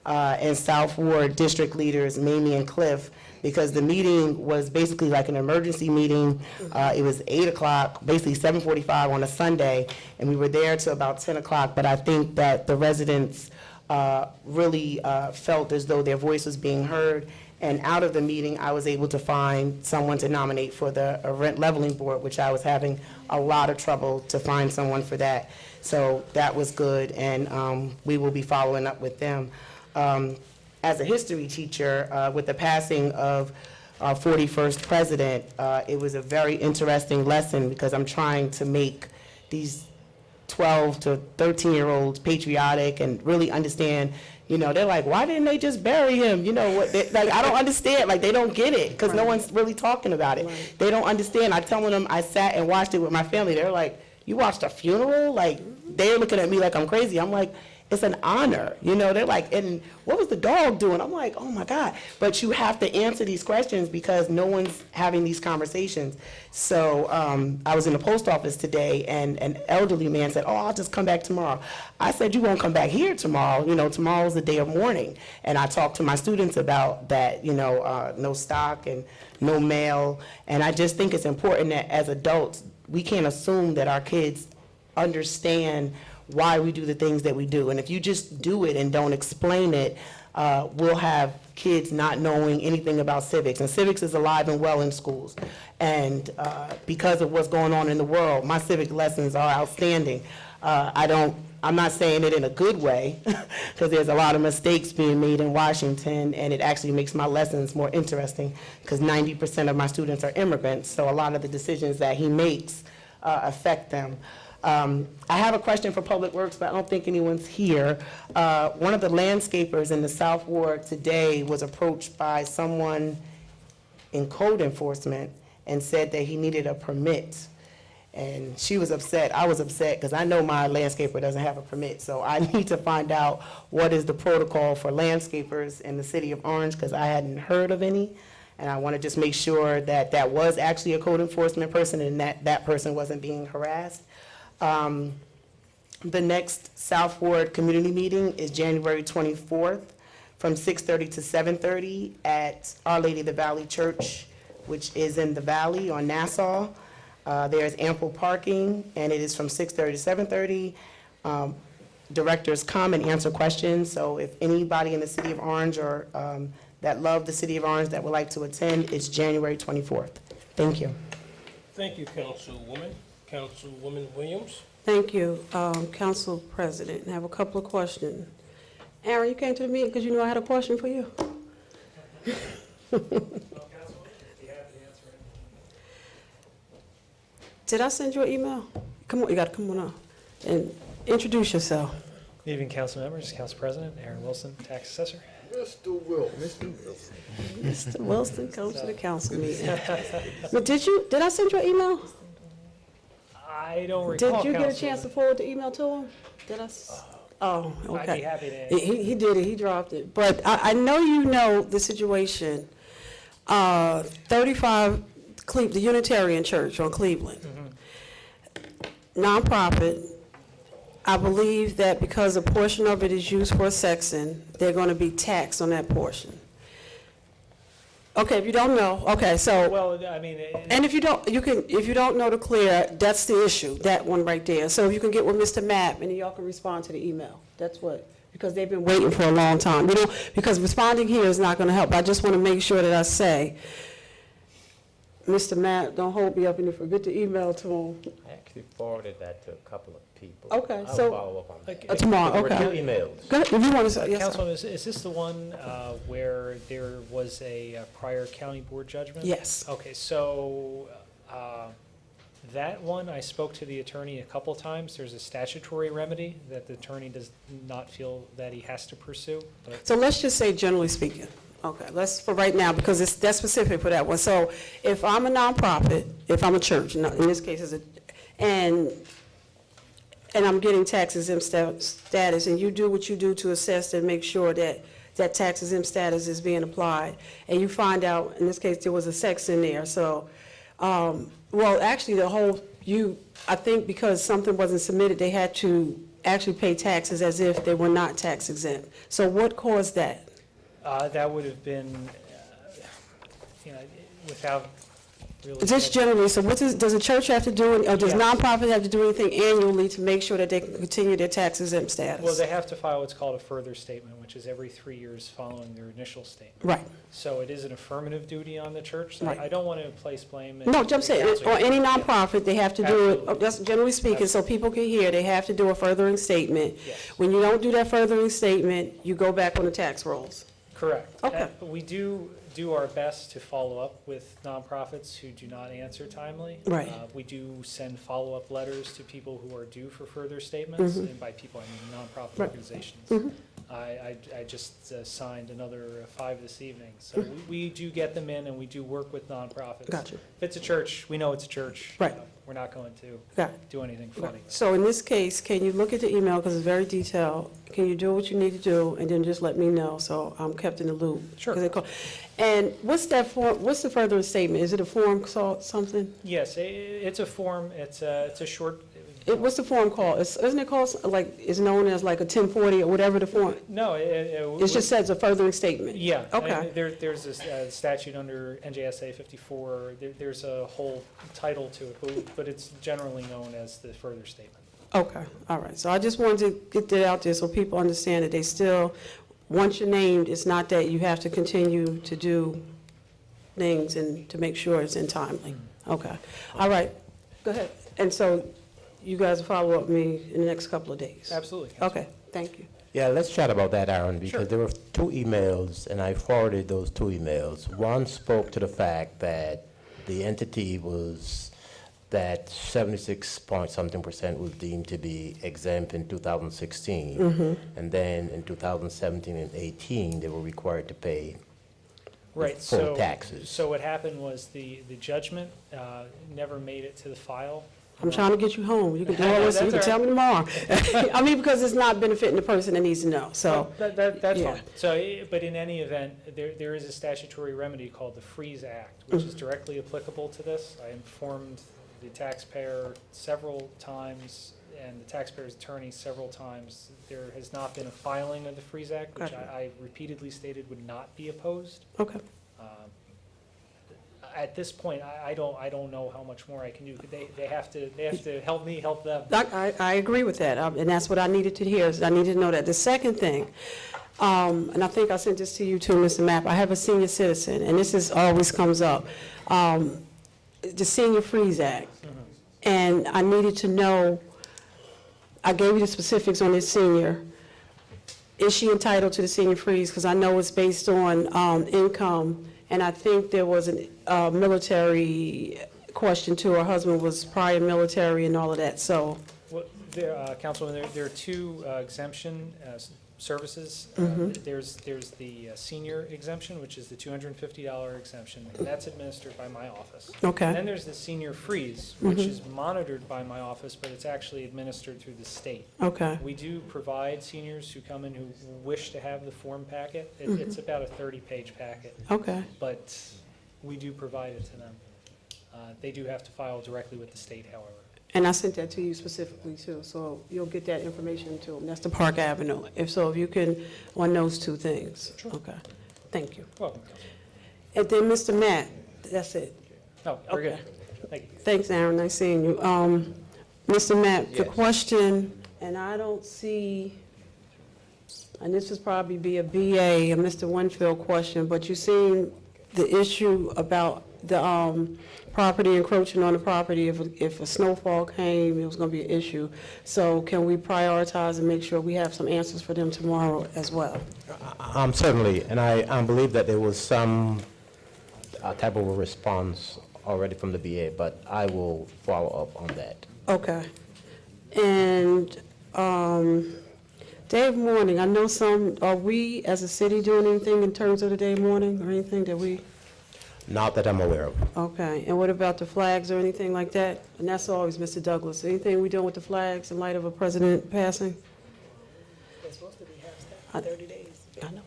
and South Ward District Leaders, Mamie and Cliff, because the meeting was basically like an emergency meeting. It was 8 o'clock, basically 7:45 on a Sunday, and we were there till about 10 o'clock. But I think that the residents really felt as though their voice was being heard. And out of the meeting, I was able to find someone to nominate for the rent leveling board, which I was having a lot of trouble to find someone for that. So that was good, and we will be following up with them. As a history teacher, with the passing of our 41st president, it was a very interesting lesson because I'm trying to make these 12 to 13-year-olds patriotic and really understand, they're like, why didn't they just bury him? I don't understand. Like, they don't get it because no one's really talking about it. Right. They don't understand. I telling them I sat and watched it with my family. They're like, you watched a funeral? Like, they're looking at me like I'm crazy. I'm like, it's an honor, they're like, and what was the dog doing? I'm like, oh my God. But you have to answer these questions because no one's having these conversations. So I was in the post office today and an elderly man said, oh, I'll just come back tomorrow. I said, you won't come back here tomorrow. Tomorrow's the day of mourning. And I talked to my students about that, no stock and no mail. And I just think it's important that as adults, we can't assume that our kids understand why we do the things that we do. And if you just do it and don't explain it, we'll have kids not knowing anything about civics. And civics is alive and well in schools. And because of what's going on in the world, my civic lessons are outstanding. I don't I'm not saying it in a good way, because there's a lot of mistakes being made in Washington, and it actually makes my lessons more interesting, because 90% of my students are immigrants, so a lot of the decisions that he makes affect them. I have a question for Public Works, but I don't think anyone's here. One of the landscapers in the South Ward today was approached by someone in code enforcement and said that he needed a permit. And she was upset. I was upset because I know my landscaper doesn't have a permit. So I need to find out what is the protocol for landscapers in the city of Orange, because I hadn't heard of any. And I want to just make sure that that was actually a code enforcement person and that that person wasn't being harassed. The next South Ward community meeting is January 24th from 6:30 to 7:30 at Our Lady of the Valley Church, which is in the Valley on Nassau. There's ample parking, and it is from 6:30 to 7:30. Directors come and answer questions, so if anybody in the city of Orange or that love the city of Orange that would like to attend, it's January 24th. Thank you. Thank you, Councilwoman. Councilwoman Williams? Thank you, Council President. I have a couple of questions. Aaron, you came to the meeting because you knew I had a question for you? Did I send you an email? Come on, you gotta come on up and introduce yourself. Good evening, council members, council president, Aaron Wilson, tax assessor. Mr. Wilson. Mr. Wilson comes to the council meeting. But did I send you an email? I don't recall, Did you get a Council. chance to forward the email to him? Did I? Oh, okay. I'd be happy to. He did it, he dropped it. But I know you know the situation. 35, the Unitarian Church on Cleveland. Nonprofit. I believe that because a portion of it is used for a section, they're going to be taxed on that portion. Okay, if you don't know, okay, so. Well, I mean. And if you don't, if you don't know to clear, that's the issue, that one right there. So if you can get with Mr. Mapp, and y'all can respond to the email. That's what, because they've been waiting for a long time. You know, because responding here is not gonna help. I just wanna make sure that I say, Mr. Mapp, don't hold me up and forget to email to him. I actually forwarded that to a couple of people. Okay, I'll so. follow up on that. Tomorrow, There were okay. two emails. Go ahead, if you wanna say, yes, sir. Councilman, is this the one where there was a prior county board judgment? Yes. Okay, so that one, I spoke to the attorney a couple times. There's a statutory remedy that the attorney does not feel that he has to pursue. But So let's just say generally speaking. Okay, let's, for right now, because that's specific for that one. So if I'm a nonprofit, if I'm a church, in this case, and I'm getting tax exempt status, and you do what you do to assess and make sure that that tax exempt status is being applied, and you find out, in this case, there was a sex in there, so, well, actually, I think because something wasn't submitted, they had to actually pay taxes as if they were not tax exempt. So what caused that? that would have been, without really. Just generally, so does the church have to do, or does Yes. nonprofit have to do anything annually to make sure that they can continue their tax exempt status? Well, they have to file what's called a further statement, which is every 3 years following their initial statement. Right. So it is an affirmative duty on the church. So Right. I don't want to place blame. No, I'm saying, or any nonprofit, they have to do it, Absolutely. that's generally speaking, so people can hear, they have to do a furthering statement. Yes. When you don't do that furthering statement, you go back on the tax rolls. Correct. Okay. We do our best to follow up with nonprofits who do not answer timely. Right. We do send follow-up letters to people who are due for further statements, Mhm. and by people, I mean nonprofit Right. organizations. Mhm. I just signed another 5 this evening. So we do get them in, and we do work with nonprofits. Gotcha. If it's a church, we know it's a church. Right. We're not going to Got it. do anything funny. So in this case, can you look at the email, because it's very detailed, can you do what you need to do, and then just let me know, so I'm kept in the loop? Sure. And what's that form, what's the further statement? Is it a form called something? Yes, it's a form. It's a short. What's the form called? Isn't it called, like, it's known as like a 1040 or whatever the form? No, It just says a furthering statement? Yeah. Okay. There's a statute under NJSA 54. There's a whole title to it, but it's generally known as the further statement. Okay, all right. So I just wanted to get that out there so people understand that they still, once you're named, it's not that you have to continue to do things and to make sure it's in timely. Okay, all right, go ahead. And so you guys will follow up with me in the next couple of days? Absolutely. Okay, thank you. Yeah, let's chat about that, Aaron, because there were 2 emails, and I forwarded those 2 emails. One spoke to the fact that the entity was, that 76-point-something% was deemed to be exempt in 2016. And then in 2017 and 18, they were required to pay Right, full taxes. So what happened was the judgment never made it to the file. I'm trying to get you home. You can do all this, you can tell me tomorrow. I mean, because it's not benefiting the person that needs to know, so. That's yeah. fine. So, but in any event, there is a statutory remedy called the Freeze Act, which is directly applicable to this. I informed the taxpayer several times, and the taxpayer's attorney several times. There has not been a filing of the Freeze Act, which Gotcha. I repeatedly stated would not be opposed. Okay. At this point, I don't know how much more I can do. They have to help me help them. I agree with that, and that's what I needed to hear, is I needed to know that. The second thing, and I think I sent this to you too, Mr. Mapp, I have a senior citizen, and this is always comes up, the Senior Freeze Act. And I needed to know, I gave you the specifics on this senior. Is she entitled to the senior freeze? Because I know it's based on income, and I think there was a military question too. Her husband was prior military and all of that, so. Well, Councilman, there are 2 exemption services. There's the senior exemption, which is the $250 exemption, and that's administered by my office. Okay. And then there's the senior freeze, which is monitored by my office, but it's actually administered through the state. Okay. We do provide seniors who come in who wish to have the form packet. It's about a 30-page packet. Okay. But we do provide it to them. They do have to file directly with the state, however. And I sent that to you specifically too, so you'll get that information to them. That's the Park Avenue. If you can, on those 2 things. Sure. Okay, thank you. Welcome. And then Mr. Matt, that's it. Oh, we're good. Okay. Thank you. Thanks, Aaron, nice seeing you. Mr. Matt, the Yes. question, and I don't see, and this would probably be a BA, a Mr. Winfield question, but you seen the issue about the property encroaching on the property. If a snowfall came, it was going to be an issue. So can we prioritize and make sure we have some answers for them tomorrow as well? Certainly, and I believe that there was some type of a response already from the BA, but I will follow up on that. Okay. And day of mourning, I know are we as a city doing anything in terms of the day of mourning or anything that we? Not that I'm aware of. Okay, and what about the flags or anything like that? And that's always Mr. Douglas. Anything we doing with the flags in light of a president passing? They're supposed to be half-staff for 30 days. I know.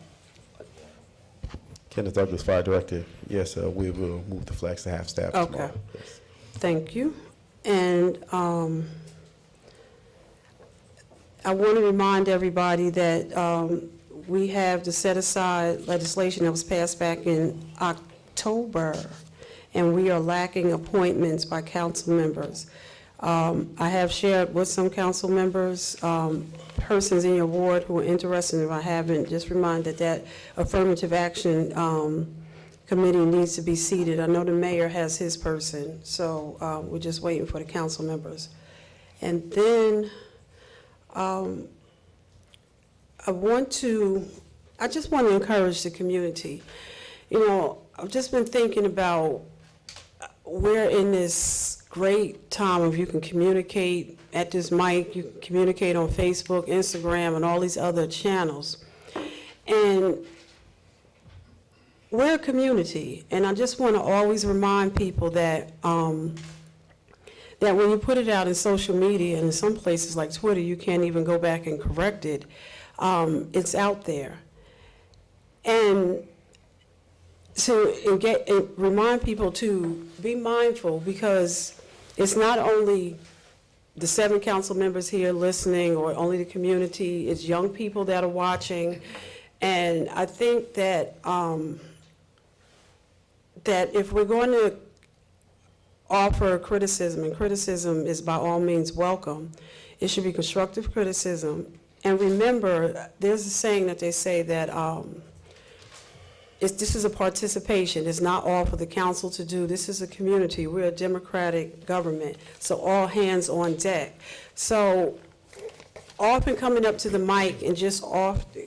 Kenneth Douglas, Fire Director. Yes, we will move the flags to half-staff tomorrow. Okay. Yes. Thank you. And I want to remind everybody that we have the set-aside legislation that was passed back in October, and we are lacking appointments by council members. I have shared with some council members, persons in your ward who are interested. If I haven't, just remind that affirmative action committee needs to be seated. I know the mayor has his person, so we're just waiting for the council members. And then I just want to encourage the community. You know, I've just been thinking about we're in this great time of you can communicate at this mic, you can communicate on Facebook, Instagram, and all these other channels. And we're a community, and I just want to always remind people that that when you put it out in social media, and in some places like Twitter, you can't even go back and correct it, it's out there. And to remind people to be mindful, because it's not only the 7 council members here listening or only the community, it's young people that are watching. And I think that that if we're going to offer criticism, and criticism is by all means welcome, it should be constructive criticism. And remember, there's a saying that they say that this is a participation. It's not all for the council to do. This is a community. We're a democratic government, so all hands on deck. So often coming up to the mic and just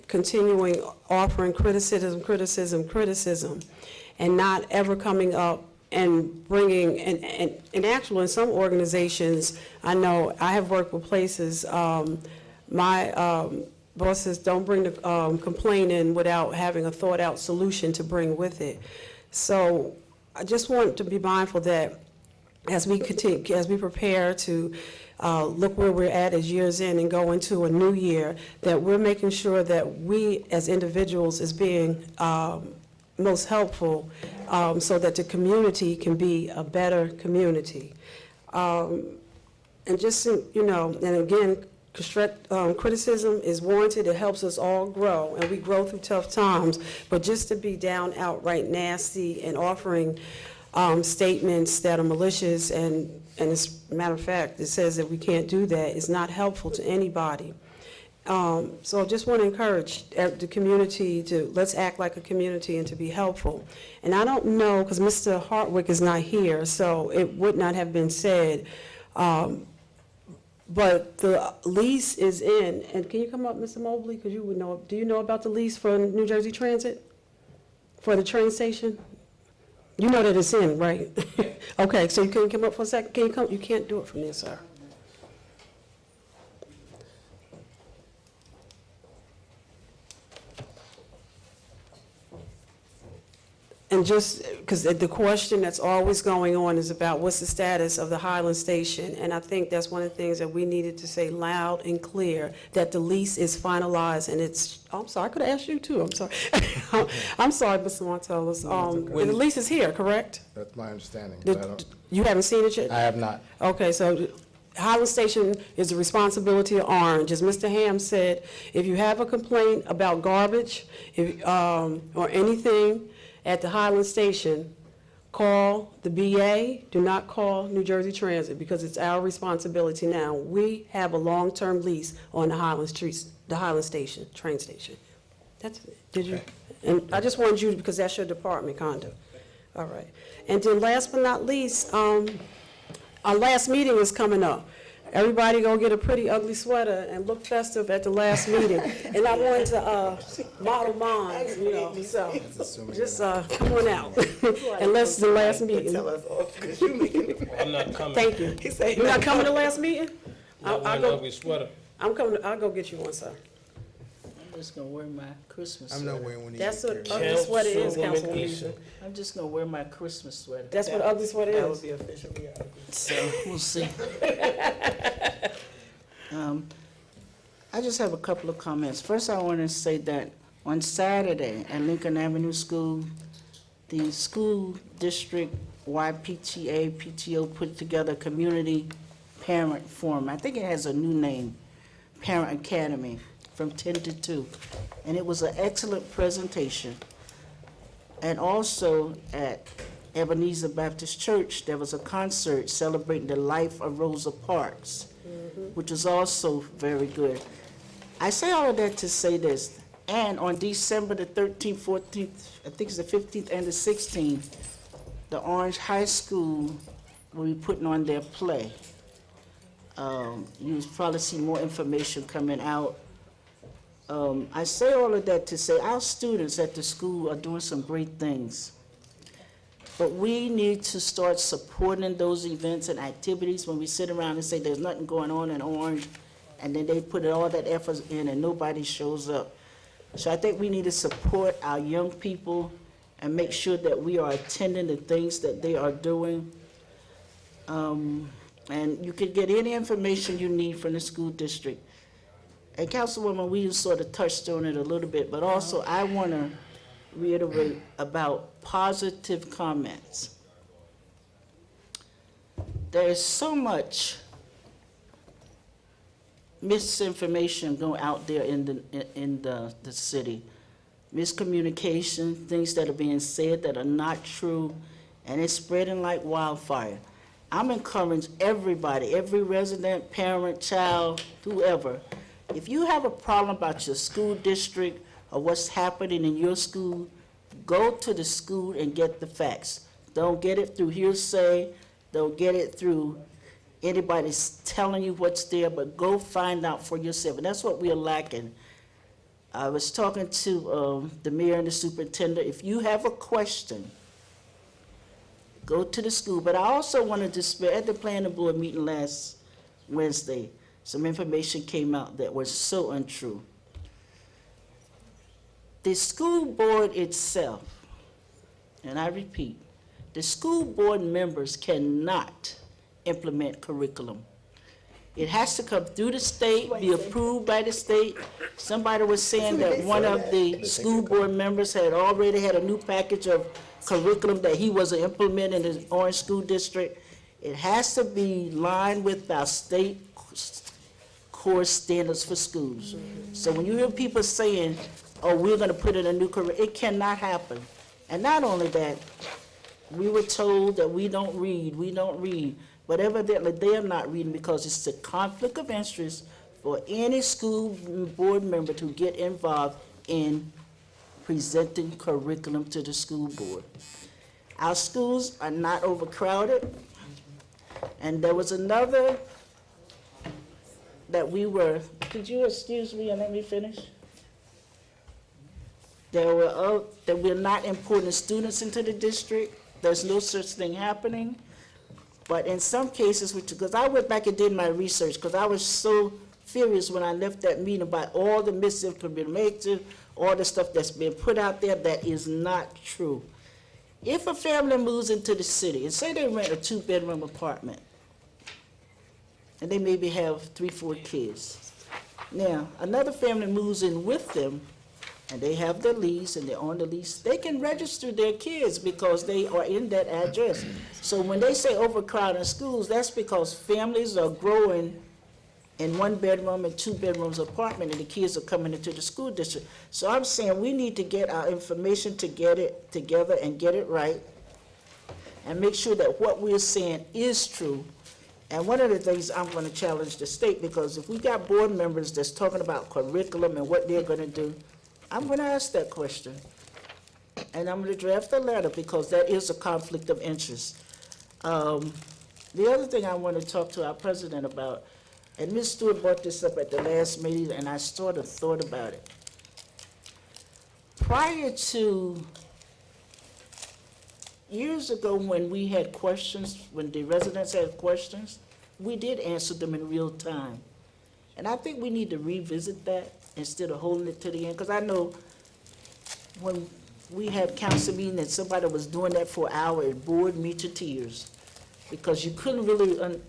continuing offering criticism, and not ever coming up and bringing, and actually in some organizations, I know I have worked with places, my boss says, don't bring the complaint in without having a thought-out solution to bring with it. So I just want to be mindful that as we continue, as we prepare to look where we're at as years in and go into a new year, that we're making sure that we as individuals is being most helpful so that the community can be a better community. And just, you know, and again, criticism is warranted. It helps us all grow, and we grow through tough times. But just to be down, outright nasty and offering statements that are malicious, and as a matter of fact, it says that we can't do that, is not helpful to anybody. So I just want to encourage the community to, let's act like a community and to be helpful. And I don't know, because Mr. Hartwick is not here, so it would not have been said, but the lease is in, and can you come up, Mr. Mobley, because you would know, do you know about the lease for New Jersey Transit? For the train station? You know that it's in, right? Okay, so you can come up for a second? Can you come? You can't do it from there, sir. And just, because the question that's always going on is about what's the status of the Highland Station, and I think that's one of the things that we needed to say loud and clear, that the lease is finalized, and it's, I'm sorry, I could have asked you too, I'm sorry. I'm sorry, Mr. Martellus. The lease is here, correct? That's my understanding. But I don't- You haven't seen it yet? I have not. Okay, so Highland Station is the responsibility of Orange. As Mr. Ham said, if you have a complaint about garbage, or anything at the Highland Station, call the BA, do not call New Jersey Transit, because it's our responsibility now. We have a long-term lease on the Highland Station, train station. That's it. Did you? And I just wanted you, because that's your department, Conda. All right. And then last but not least, our last meeting is coming up. Everybody go get a pretty ugly sweater and look festive at the last meeting. And I wanted to model mine, you know, so just come on out. Unless it's the last meeting. I'm not coming. Thank you. You're not coming to the last meeting? Not wearing an ugly sweater. I'm coming, I'll go get you one, sir. I'm just gonna wear my Christmas I'm sweater. not wearing one of That's these. what ugly sweater is, Councilwoman Councilwoman Eason. Eason. I'm just gonna wear my Christmas sweater. That's what ugly sweater is. That would be officially ugly. So, we'll see. I just have a couple of comments. First, I want to say that on Saturday at Lincoln Avenue School, the school district YPTA, PTO put together a community parent forum. I think it has a new name, Parent Academy, from 10 to 2. And it was an excellent presentation. And also at Ebenezer Baptist Church, there was a concert celebrating the life of Rosa Parks, which was also very good. I say all of that to say this, and on December the 13th, 14th, I think it's the 15th and the 16th, the Orange High School will be putting on their play. You'll probably see more information coming out. I say all of that to say our students at the school are doing some great things. But we need to start supporting those events and activities when we sit around and say there's nothing going on in Orange, and then they put all that effort in and nobody shows up. So I think we need to support our young people and make sure that we are attending the things that they are doing. And you can get any information you need from the school district. And Councilwoman, we sort of touched on it a little bit, but also I want to reiterate about positive comments. There is so much misinformation going out there in the city. Miscommunication, things that are being said that are not true, and it's spreading like wildfire. I'm encouraging everybody, every resident, parent, child, whoever, if you have a problem about your school district or what's happening in your school, Go to the school and get the facts. Don't get it through hearsay, don't get it through anybody's telling you what's there, but go find out for yourself, and that's what we're lacking. I was talking to the mayor and the superintendent. If you have a question, go to the school. But I also wanted to spare, at the planning board meeting last Wednesday, some information came out that was so untrue. The school board itself, and I repeat, the school board members cannot implement curriculum. It has to come through the state, be approved by the state. Somebody was saying that one of the school board members had already had a new package of curriculum that he was implementing in the Orange School District. It has to be lined with our state core standards for schools. So when you hear people saying, oh, we're gonna put in a new curriculum, it cannot happen. And not only that, we were told that we don't read. But evidently, they are not reading because it's a conflict of interest for any school board member to get involved in presenting curriculum to the school board. Our schools are not overcrowded. And there was another that could you excuse me and let me finish? That we're not importing students into the district. There's no such thing happening. But in some cases, because I went back and did my research, because I was so furious when I left that meeting about all the misinformation, all the stuff that's been put out there that is not true. If a family moves into the city, and say they rent a 2-bedroom apartment, and they maybe have 3-4 kids. Now, another family moves in with them, and they have the lease, and they're on the lease, they can register their kids because they are in that address. So when they say overcrowding schools, that's because families are growing in 1-bedroom and 2-bedrooms apartment, and the kids are coming into the school district. So I'm saying we need to get our information to get it together and get it right, and make sure that what we're saying is true. And one of the things I'm going to challenge the state, because if we got board members that's talking about curriculum and what they're going to do, I'm going to ask that question. And I'm going to draft a letter because that is a conflict of interest. The other thing I want to talk to our president about, and Ms. Stewart brought this up at the last meeting, and I sort of thought about it. Prior to years ago when we had questions, when the residents had questions, we did answer them in real time. And I think we need to revisit that instead of holding it to the end, because I know when we had council meeting and somebody was doing that for an hour, it bored me to tears, because you couldn't really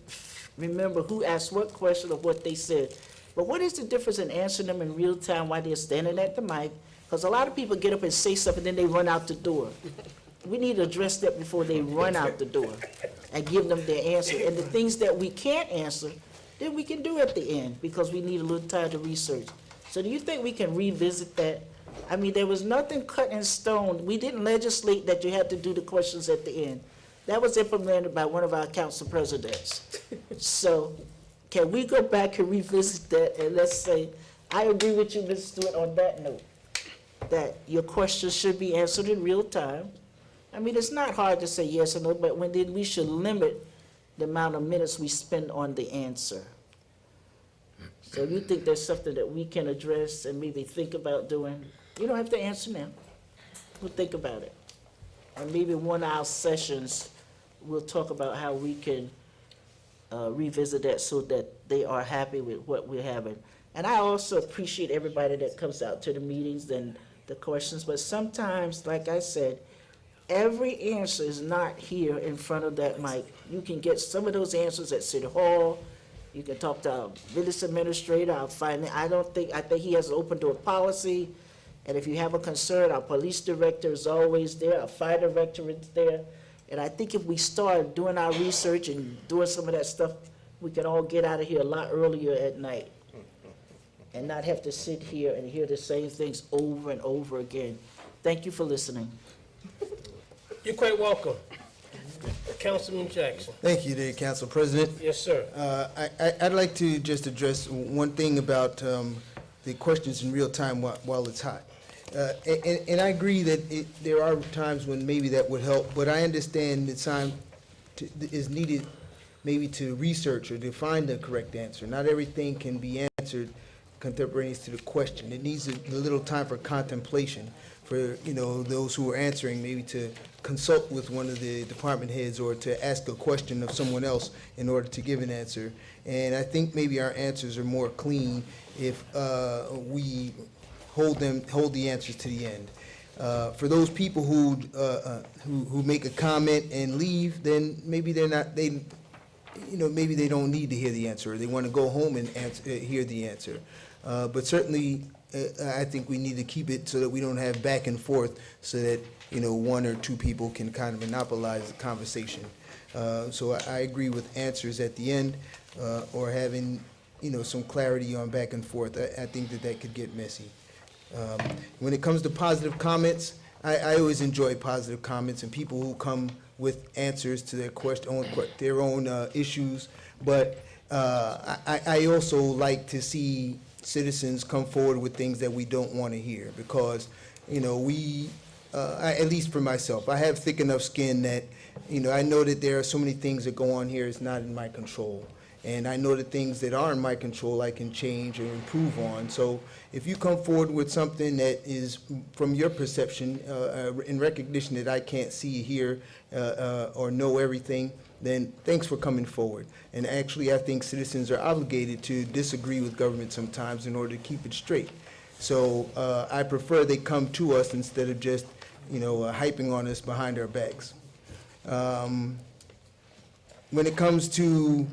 remember who asked what question or what they said. But what is the difference in answering them in real time while they're standing at the mic? Because a lot of people get up and say something, then they run out the door. We need to address that before they run out the door and give them their answer. And the things that we can't answer, then we can do at the end, because we need a little time to research. So do you think we can revisit that? I mean, there was nothing cut in stone. We didn't legislate that you had to do the questions at the end. That was implemented by one of our council presidents. So can we go back and revisit that, and let's say, I agree with you, Ms. Stewart, on that note, that your questions should be answered in real time. I mean, it's not hard to say yes or no, but then we should limit the amount of minutes we spend on the answer. So you think there's something that we can address and maybe think about doing? You don't have to answer now. We'll think about it. And maybe one of our sessions, we'll talk about how we can revisit that so that they are happy with what we're having. And I also appreciate everybody that comes out to the meetings and the questions, but sometimes, like I said, every answer is not here in front of that mic. You can get some of those answers at City Hall. You can talk to our village administrator, our finance. I think he has an open door policy. And if you have a concern, our police director is always there, our fire director is there. And I think if we start doing our research and doing some of that stuff, we can all get out of here a lot earlier at night and not have to sit here and hear the same things over and over again. Thank you for listening. You're quite welcome. Councilman Jackson. Thank you, dear Council President. Yes, sir. I'd like to just address one thing about the questions in real time while it's hot. And I agree that there are times when maybe that would help, but I understand that time is needed maybe to research or to find the correct answer. Not everything can be answered contemporaneous to the question. It needs a little time for contemplation, for, those who are answering, maybe to consult with one of the department heads or to ask a question of someone else in order to give an answer. And I think maybe our answers are more clean if we hold the answers to the end. For those people who make a comment and leave, then maybe maybe they don't need to hear the answer, or they want to go home and hear the answer. But certainly, I think we need to keep it so that we don't have back and forth, so that one or two people can kind of monopolize the conversation. So I agree with answers at the end, or having some clarity on back and forth. I think that could get messy. When it comes to positive comments, I always enjoy positive comments and people who come with answers to their own issues. But I also like to see citizens come forward with things that we don't want to hear, because at least for myself, I have thick enough skin that I know that there are so many things that go on here. It's not in my control. And I know the things that are in my control I can change or improve on. So if you come forward with something that is from your perception, in recognition that I can't see, hear, or know everything, then thanks for coming forward. And actually, I think citizens are obligated to disagree with government sometimes in order to keep it straight. So I prefer they come to us instead of just, hyping on us behind our backs. When it comes to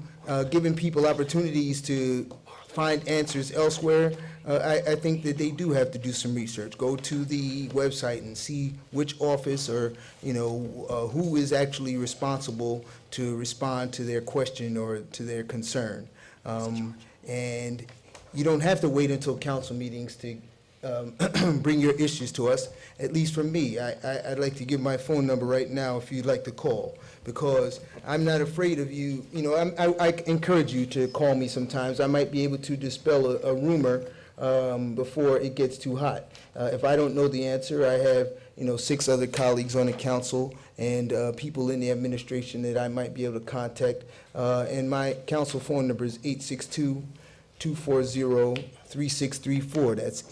giving people opportunities to find answers elsewhere, I think that they do have to do some research. Go to the website and see which office or, who is actually responsible to respond to their question or to their concern. And you don't have to wait until council meetings to bring your issues to us. At least for me, I'd like to give my phone number right now if you'd like to call, because I'm not afraid of you. I encourage you to call me sometimes. I might be able to dispel a rumor before it gets too hot. If I don't know the answer, I have 6 other colleagues on the council and people in the administration that I might be able to contact. And my council phone number is 862-240-3634. That's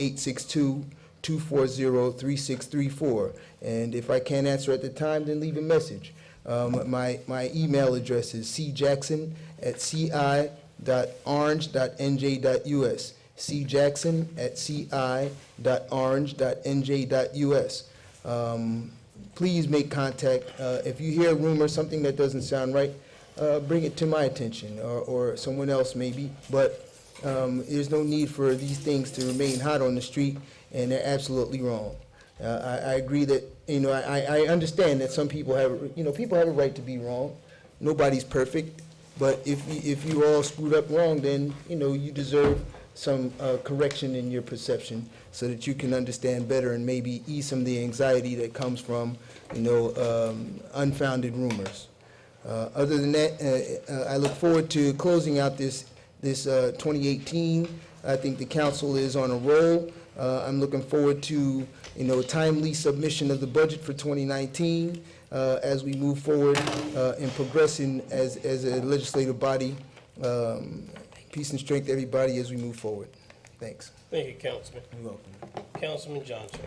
862-240-3634. And if I can't answer at the time, then leave a message. My email address is cjackson@ci.orange.nj.us. cjackson@ci.orange.nj.us. Please make contact. If you hear a rumor, something that doesn't sound right, bring it to my attention or someone else maybe. But there's no need for these things to remain hot on the street, and they're absolutely wrong. I agree that, I understand that some people have, people have a right to be wrong. Nobody's perfect, but if you all screwed up wrong, then, you deserve some correction in your perception so that you can understand better and maybe ease some of the anxiety that comes from, unfounded rumors. Other than that, I look forward to closing out this 2018. I think the council is on a roll. I'm looking forward to, timely submission of the budget for 2019 as we move forward in progressing as a legislative body. Peace and strength, everybody, as we move forward. Thanks. Thank you, Councilman. You're welcome. Councilman Johnson.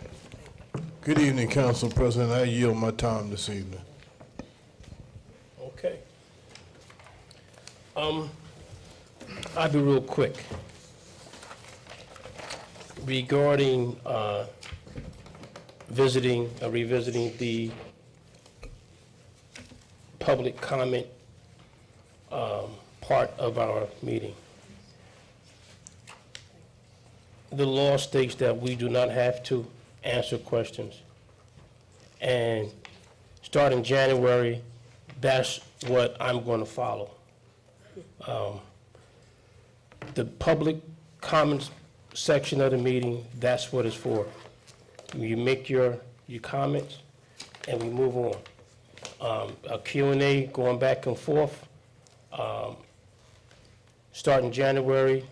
Good evening, Council President. I yield my time this evening. Okay. I'll be real quick. Regarding revisiting the public comment part of our meeting. The law states that we do not have to answer questions. And starting January, that's what I'm going to follow. The public comments section of the meeting, that's what it's for. You make your comments and we move on. A Q&A going back and forth. Starting January,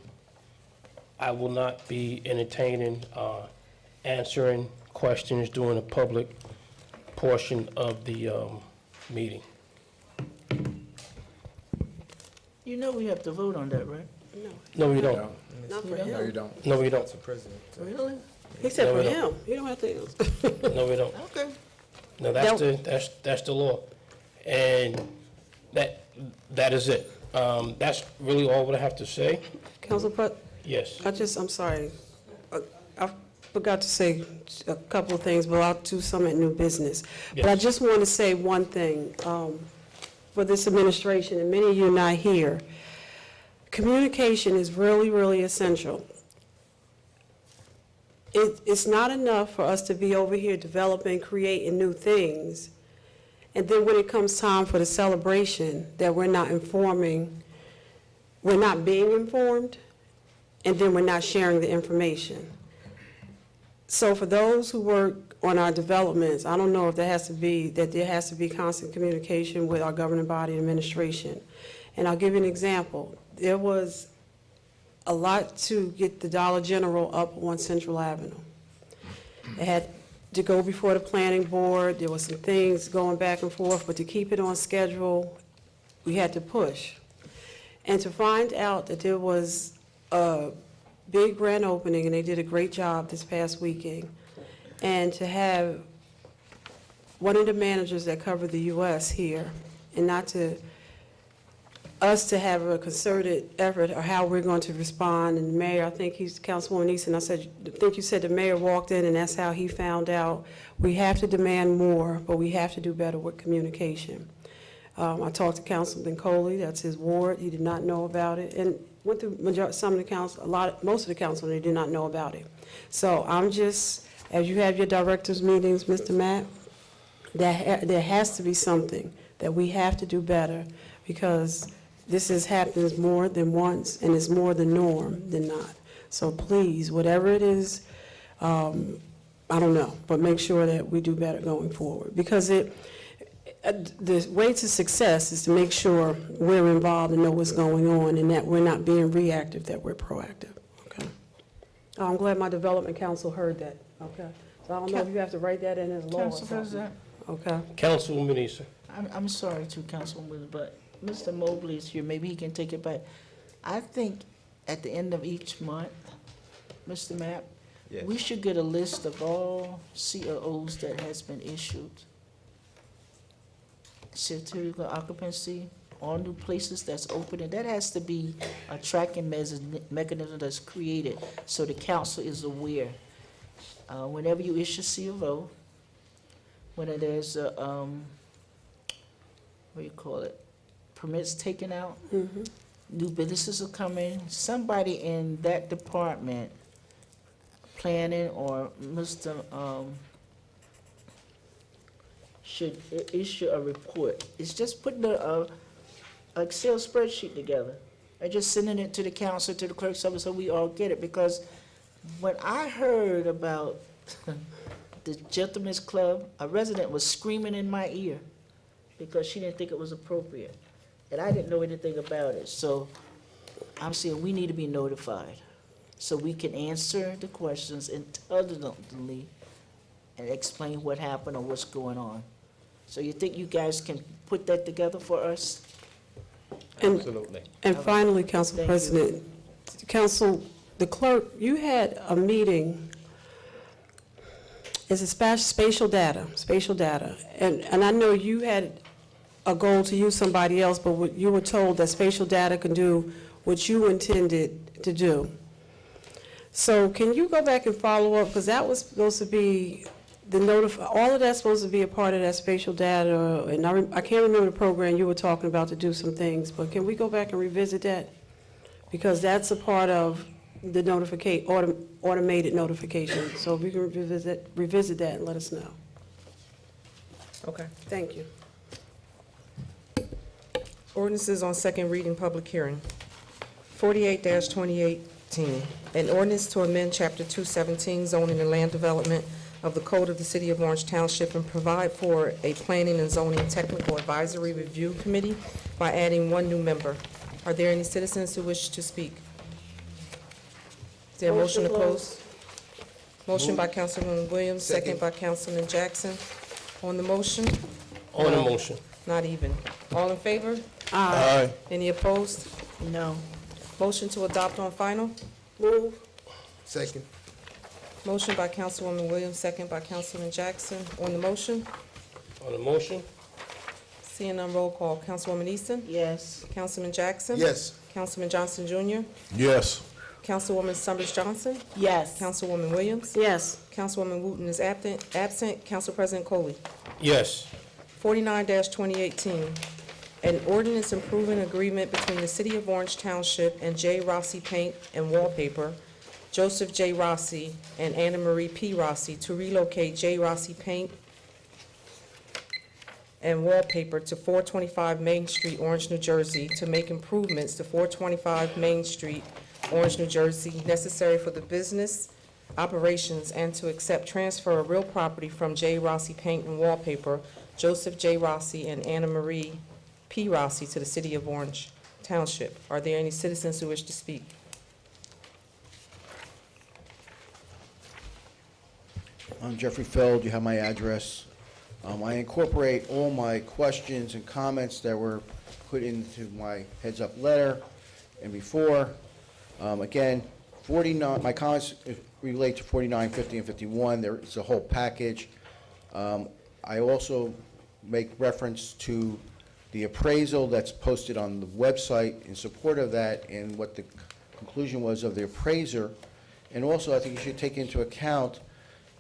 I will not be entertaining answering questions during the public portion of the meeting. You know we have to vote on that, right? No, we don't. Not for No, him. you don't. No, we don't. Really? He said No, for we him. don't. You don't have to. No, we don't. Okay. No, that's the law. And that is it. That's really all what I have to say. Council President, Yes. I'm sorry. I forgot to say a couple of things, but I'll do some at new business. But I Yes. just want to say one thing for this administration, and many of you are not here. Communication is really, really essential. It's not enough for us to be over here developing, creating new things, and then when it comes time for the celebration, that we're not being informed, and then we're not sharing the information. So for those who work on our developments, I don't know if there has to be constant communication with our governing body and administration. And I'll give you an example. There was a lot to get the Dollar General up on Central Avenue. It had to go before the planning board. There was some things going back and forth, but to keep it on schedule, we had to push. And to find out that there was a big grand opening, and they did a great job this past weekend, and to have one of the managers that covered the U.S. here, and not to us to have a concerted effort or how we're going to respond. And the mayor, I think he's Councilwoman Easton, I think you said the mayor walked in and that's how he found out. We have to demand more, but we have to do better with communication. I talked to Councilman Coley, that's his ward. He did not know about it, and went through some of the council, most of the council, they did not know about it. So I'm just, as you have your directors meetings, Mr. Matt, there has to be something that we have to do better, because this happens more than once, and it's more the norm than not. So please, whatever it is, I don't know, but make sure that we do better going forward. Because the way to success is to make sure we're involved and know what's going on, and that we're not being reactive, that we're proactive. Okay. I'm glad my development council heard that. Okay. So I don't know if you have to write that in as law or Council something. President, Okay. Councilwoman Easton. I'm sorry to Councilwoman, but Mr. Mobley is here, maybe he can take it back. I think at the end of each month, Mr. Mapp, we should get a list of all COOs that has been issued. Certificate of occupancy, all new places that's open, and that has to be a tracking mechanism that's created so the council is aware. Whenever you issue CFO, when there's a, what do you call it, permits taken out, new businesses are coming, somebody in that department, planning or Mr. Should issue a report. It's just putting a Excel spreadsheet together and just sending it to the council, to the clerk's office, so we all get it. Because when I heard about the Gentleman's Club, a resident was screaming in my ear because she didn't think it was appropriate. And I didn't know anything about it. So I'm saying we need to be notified so we can answer the questions intelligently and explain what happened or what's going on. So you think you guys can put that together for us? Absolutely. And finally, Council Thank President, the clerk, you had a meeting, it's a spatial data, and I know you had a goal to use somebody else, but you were told that spatial data can do what you intended to do. So can you go back and follow up, because that was supposed to be all of that's supposed to be a part of that spatial data, and I can't remember the program you were talking about to do some things, but can we go back and revisit that? Because that's a part of the automated notification, so if we can revisit that and let us know. Okay. Thank you. Ordinances on second reading, public hearing. 48-2018, an ordinance to amend Chapter 217 zoning and land development of the Code of the City of Orange Township and provide for a planning and zoning technical advisory review committee by adding one new member. Are there any citizens who wish to speak? Is there a motion to close? Motion by Councilwoman Williams, second by Councilman Jackson. On the motion? On the motion. Not even. All in favor? Aye. Any opposed? No. Motion to adopt on final? Second. Motion by Councilwoman Williams, second by Councilman Jackson. On the motion? On the motion? Seeing none, roll call. Councilwoman Easton? Yes. Councilman Jackson? Yes. Councilman Johnson Jr.? Yes. Councilwoman Summers Johnson? Yes. Councilwoman Williams? Yes. Councilwoman Wooten is absent. Council President Coley? Yes. 49-2018, an ordinance improving agreement between the City of Orange Township and J. Rossi Paint and Wallpaper, Joseph J. Rossi and Anna Marie P. Rossi to relocate J. Rossi Paint and Wallpaper to 425 Main Street, Orange, New Jersey, to make improvements to 425 Main Street, Orange, New Jersey, necessary for the business operations, and to accept transfer of real property from J. Rossi Paint and Wallpaper, Joseph J. Rossi and Anna Marie P. Rossi to the City of Orange Township. Are there any citizens who wish to speak? I'm Jeffrey Feld, you have my address. I incorporate all my questions and comments that were put into my heads-up letter and before. Again, 49, my comments relate to 49, 50, and 51. It's a whole package. I also make reference to the appraisal that's posted on the website in support of that and what the conclusion was of the appraiser. And also, I think you should take into account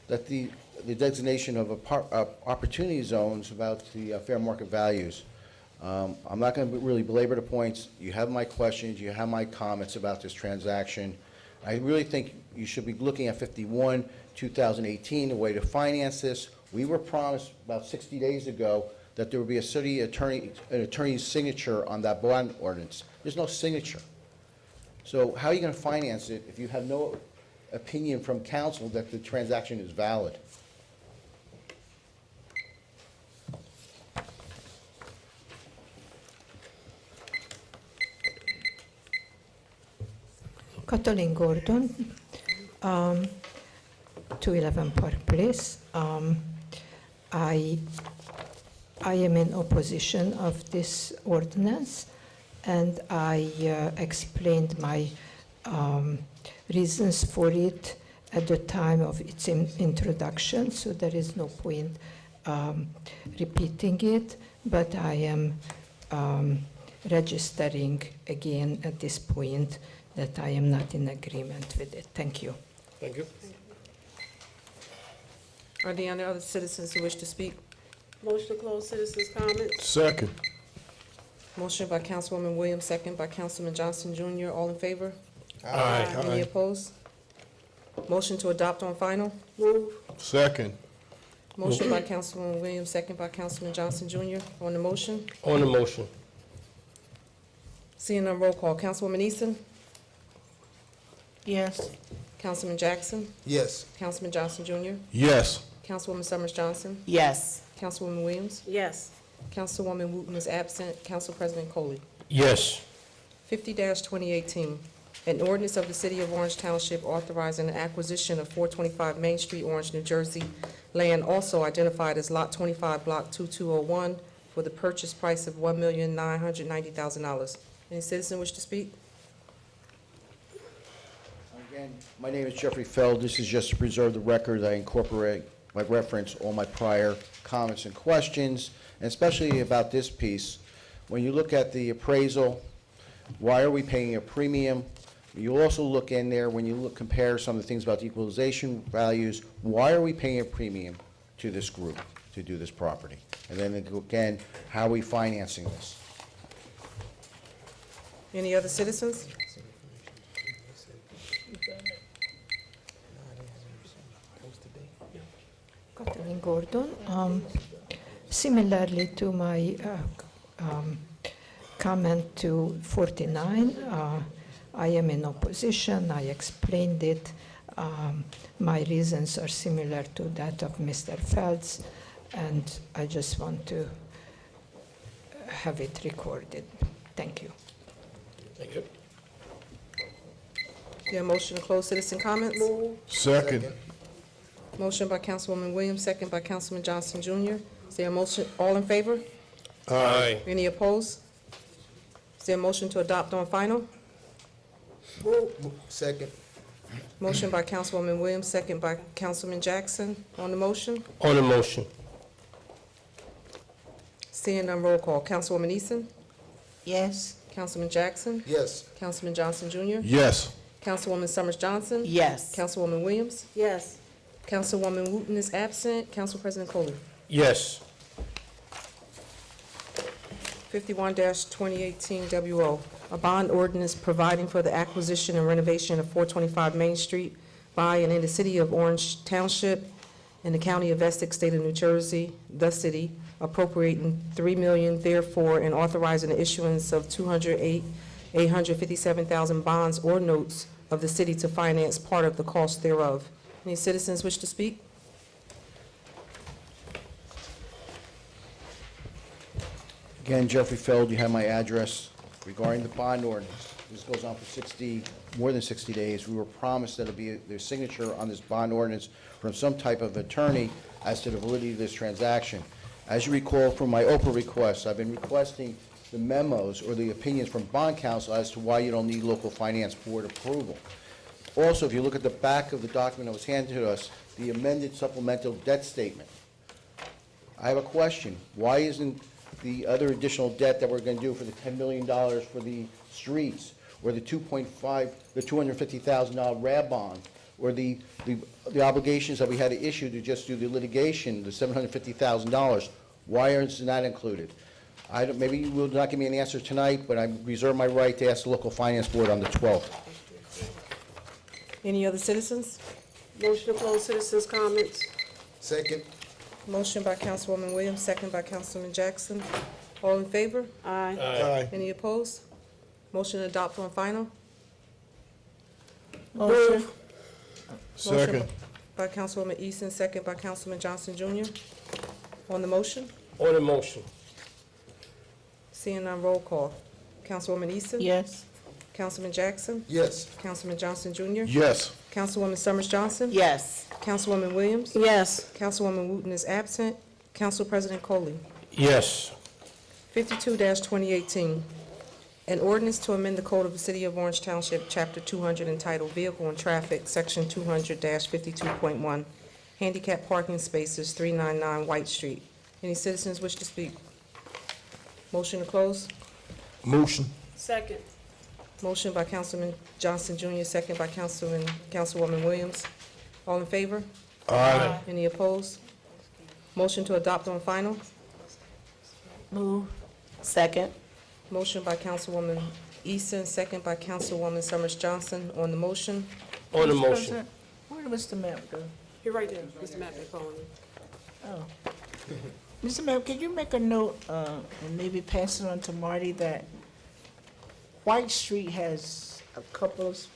that the designation of opportunity zones about the fair market values. I'm not going to really belabor the points. You have my questions. You have my comments about this transaction. I really think you should be looking at 51, 2018, the way to finance this. We were promised about 60 days ago that there would be an attorney's signature on that bond ordinance. There's no signature. So how are you going to finance it if you have no opinion from council that the transaction is valid? Kathleen Gordon, 211 Park Place. I am in opposition of this ordinance, and I explained my reasons for it at the time of its introduction, so there is no point repeating it, but I am registering again at this point that I am not in agreement with it. Thank you. Thank you. Are there any other citizens who wish to speak? Motion to close citizens' comments? Second. Motion by Councilwoman Williams, second by Councilman Johnson Jr. All in favor? Aye. Any opposed? Motion to adopt on final? Second. Motion by Councilwoman Williams, second by Councilman Johnson Jr. On the motion? On the motion. Seeing none, roll call. Councilwoman Easton? Yes. Councilman Jackson? Yes. Councilman Johnson Jr.? Yes. Councilwoman Summers Johnson? Yes. Councilwoman Williams? Yes. Councilwoman Wooten is absent. Council President Coley? Yes. 50-2018, an ordinance of the City of Orange Township authorizing the acquisition of 425 Main Street, Orange, New Jersey, land also identified as Lot 25, Block 2201, for the purchase price of $1,990,000. Any citizen wish to speak? Again, my name is Jeffrey Feld. This is just to preserve the record. I incorporate by reference all my prior comments and questions, and especially about this piece. When you look at the appraisal, why are we paying a premium? You also look in there, when you compare some of the things about the equalization values, why are we paying a premium to this group to do this property? And then again, how are we financing this? Any other citizens? Kathleen Gordon. Similarly to my comment to 49, I am in opposition. I explained it. My reasons are similar to that of Mr. Feld's, and I just want to have it recorded. Thank you. Thank you. Is there a motion to close citizen comments? Second. Motion by Councilwoman Williams, second by Councilman Johnson Jr. Is there a motion, all in favor? Aye. Any opposed? Is there a motion to adopt on final? Second. Motion by Councilwoman Williams, second by Councilman Jackson. On the motion? On the motion. Seeing none, roll call. Councilwoman Eason? Yes. Councilman Jackson? Yes. Councilman Johnson Jr.? Yes. Councilwoman Summers Johnson? Yes. Councilwoman Williams? Yes. Councilwoman Wooten is absent. Council President Coley. Yes. 51-2018 WO, a bond ordinance providing for the acquisition and renovation of 425 Main Street by and in the city of Orange Township in the county of Essex, state of New Jersey, the city, appropriating $3 million therefore and authorizing the issuance of 857,000 bonds or notes of the city to finance part of the cost thereof. Any citizens wish to speak? Again, Jeffrey Feld, you have my address regarding the bond ordinance. This goes on for more than 60 days. We were promised that it'll be their signature on this bond ordinance from some type of attorney as to the validity of this transaction. As you recall from my Oprah requests, I've been requesting the memos or the opinions from bond counsel as to why you don't need local finance board approval. Also, if you look at the back of the document that was handed to us, the amended supplemental debt statement. I have a question. Why isn't the other additional debt that we're going to do for the $10 million for the streets, or the $250,000 RAB bond, or the obligations that we had to issue to just do the litigation, the $750,000, why is that included? Maybe you will not give me an answer tonight, but I reserve my right to ask the local finance board on the 12th. Any other citizens? Motion to close citizens' comments. Second. Motion by Councilwoman Williams, second by Councilman Jackson. All in favor? Aye. Aye. Any opposed? Motion to adopt on final? Motion. Motion by Councilwoman Easton, second by Councilman Johnson Jr. On the motion? On the motion. Seeing none, roll call. Councilwoman Easton? Yes. Councilman Jackson? Yes. Councilman Johnson Jr.? Yes. Councilwoman Summers Johnson? Yes. Councilwoman Williams? Yes. Councilwoman Wooten is absent. Council President Coley. Yes. 52-2018, an ordinance to amend the code of the City of Orange Township, Chapter 200, entitled Vehicle and Traffic, Section 200-52.1, Handicap Parking Spaces, 399 White Street. Any citizens wish to speak? Motion to close? Motion. Second. Motion by Councilman Johnson Jr., second by Councilwoman Williams. All in favor? Aye. Any opposed? Motion to adopt on final? Move. Second. Motion by Councilwoman Easton, second by Councilwoman Summers Johnson. On the motion? On the Mr. motion. President, where did Mr. Mapp go? You're right there, Mr. Matt, they're calling you. Oh. Mr. Mapp, can you make a note, and maybe pass it on to Marty, that White Street has a couple of,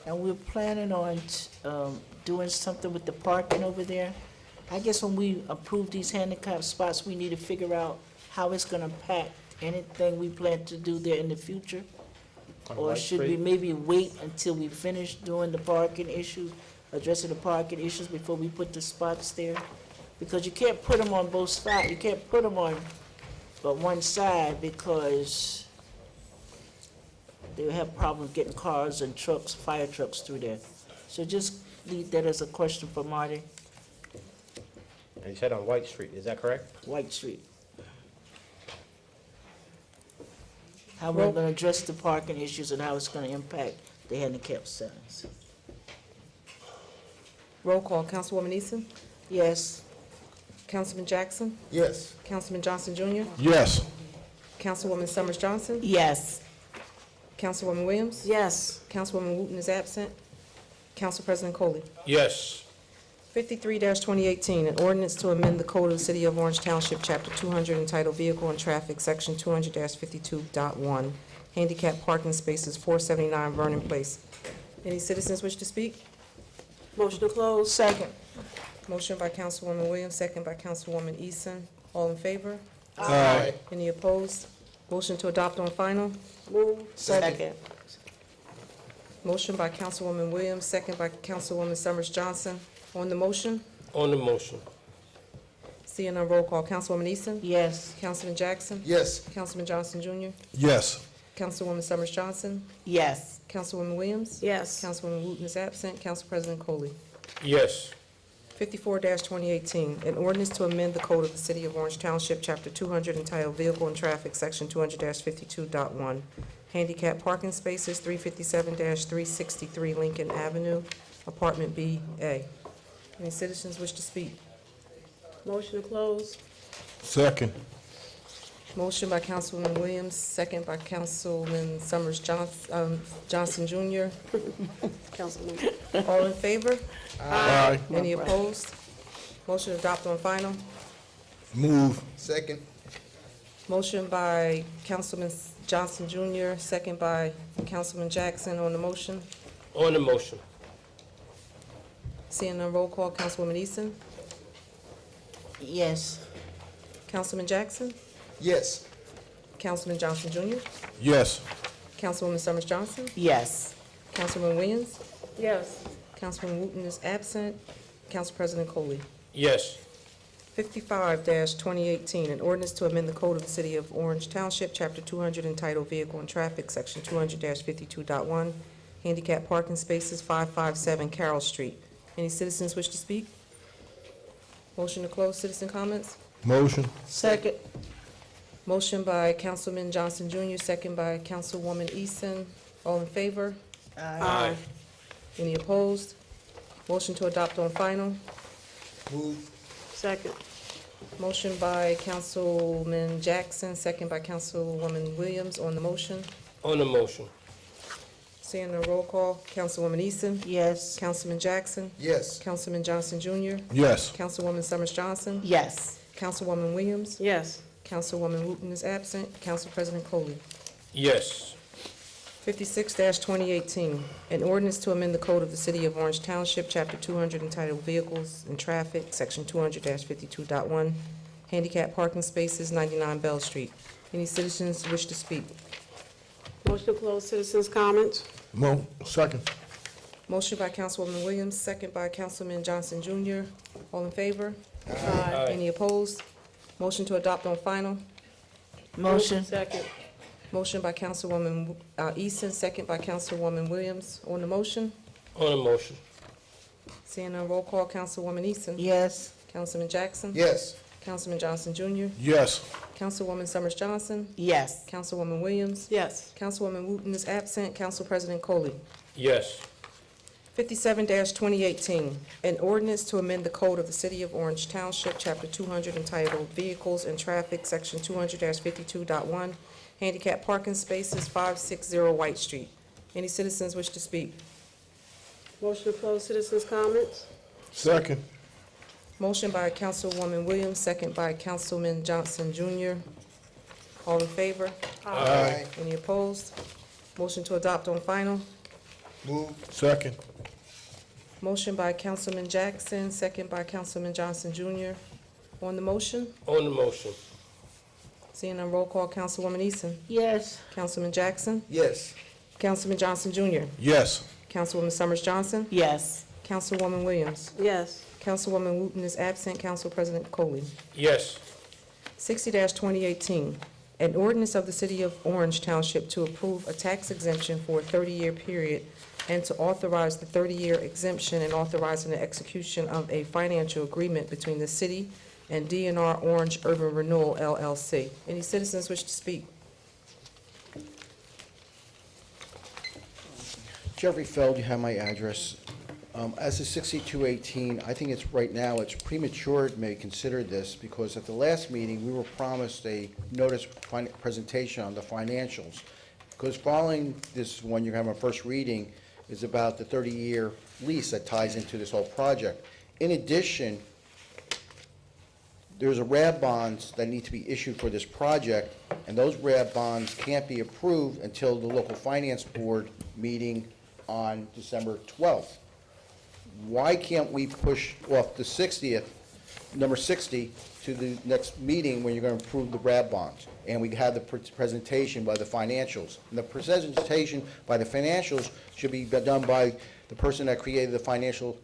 and we're planning on, doing something with the parking over there. I guess when we approve these handicap spots, we need to figure out how it's gonna impact anything we plan to do there in the future. Or White should we Street? maybe wait until we finish doing the parking issues, addressing the parking issues before we put the spots there? Because you can't put them on both sides, you can't put them on but one side, because they'll have problems getting cars and trucks, fire trucks through there. So just leave that as a question for Marty. And you said on White Street, is that correct? White Street. How we're gonna address the parking issues and how it's gonna impact the handicap centers. Roll call. Councilwoman Easton? Yes. Councilman Jackson? Yes. Councilman Johnson Jr.? Yes. Councilwoman Summers Johnson? Yes. Councilwoman Williams? Yes. Councilwoman Wooten is absent. Council President Coley. Yes. 53-2018, an ordinance to amend the code of the City of Orange Township, Chapter 200, entitled Vehicle and Traffic, Section 200-52.1, Handicap Parking Spaces, 479 Vernon Place. Any citizens wish to speak? Motion to close. Second. Motion by Councilwoman Williams, second by Councilwoman Easton. All in favor? Aye. Any opposed? Motion to adopt on final? Move. Second. Motion by Councilwoman Williams, second by Councilwoman Summers Johnson. On the motion, On the motion. seeing none, roll call. Councilwoman Easton? Yes. Councilman Jackson? Yes. Councilman Johnson Jr.? Yes. Councilwoman Summers Johnson? Yes. Councilwoman Williams? Yes. Councilwoman Wooten is absent. Council President Coley. Yes. 54-2018, an ordinance to amend the code of the City of Orange Township, Chapter 200, entitled Vehicle and Traffic, Section 200-52.1, handicap parking spaces, 357-363 Lincoln Avenue, Apartment B, A. Any citizens wish to speak? Motion to close. Second. Motion by Councilwoman Williams, second by Councilman Summers Johnson Jr. Councilman. All in favor? Aye. Any opposed? Motion to adopt on final. Move. Second. Motion by Councilman Johnson Jr., second by Councilman Jackson on the motion. On the motion. Seeing none, roll call. Councilwoman Easton? Yes. Councilman Jackson? Yes. Councilman Johnson Jr.? Yes. Councilwoman Summers Johnson? Yes. Councilman Williams? Yes. Councilman Wooten is absent. Council President Coley. Yes. 55-2018, an ordinance to amend the code of the City of Orange Township, Chapter 200, entitled Vehicle and Traffic, Section 200-52.1, handicap parking spaces, 557 Carroll Street. Any citizens wish to speak? Motion to close citizen comments? Motion. Second. Motion by Councilman Johnson Jr., second by Councilwoman Easton. All in favor? Aye. Any opposed? Motion to adopt on final. Move. Second. Motion by Councilman Jackson, second by Councilwoman Williams on the motion. On the motion. Seeing the roll call, Councilwoman Easton. Yes. Councilman Jackson. Yes. Councilman Johnson Jr. Yes. Councilwoman Summers Johnson. Yes. Councilwoman Williams. Yes. Councilwoman Wooten is absent. Council President Coley. Yes. 56-2018, an ordinance to amend the code of the City of Orange Township, Chapter 200, entitled Vehicles and Traffic, Section 200-52.1, handicap parking spaces, 99 Bell Street. Any citizens wish to speak? Motion to close citizens' comments. Second. Motion by Councilwoman Williams, second by Councilman Johnson Jr. All in favor? Aye. Any opposed? Motion to adopt on final. Motion. Second. Motion by Councilwoman Easton, second by Councilwoman Williams. On the motion, On the motion. seeing none, roll call. Councilwoman Easton. Yes. Councilman Jackson. Yes. Councilman Johnson Jr. Yes. Councilwoman Summers Johnson. Yes. Councilwoman Williams. Yes. Councilwoman Wooten is absent. Council President Coley. Yes. 57-2018, an ordinance to amend the code of the City of Orange Township, Chapter 200, entitled Vehicles and Traffic, Section 200-52.1, handicap parking spaces, 560 White Street. Any citizens wish to speak? Motion to close citizens' comments. Second. Motion by Councilwoman Williams, second by Councilman Johnson Jr. All in favor? Aye. Any opposed? Motion to adopt on final. Move. Second. Motion by Councilman Jackson, second by Councilman Johnson Jr. On the motion, On the motion. seeing none, roll call. Councilwoman Easton. Yes. Councilman Jackson. Yes. Councilman Johnson Jr. Yes. Councilwoman Summers Johnson. Yes. Councilwoman Williams. Yes. Councilwoman Wooten is absent. Council President Coley. Yes. 60-2018, an ordinance of the City of Orange Township to approve a tax exemption for a 30-year period and to authorize the 30-year exemption and authorizing the execution of a financial agreement between the city and DNR Orange Urban Renewal LLC. Any citizens wish to speak? Jeffrey Feld, you have my address. As of 6218, I think it's right now, it's premature to maybe consider this because at the last meeting, we were promised a notice presentation on the financials. Because following this one, you're having a first reading, is about the 30-year lease that ties into this whole project. In addition, there's a RAB bonds that need to be issued for this project, and those RAB bonds can't be approved until the local finance board meeting on December 12th. Why can't we push off the 60th, number 60, to the next meeting when you're going to approve the RAB bonds? And we have the presentation by the financials. And the presentation by the financials should be done by the person that created the financial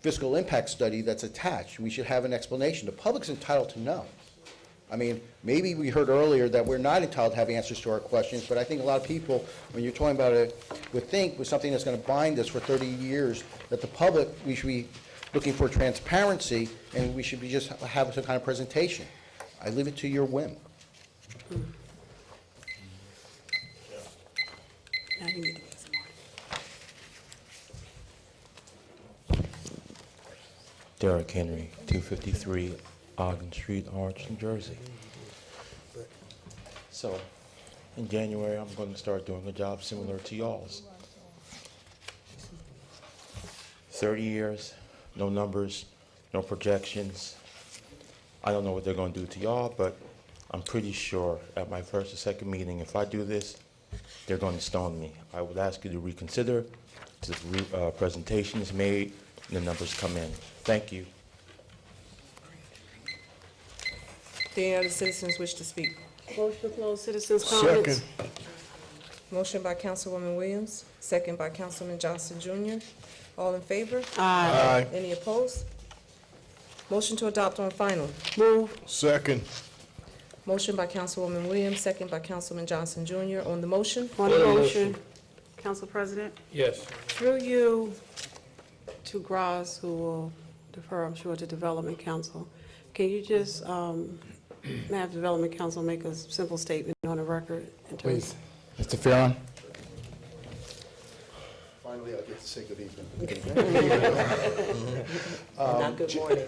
fiscal impact study that's attached. We should have an explanation. The public's entitled to know. I mean, maybe we heard earlier that we're not entitled to have answers to our questions, but I think a lot of people, when you're talking about it, would think with something that's going to bind us for 30 years, that the public, we should be looking for transparency, and we should be just have some kind of presentation. I leave it to your whim. Now you need to get some more. Derek Henry, 253 Ogden Street, Orange, New Jersey. So, in January, I'm going to start doing a job similar to y'all's. 30 years, no numbers, no projections. I don't know what they're going to do to y'all, but I'm pretty sure at my first or second meeting, if I do this, they're going to stone me. I would ask you to reconsider till the presentation is made and the numbers come in. Thank you. Do any other citizens wish to speak? Motion to close citizens' comments. Second. Motion by Councilwoman Williams, second by Councilman Johnson Jr. All in favor? Aye. Any opposed? Motion to adopt on final. Move. Second. Motion by Councilwoman Williams, second by Councilman Johnson Jr. On the motion? On the motion, Council President, Yes. through you to Gross, who will defer, I'm sure, to Development Council. Can you just have Development Council make a simple statement on the record? In terms- Please. Mr. Farron? Finally, I get to say good evening. Not good morning.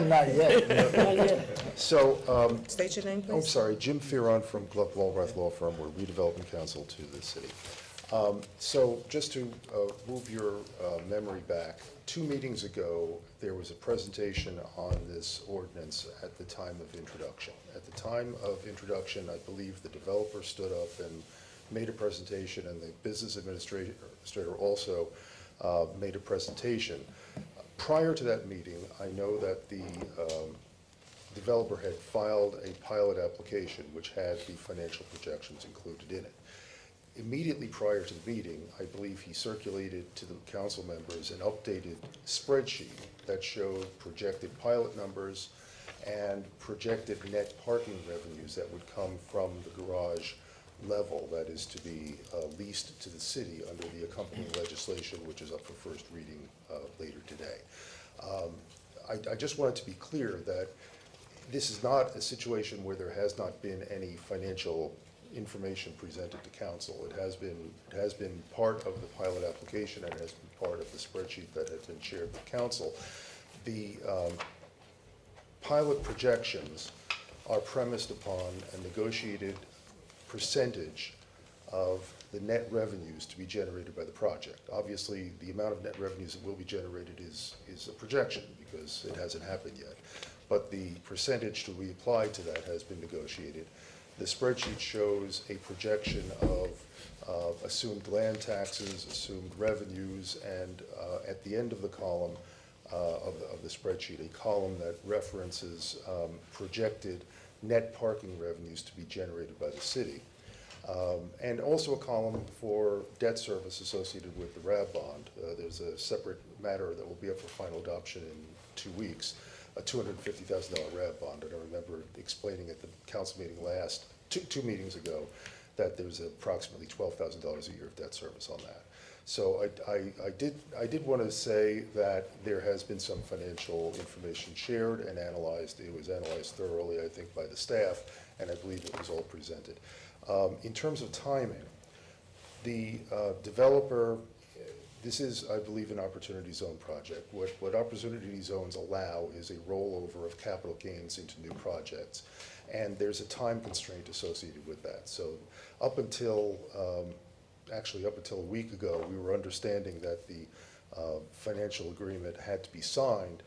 Not yet. So, State your name, I'm please. sorry, Jim Farron from Gluck Walrath Law Firm. We're redevelopment counsel to the city. So just to move your memory back, 2 meetings ago, there was a presentation on this ordinance at the time of introduction. At the time of introduction, I believe the developer stood up and made a presentation, and the business administrator also made a presentation. Prior to that meeting, I know that the developer had filed a pilot application which had the financial projections included in it. Immediately prior to the meeting, I believe he circulated to the council members an updated spreadsheet that showed projected pilot numbers and projected net parking revenues that would come from the garage level that is to be leased to the city under the accompanying legislation, which is up for first reading later today. I just wanted to be clear that this is not a situation where there has not been any financial information presented to council. It has been part of the pilot application, and it has been part of the spreadsheet that has been shared with council. The pilot projections are premised upon a negotiated percentage of the net revenues to be generated by the project. Obviously, the amount of net revenues that will be generated is a projection because it hasn't happened yet. But the percentage to be applied to that has been negotiated. The spreadsheet shows a projection of assumed land taxes, assumed revenues, and at the end of the column of the spreadsheet, a column that references projected net parking revenues to be generated by the city. And also a column for debt service associated with the RAB bond. There's a separate matter that will be up for final adoption in 2 weeks, a $250,000 RAB bond. And I remember explaining at the council meeting two meetings ago that there's approximately $12,000 a year of debt service on that. So I did want to say that there has been some financial information shared and analyzed. It was analyzed thoroughly, I think, by the staff, and I believe it was all presented. In terms of timing, the developer, this is, I believe, an opportunity zone project. What opportunity zones allow is a rollover of capital gains into new projects, and there's a time constraint associated with that. So up until a week ago, we were understanding that the financial agreement had to be signed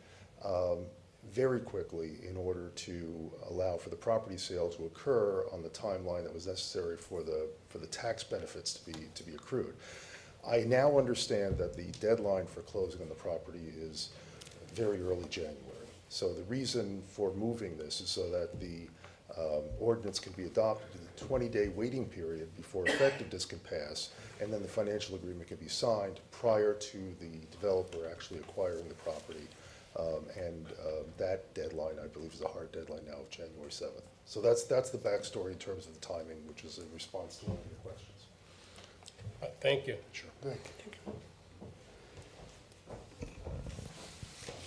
very quickly in order to allow for the property sale to occur on the timeline that was necessary for the tax benefits to be accrued. I now understand that the deadline for closing on the property is very early January. So the reason for moving this is so that the ordinance can be adopted, the 20-day waiting period before effectiveness can pass, and then the financial agreement can be signed prior to the developer actually acquiring the property. That deadline, I believe, is a hard deadline now of January 7th. So that's the backstory in terms of the timing, which is in response to one of your questions. Thank you. Sure. Thank you.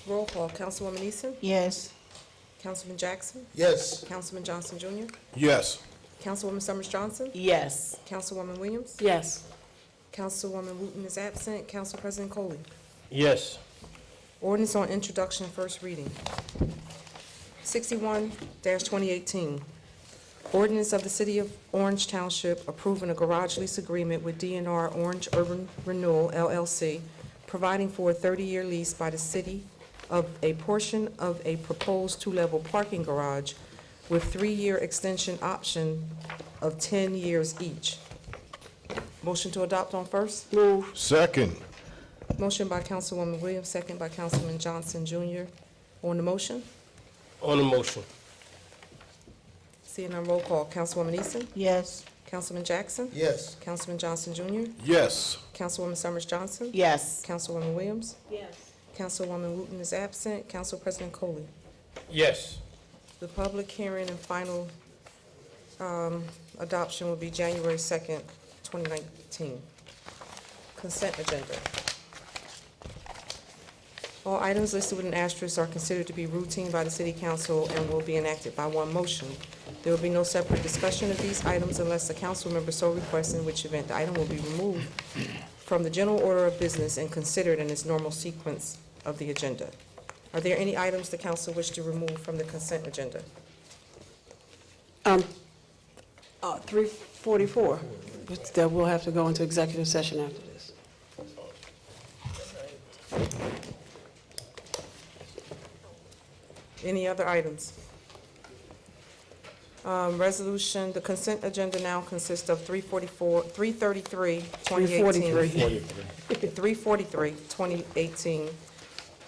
Roll call, Councilwoman Eason? Yes. Councilman Jackson? Yes. Councilman Johnson Jr.? Yes. Councilwoman Summers Johnson? Yes. Councilwoman Williams? Yes. Councilwoman Wooten is absent. Council President Coley? Yes. Ordinance on introduction, first reading. 61-2018. Ordinance of the City of Orange Township approving a garage lease agreement with DNR Orange Urban Renewal LLC, providing for a 30-year lease by the city of a portion of a proposed two-level parking garage with 3-year extension option of 10 years each. Motion to adopt on first? Move. Second. Motion by Councilwoman Williams, second by Councilman Johnson Jr. On the motion? On the motion. Seeing none, roll call. Councilwoman Eason? Yes. Councilman Jackson? Yes. Councilman Johnson Jr.? Yes. Councilwoman Summers Johnson? Yes. Councilwoman Williams? Yes. Councilwoman Wooten is absent. Council President Coley? Yes. The public hearing and final adoption will be January 2nd, 2019. Consent agenda. All items listed with an asterisk are considered to be routine by the City Council and will be enacted by one motion. There will be no separate discussion of these items unless the council member so requests, in which event the item will be removed from the general order of business and considered in its normal sequence of the agenda. Are there any items the council wish to remove from the consent agenda? 344, that we'll have to go into executive session after this. Any other items? Resolution, the consent agenda now consists of 333, 2018. 343, 2018,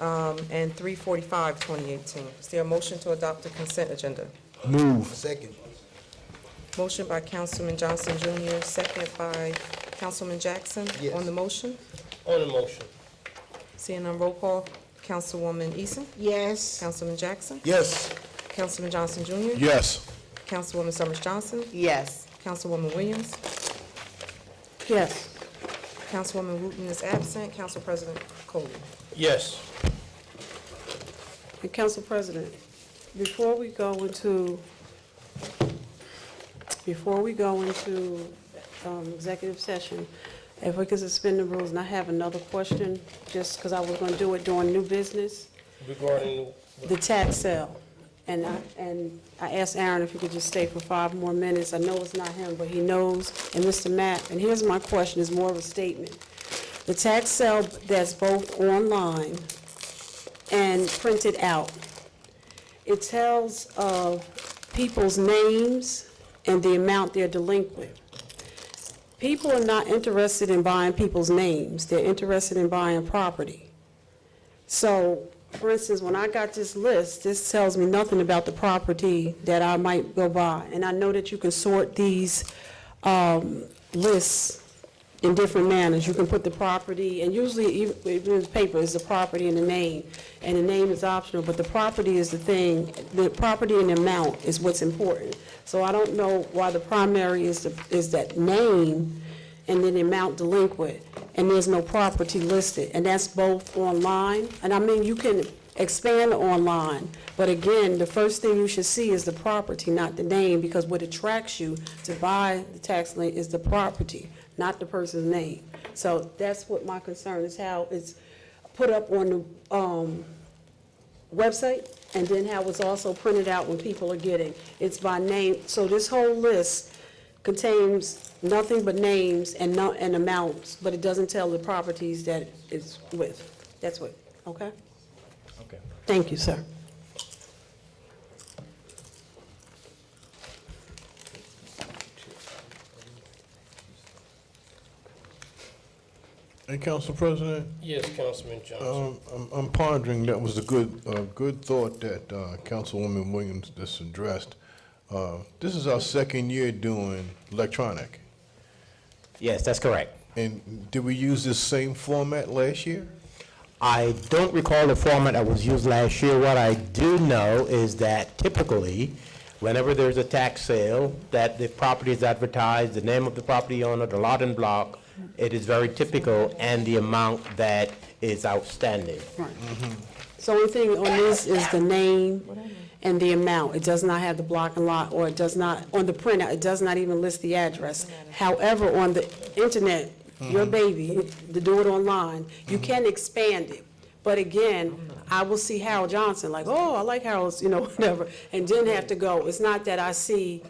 and 345, 2018. Is there a motion to adopt the consent agenda? Move. Second. Motion by Councilman Johnson Jr., second by Councilman Jackson. Yes. On the motion? On the motion. Seeing none, roll call. Councilwoman Eason? Yes. Councilman Jackson? Yes. Councilman Johnson Jr.? Yes. Councilwoman Summers Johnson? Yes. Councilwoman Williams? Yes. Councilwoman Wooten is absent. Council President Coley? Yes. And Council President, before we go into executive session, if we could suspend the rules, and I have another question, just because I was going to do it during new business, Regarding the tax sale. And I asked Aaron if he could just stay for 5 more minutes. I know it's not him, but he knows, and Mr. Matt, and here's my question, it's more of a statement. The tax sale that's both online and printed out, it tells of people's names and the amount they're delinquent. People are not interested in buying people's names. They're interested in buying property. So, for instance, when I got this list, this tells me nothing about the property that I might go buy. And I know that you can sort these lists in different manners. You can put the property, and usually even in the paper is the property and the name is optional, but the property is the thing. The property and the amount is what's important. So I don't know why the primary is that name and then the amount delinquent, and there's no property listed, and that's both online. And I mean, you can expand online, but again, the first thing you should see is the property, not the name, because what attracts you to buy the tax lien is the property, not the person's name. So that's what my concern is, how it's put up on the website, and then how it's also printed out when people are getting. It's by name. So this whole list contains nothing but names and amounts, but it doesn't tell the properties that it's with. That's what, okay? Okay. Thank you, sir. Hey, Council President? Yes, Councilman Johnson. I'm pondering, that was a good thought that Councilwoman Williams just addressed. This is our second year doing electronic. Yes, that's correct. And did we use this same format last year? I don't recall the format that was used last year. What I do know is that typically, whenever there's a tax sale, that the property is advertised, the name of the property owner, the lot and block, it is very typical, and the amount that is outstanding. So only thing on this is the name and the amount. It does not have the block and lot, or it does not, on the printout, it does not even list the address. However, on the internet, your baby, to do it online, you can expand it. But again, I will see Harold Johnson, like, oh, I like Harold's, whatever, and then have to go. It's not that I see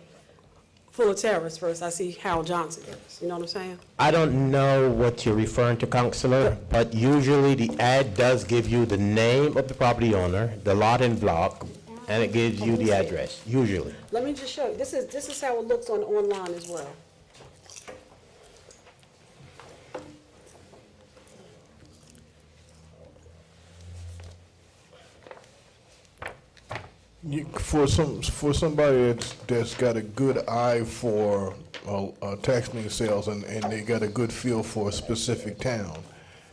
Fuller Terrace first, I see Harold Johnson first. You know what I'm saying? I don't know what you're referring to, Counselor, but usually the ad does give you the name of the property owner, the lot and block, and it gives you the address, usually. Let me just show you. This is how it looks on online as well. For somebody that's got a good eye for tax lien sales and they got a good feel for a specific town,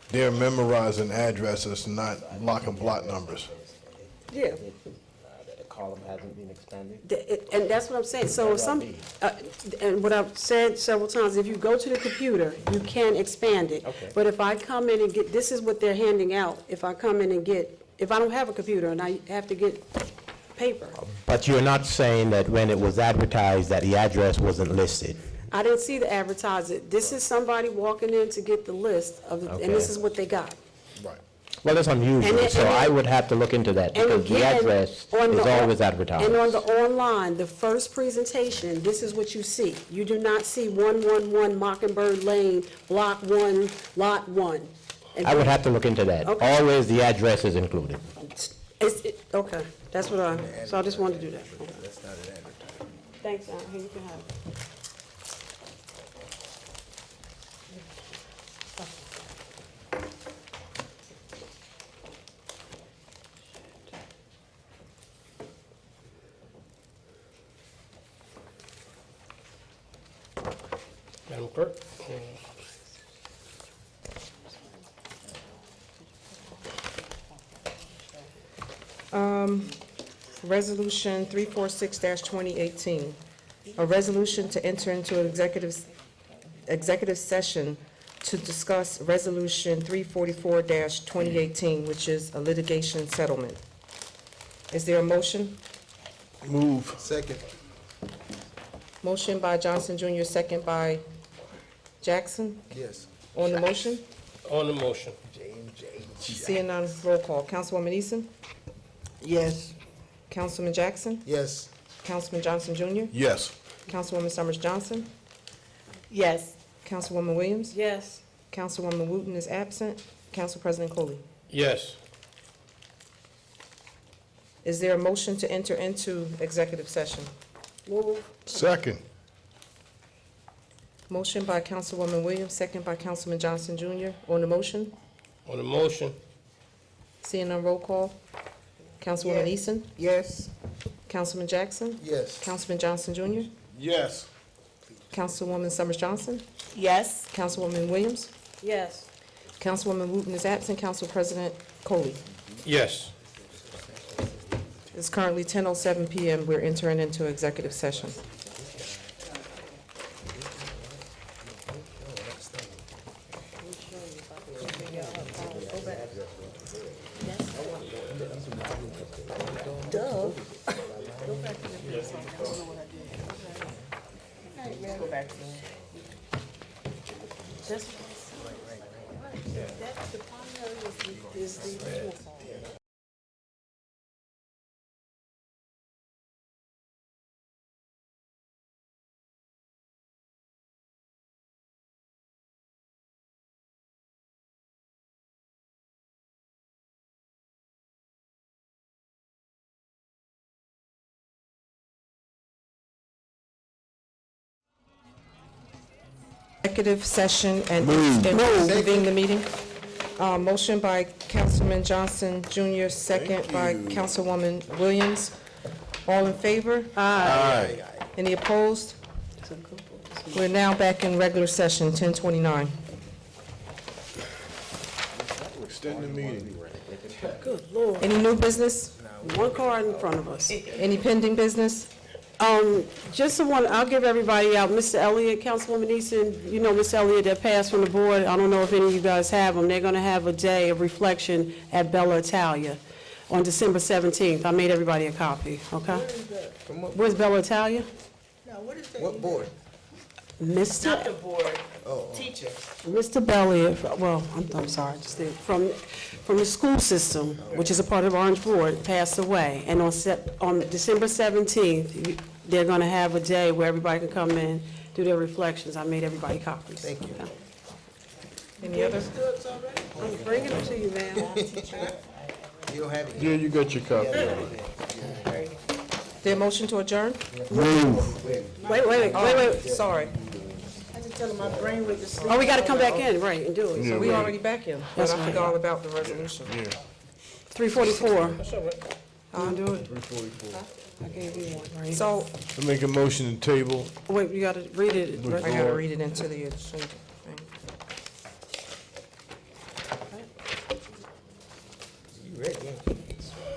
they're memorizing addresses, not block and block numbers. Yeah. The column hasn't been expanded? And that's what I'm saying. So if and what I've said several times, if you go to the computer, you can expand it. Okay. But if I come in and get, this is what they're handing out. If I come in and get, if I don't have a computer and I have to get paper. But you're not saying that when it was advertised that the address wasn't listed? I didn't see the advertisement. This is somebody walking in to get the list of, and this is what they got. Right. Well, that's unusual, so I would have to look into that, And because the again, address on is the- always advertised. And on the online, the first presentation, this is what you see. You do not see 111 Mockingbird Lane, Block 1, Lot 1. And I would have to look into that. Okay. Always the address is included. Okay, that's what so I just wanted to do that. Okay. Thanks, Al. Here, you can have it. Madam Clerk? Resolution 346-2018, a resolution to enter into an executive session to discuss Resolution 344-2018, which is a litigation settlement. Is there a motion? Move. Second. Motion by Johnson Jr., second by Jackson. Yes. On the motion? On the motion. Seeing none, roll call. Councilwoman Eason? Yes. Councilman Jackson? Yes. Councilman Johnson Jr.? Yes. Councilwoman Summers Johnson? Yes. Councilwoman Williams? Yes. Councilwoman Wooten is absent. Council President Coley? Yes. Is there a motion to enter into executive session? Move. Second. Motion by Councilwoman Williams, second by Councilman Johnson Jr. On the motion? On the motion. Seeing none, roll call. Councilwoman Eason? Yes. Councilman Jackson? Yes. Councilman Johnson Jr.? Yes. Councilwoman Summers Johnson? Yes. Councilwoman Williams? Yes. Councilwoman Wooten is absent. Council President Coley? Yes. It's currently 10:07 PM. We're entering into executive session. The primary is the Executive session and moving the meeting. Motion by Councilman Johnson Jr., second by Councilwoman Williams. All in favor? Aye. Any opposed? We're now back in regular session, 10:29. Extend the meeting. Good Lord. Any new business? One card in front of us. Any pending business? Just one, I'll give everybody out, Mr. Elliott, Councilwoman Easton, you know Mr. Elliott that passed from the board. I don't know if any of you guys have him. They're gonna have a day of reflection at Bella Italia on December 17th. I made everybody a copy, okay? Where's Bella Italia? What board? Mr. board, teacher. Mr. Bellier, well, I'm sorry, just from the school system, which is a part of Orange Board, passed away. And on December 17th, they're going to have a day where everybody can come in, do their reflections. I made everybody copies. Thank you. Any other? I'm bringing it to you, ma'am. You don't have it? Yeah, you got your copy. There a motion to adjourn? Wait. Sorry. I just tell him my brain went to sleep. Oh, we got to come back in, right, and do it. Yeah, We right. already back in, but I forgot all about the resolution. 344. That's all right. I'll do it. 344. I gave you one, right? So, I make a motion to table. Wait, you got to read it. I gotta read it into the agenda thing.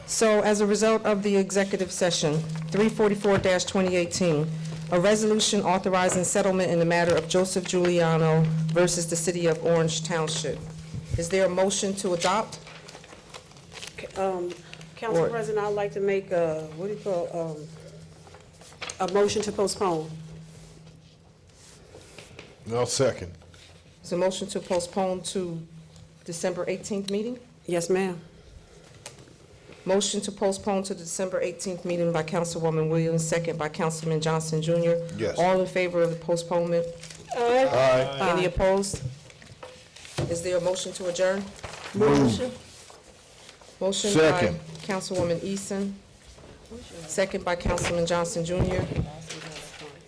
So as a result of the executive session, 344-2018, a resolution authorizing settlement in the matter of Joseph Giuliano versus the City of Orange Township. Is there a motion to adopt? Council Or- President, I'd like to make a, a motion to postpone. I'll second. Is a motion to postpone to December 18th meeting? Yes, ma'am. Motion to postpone to the December 18th meeting by Councilwoman Williams, second by Councilman Johnson Jr. Yes. All in favor of the postponement? Aye. Any opposed? Is there a motion to adjourn? Motion. Motion by Second. Councilwoman Easton, second by Councilman Johnson Jr.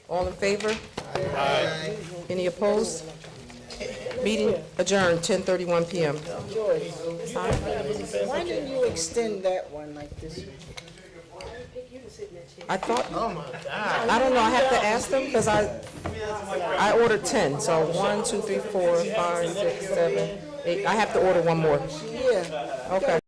All in favor? Any opposed? Meeting adjourned, 10:31 PM. Why didn't you extend that one like this? I thought, I don't know, I have to ask them, because I ordered 10, so 1, 2, 3, 4, 5, 6, 7, 8, I have to order one more. Yeah. Okay.